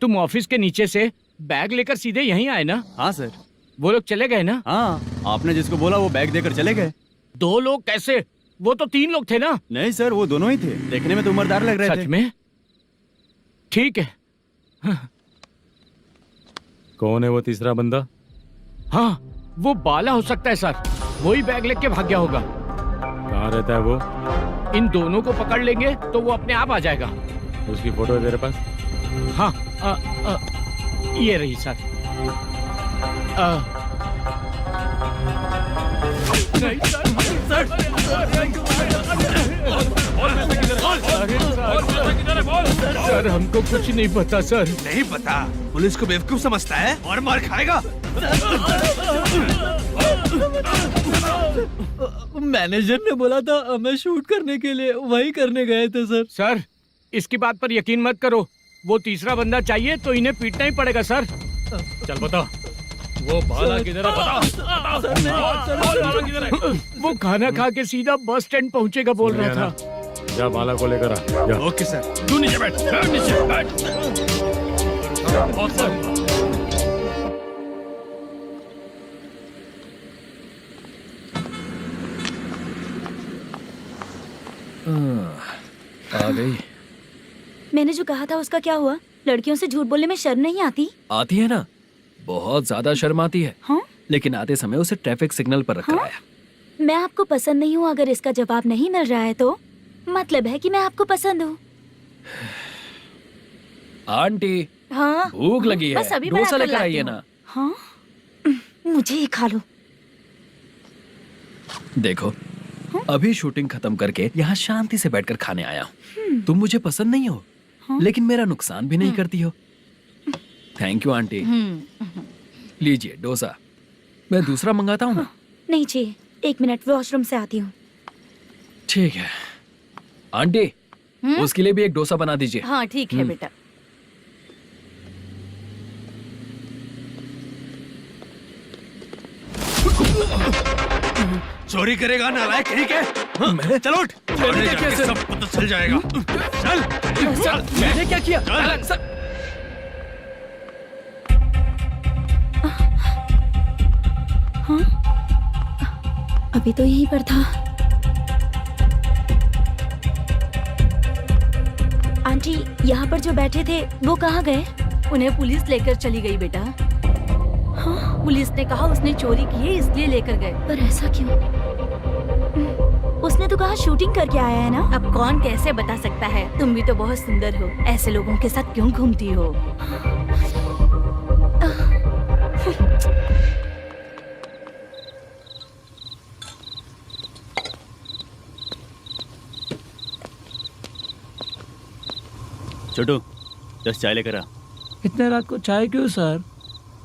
[SPEAKER 4] तुम ऑफिस के नीचे से बैग लेकर सीधे यहीं आए ना?
[SPEAKER 2] हाँ सर।
[SPEAKER 4] वो लोग चले गए ना?
[SPEAKER 2] हाँ, आपने जिसको बोला वो बैग देकर चले गए।
[SPEAKER 4] 2 लोग कैसे? वो तो 3 लोग थे ना?
[SPEAKER 2] नहीं सर, वो दोनों ही थे। देखने में तो उम्रदार लग रहे थे।
[SPEAKER 4] सच में? ठीक है।
[SPEAKER 12] कौन है वो तीसरा बंदा?
[SPEAKER 4] हाँ, वो बाला हो सकता है सर। वही बैग लेके भाग गया होगा।
[SPEAKER 12] कहाँ रहता है वो?
[SPEAKER 4] इन दोनों को पकड़ लेंगे तो वो अपने आप आ जाएगा।
[SPEAKER 12] उसकी फोटो है तेरे पास?
[SPEAKER 4] हाँ, ये रही सर। नहीं सर, हमको कुछ नहीं पता सर।
[SPEAKER 11] नहीं पता? पुलिस को बेवकूफ समझता है और मार खाएगा।
[SPEAKER 13] मैनेजर ने बोला था हमें शूट करने के लिए, वही करने गए थे सर।
[SPEAKER 4] सर, इसकी बात पर यकीन मत करो। वो तीसरा बंदा चाहिए तो इन्हें पीटना ही पड़ेगा सर।
[SPEAKER 12] चल बता, वो बाला किधर है? बता।
[SPEAKER 4] वो खाना खा के सीधा बस स्टैंड पहुंचेगा बोल रहा था।
[SPEAKER 12] जा बाला को लेकर आ। जा।
[SPEAKER 11] Okay sir.
[SPEAKER 12] तू नीचे बैठ, नीचे बैठ।
[SPEAKER 9] आ गई।
[SPEAKER 10] मैंने जो कहा था उसका क्या हुआ? लड़कियों से झूठ बोलने में शर्म नहीं आती?
[SPEAKER 9] आती है ना, बहुत ज्यादा शर्म आती है।
[SPEAKER 10] हाँ?
[SPEAKER 9] लेकिन आते समय उसे ट्रैफिक सिग्नल पर रखकर आया।
[SPEAKER 10] मैं आपको पसंद नहीं हूँ, अगर इसका जवाब नहीं मिल रहा है तो मतलब है कि मैं आपको पसंद हूँ।
[SPEAKER 9] आंटी,
[SPEAKER 10] हाँ?
[SPEAKER 9] भूख लगी है,
[SPEAKER 10] बस अभी
[SPEAKER 9] डोसा
[SPEAKER 10] बनाकर
[SPEAKER 9] लेकर
[SPEAKER 10] लाती
[SPEAKER 9] आइए
[SPEAKER 10] हूँ।
[SPEAKER 9] ना।
[SPEAKER 10] हाँ? मुझे ही खा लो।
[SPEAKER 9] देखो, अभी शूटिंग खत्म करके यहाँ शांति से बैठकर खाने आया हूँ। तुम मुझे पसंद नहीं हो, लेकिन मेरा नुकसान भी नहीं करती हो। Thank you aunty. लीजिए डोसा। मैं दूसरा मंगाता हूँ ना?
[SPEAKER 10] नहीं चाहिए, 1 मिनट, वॉशरूम से आती हूँ।
[SPEAKER 9] ठीक है आंटी, उसके लिए भी एक डोसा बना दीजिए।
[SPEAKER 5] हाँ ठीक है बेटा।
[SPEAKER 11] चोरी करेगा नालायक कहीं के? हाँ, चल उठ।
[SPEAKER 9] मैंने क्या किया सर?
[SPEAKER 11] सब पता चल जाएगा। चल।
[SPEAKER 9] सर, मैंने क्या किया? सर।
[SPEAKER 10] हाँ? अभी तो यहीं पर था। आंटी, यहाँ पर जो बैठे थे वो कहाँ गए?
[SPEAKER 5] उन्हें पुलिस लेकर चली गई बेटा।
[SPEAKER 10] हाँ?
[SPEAKER 5] पुलिस ने कहा उसने चोरी की है इसलिए लेकर गए।
[SPEAKER 10] पर ऐसा क्यों? उसने तो कहा शूटिंग करके आया है ना।
[SPEAKER 5] अब कौन कैसे बता सकता है? तुम भी तो बहुत सुंदर हो, ऐसे लोगों के साथ क्यों घूमती हो?
[SPEAKER 2] छोटू 10 चाय लेकर आ।
[SPEAKER 15] इतने रात को चाय क्यों सर?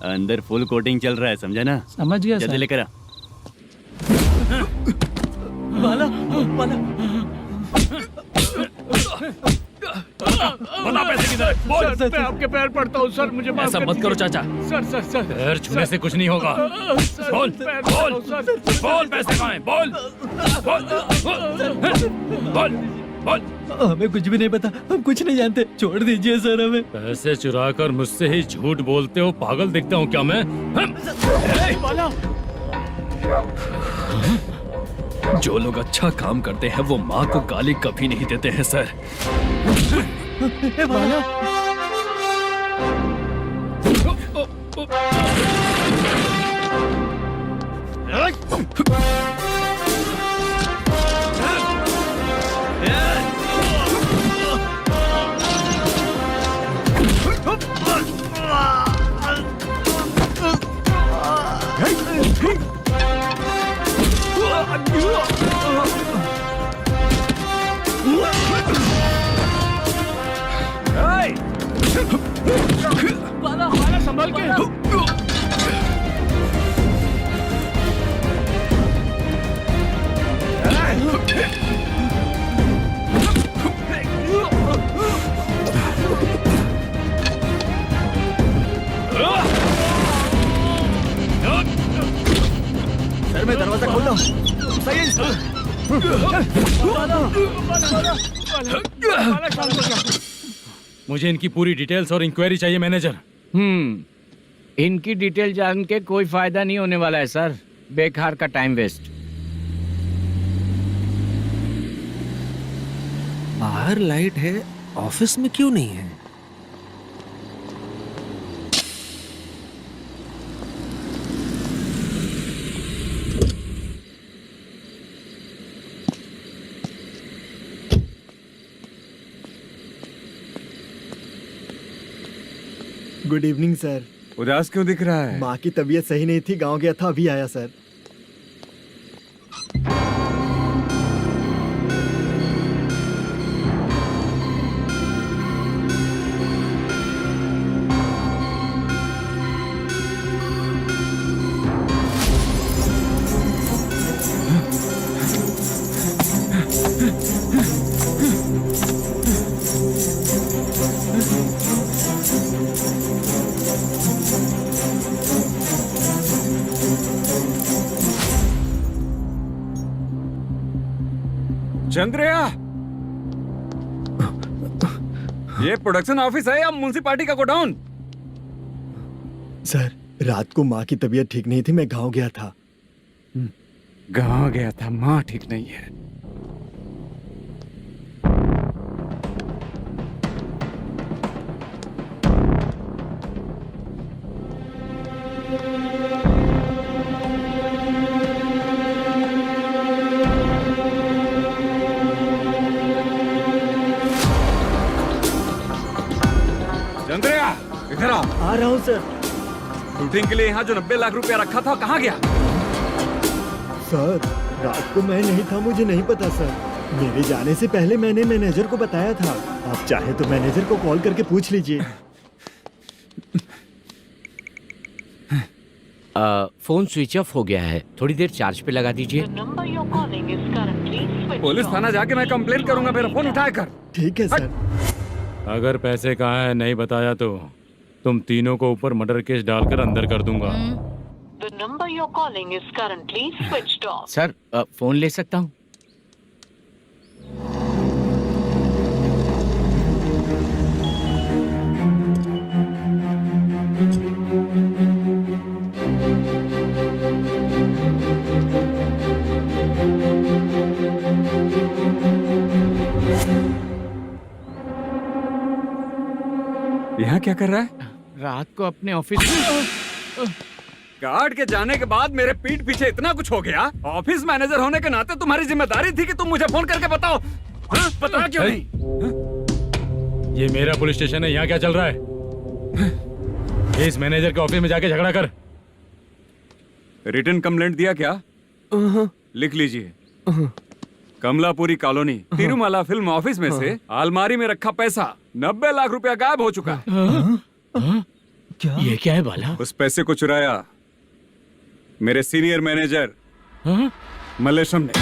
[SPEAKER 2] अंदर फुल कोटिंग चल रहा है, समझा ना?
[SPEAKER 15] समझ गया
[SPEAKER 2] जल्दी
[SPEAKER 15] सर।
[SPEAKER 2] लेकर आ।
[SPEAKER 13] बाला, बाला।
[SPEAKER 12] बता पैसे किधर है? बोल।
[SPEAKER 4] सर, मैं आपके पैर पड़ता हूँ सर, मुझे माफ
[SPEAKER 9] ऐसा
[SPEAKER 4] कर
[SPEAKER 9] मत करो
[SPEAKER 4] दीजिए।
[SPEAKER 9] चाचा।
[SPEAKER 4] सर सर सर,
[SPEAKER 12] पैर छूने से कुछ नहीं होगा।
[SPEAKER 4] सर,
[SPEAKER 12] बोल,
[SPEAKER 4] पैर
[SPEAKER 12] बोल,
[SPEAKER 4] पड़ता हूँ, सर।
[SPEAKER 12] बोल पैसे कहाँ हैं? बोल, बोल, बोल।
[SPEAKER 13] हमें कुछ भी नहीं पता, हम कुछ नहीं जानते, छोड़ दीजिए सर हमें।
[SPEAKER 12] पैसे चुराकर मुझसे ही झूठ बोलते हो, पागल दिखता हूँ क्या मैं?
[SPEAKER 9] जो लोग अच्छा काम करते हैं वो माँ को गाली कभी नहीं देते हैं सर।
[SPEAKER 14] बाला
[SPEAKER 4] बाला बाला संभाल के।
[SPEAKER 14] सर मैं दरवाजा खोलता हूँ। सही है।
[SPEAKER 12] मुझे इनकी पूरी डिटेल्स और इंक्वायरी चाहिए मैनेजर।
[SPEAKER 4] इनकी डिटेल जान के कोई फायदा नहीं होने वाला है सर, बेकार का टाइम वेस्ट।
[SPEAKER 11] बाहर लाइट है, ऑफिस में क्यों नहीं है?
[SPEAKER 14] Good evening sir.
[SPEAKER 6] उदास क्यों दिख रहा है?
[SPEAKER 14] माँ की तबीयत सही नहीं थी, गांव गया था, अभी आया सर।
[SPEAKER 6] चंद्रया, ये प्रोडक्शन ऑफिस है या म्युनिसिपालिटी का गोडाउन?
[SPEAKER 14] सर रात को माँ की तबीयत ठीक नहीं थी, मैं गांव गया था।
[SPEAKER 6] गांव गया था, माँ ठीक नहीं है। चंद्रया, इधर आओ।
[SPEAKER 14] आ रहा हूँ सर।
[SPEAKER 6] शूटिंग के लिए यहाँ जो 90 लाख रुपया रखा था, कहाँ गया?
[SPEAKER 14] सर रात को मैं नहीं था, मुझे नहीं पता सर। मेरे जाने से पहले मैंने मैनेजर को बताया था। आप चाहे तो मैनेजर को कॉल करके पूछ लीजिए।
[SPEAKER 4] फोन स्विच ऑफ हो गया है, थोड़ी देर चार्ज पे लगा दीजिए।
[SPEAKER 6] पुलिस थाना जाके मैं कंप्लेंट करूंगा, मेरा फोन उठाया कर।
[SPEAKER 14] ठीक है सर।
[SPEAKER 12] अगर पैसे कहाँ है नहीं बताया तो तुम तीनों को ऊपर मर्डर केस डालकर अंदर कर दूंगा।
[SPEAKER 17] The number you're calling is currently switched off.
[SPEAKER 4] Sir phone ले सकता हूँ?
[SPEAKER 6] यहाँ क्या कर रहा है?
[SPEAKER 4] रात को अपने ऑफिस
[SPEAKER 6] गार्ड के जाने के बाद मेरे पीठ पीछे इतना कुछ हो गया। ऑफिस मैनेजर होने के नाते तुम्हारी जिम्मेदारी थी कि तुम मुझे फोन करके बताओ। हाँ? पता क्यों नहीं?
[SPEAKER 12] ये मेरा पुलिस स्टेशन है, यहाँ क्या चल रहा है? इस मैनेजर के ऑफिस में जाके झगड़ा कर।
[SPEAKER 6] रिटन कंप्लेंट दिया क्या? लिख लीजिए। Kamalapuri colony, Tirumala film office में से अलमारी में रखा पैसा 90 लाख रुपया गायब हो चुका है।
[SPEAKER 4] क्या? ये क्या है बाला?
[SPEAKER 6] उस पैसे को चुराया मेरे सीनियर मैनेजर मल्लेशम ने।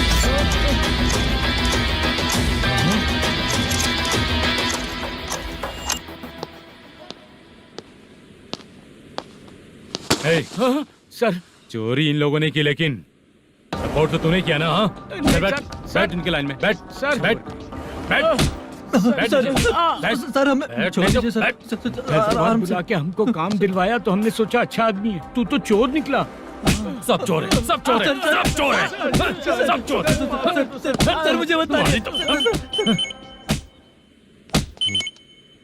[SPEAKER 4] सर
[SPEAKER 12] चोरी इन लोगों ने की, लेकिन सपोर्ट तो तूने किया ना? हाँ बैठ इनके लाइन में, बैठ सर, बैठ बैठ
[SPEAKER 15] सर हमें छोड़ दीजिए सर।
[SPEAKER 4] आराम से आके हमको काम दिलवाया तो हमने सोचा अच्छा आदमी है, तू तो चोर निकला।
[SPEAKER 12] सब चोर है, सब चोर है, सब चोर है, सब चोर है।
[SPEAKER 15] सर मुझे बताइए।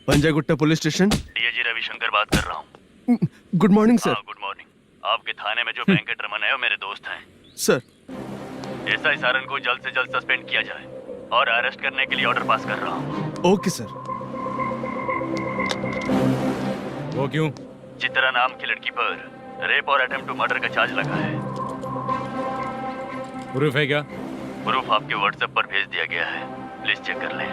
[SPEAKER 11] Panjagutta police station.
[SPEAKER 2] DAG Ravishankar बात कर रहा हूँ।
[SPEAKER 11] Good morning sir.
[SPEAKER 2] Good morning. आपके थाने में जो बैंकेट रमन है वो मेरे दोस्त हैं।
[SPEAKER 11] सर
[SPEAKER 2] एसआई सारन को जल्द से जल्द सस्पेंड किया जाए और अरेस्ट करने के लिए ऑर्डर पास कर रहा हूँ।
[SPEAKER 11] Okay sir.
[SPEAKER 8] वो क्यों?
[SPEAKER 2] चित्रा नाम की लड़की पर रेप और अटेम्प्ट टू मर्डर का चार्ज लगा है।
[SPEAKER 8] प्रूफ है क्या?
[SPEAKER 2] प्रूफ आपके व्हाट्सएप पर भेज दिया गया है, प्लीज चेक कर लें।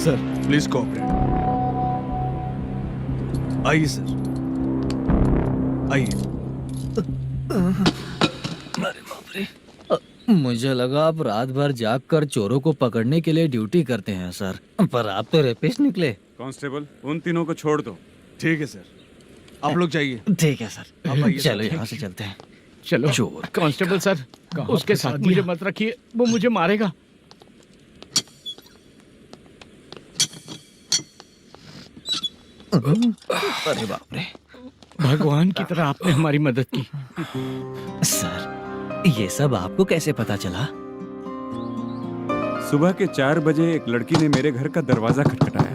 [SPEAKER 11] Sir please cooperate. आइए सर, आइए।
[SPEAKER 13] अरे बाप रे, मुझे लगा आप रात भर जाग कर चोरों को पकड़ने के लिए ड्यूटी करते हैं सर, पर आप तो रेपिस्ट निकले।
[SPEAKER 6] कांस्टेबल, उन तीनों को छोड़ दो।
[SPEAKER 11] ठीक है सर, आप लोग जाइए।
[SPEAKER 13] ठीक है सर, चलो यहाँ से चलते हैं।
[SPEAKER 4] चलो
[SPEAKER 13] चोर
[SPEAKER 4] कांस्टेबल सर, उसके साथ मुझे मत रखिए, वो मुझे मारेगा।
[SPEAKER 13] अरे बाप रे,
[SPEAKER 4] भगवान की तरह आपने हमारी मदद की।
[SPEAKER 13] सर ये सब आपको कैसे पता चला?
[SPEAKER 6] सुबह के 4 बजे एक लड़की ने मेरे घर का दरवाजा खटखटाया।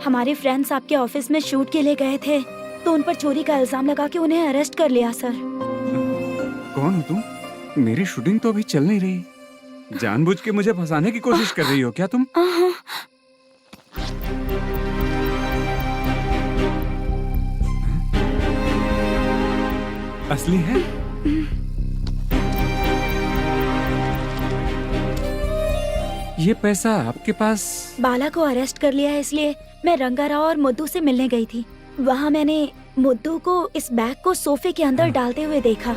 [SPEAKER 10] हमारे फ्रेंड्स आपके ऑफिस में शूट के लिए गए थे, तो उन पर चोरी का इल्जाम लगा के उन्हें अरेस्ट कर लिया सर।
[SPEAKER 6] कौन हो तुम? मेरी शूटिंग तो अभी चल नहीं रही। जानबूझ के मुझे फंसाने की कोशिश कर रही हो क्या तुम? असली है? ये पैसा आपके पास?
[SPEAKER 10] बाला को अरेस्ट कर लिया है, इसलिए मैं रंगाराव और मुद्दू से मिलने गई थी। वहाँ मैंने मुद्दू को इस बैग को सोफे के अंदर डालते हुए देखा।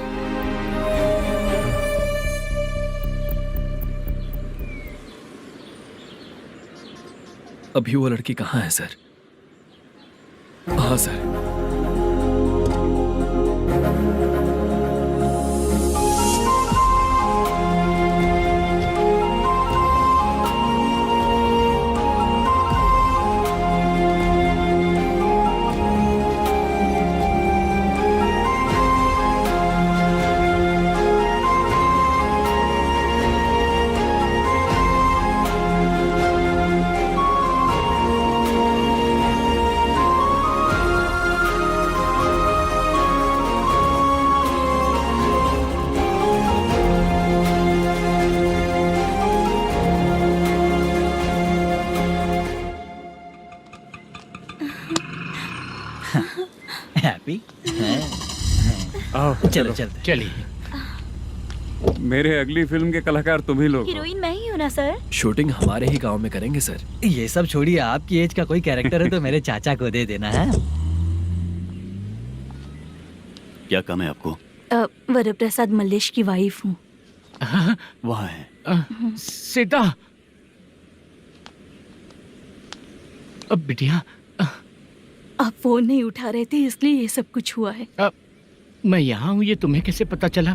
[SPEAKER 9] अभी वो लड़की कहाँ है सर? हाँ सर।
[SPEAKER 13] हैप्पी? चलो चलते।
[SPEAKER 4] चलिए।
[SPEAKER 6] मेरे अगली फिल्म के कलाकार तुम ही लोग हो।
[SPEAKER 10] हीरोइन मैं ही हूँ ना सर?
[SPEAKER 9] शूटिंग हमारे ही गांव में करेंगे सर।
[SPEAKER 13] ये सब छोड़िए, आपकी एज का कोई कैरेक्टर है तो मेरे चाचा को दे देना है।
[SPEAKER 2] क्या काम है आपको?
[SPEAKER 5] वरप्रसाद मल्लेश की वाइफ हूँ।
[SPEAKER 2] वहाँ है।
[SPEAKER 4] सीता। अब बिटिया,
[SPEAKER 5] आप फोन नहीं उठा रहे थे, इसलिए ये सब कुछ हुआ है।
[SPEAKER 4] मैं यहाँ हूँ, ये तुम्हें कैसे पता चला?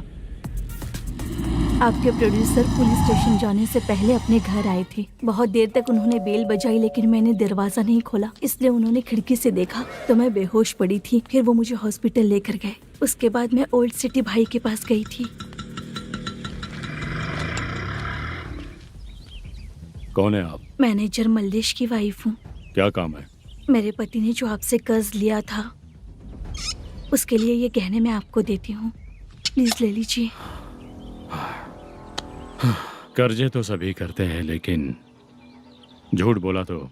[SPEAKER 5] आपके प्रोड्यूसर पुलिस स्टेशन जाने से पहले अपने घर आए थे। बहुत देर तक उन्होंने बेल बजाई, लेकिन मैंने दरवाजा नहीं खोला, इसलिए उन्होंने खिड़की से देखा तो मैं बेहोश पड़ी थी। फिर वो मुझे हॉस्पिटल लेकर गए। उसके बाद मैं ओल्ड सिटी भाई के पास गई थी।
[SPEAKER 8] कौन है आप?
[SPEAKER 5] मैनेजर मल्लेश की वाइफ हूँ।
[SPEAKER 8] क्या काम है?
[SPEAKER 5] मेरे पति ने जो आपसे कर्ज लिया था, उसके लिए ये गहने मैं आपको देती हूँ, प्लीज ले लीजिए।
[SPEAKER 8] कर्जे तो सभी करते हैं, लेकिन झूठ बोला तो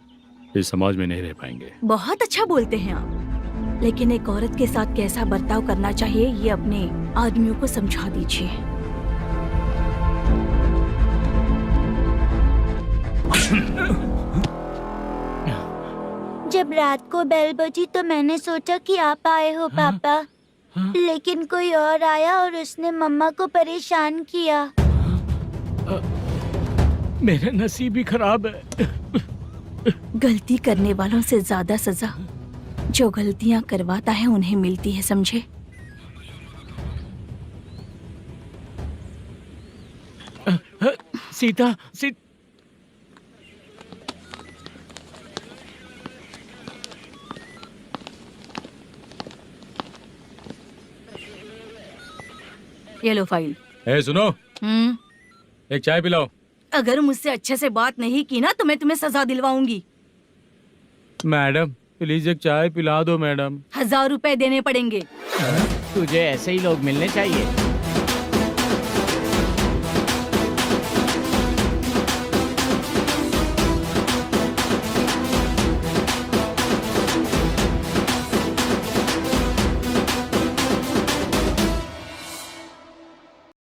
[SPEAKER 8] इस समाज में नहीं रह पाएंगे।
[SPEAKER 5] बहुत अच्छा बोलते हैं आप, लेकिन एक औरत के साथ कैसा बर्ताव करना चाहिए ये अपने आदमियों को समझा दीजिए।
[SPEAKER 10] जब रात को बेल बजी तो मैंने सोचा कि आप आए हो पापा, लेकिन कोई और आया और उसने मम्मा को परेशान किया।
[SPEAKER 4] मेरा नसीब ही खराब है।
[SPEAKER 5] गलती करने वालों से ज्यादा सजा जो गलतियां करवाता है उन्हें मिलती है, समझे?
[SPEAKER 4] सीता,
[SPEAKER 5] ये लो फाइल।
[SPEAKER 12] ए सुनो, एक चाय पिलाओ।
[SPEAKER 5] अगर मुझसे अच्छे से बात नहीं की ना तो मैं तुम्हें सजा दिलवाऊंगी।
[SPEAKER 12] मैडम प्लीज एक चाय पिला दो मैडम।
[SPEAKER 5] 1000 रुपए देने पड़ेंगे।
[SPEAKER 4] तुझे ऐसे ही लोग मिलने चाहिए।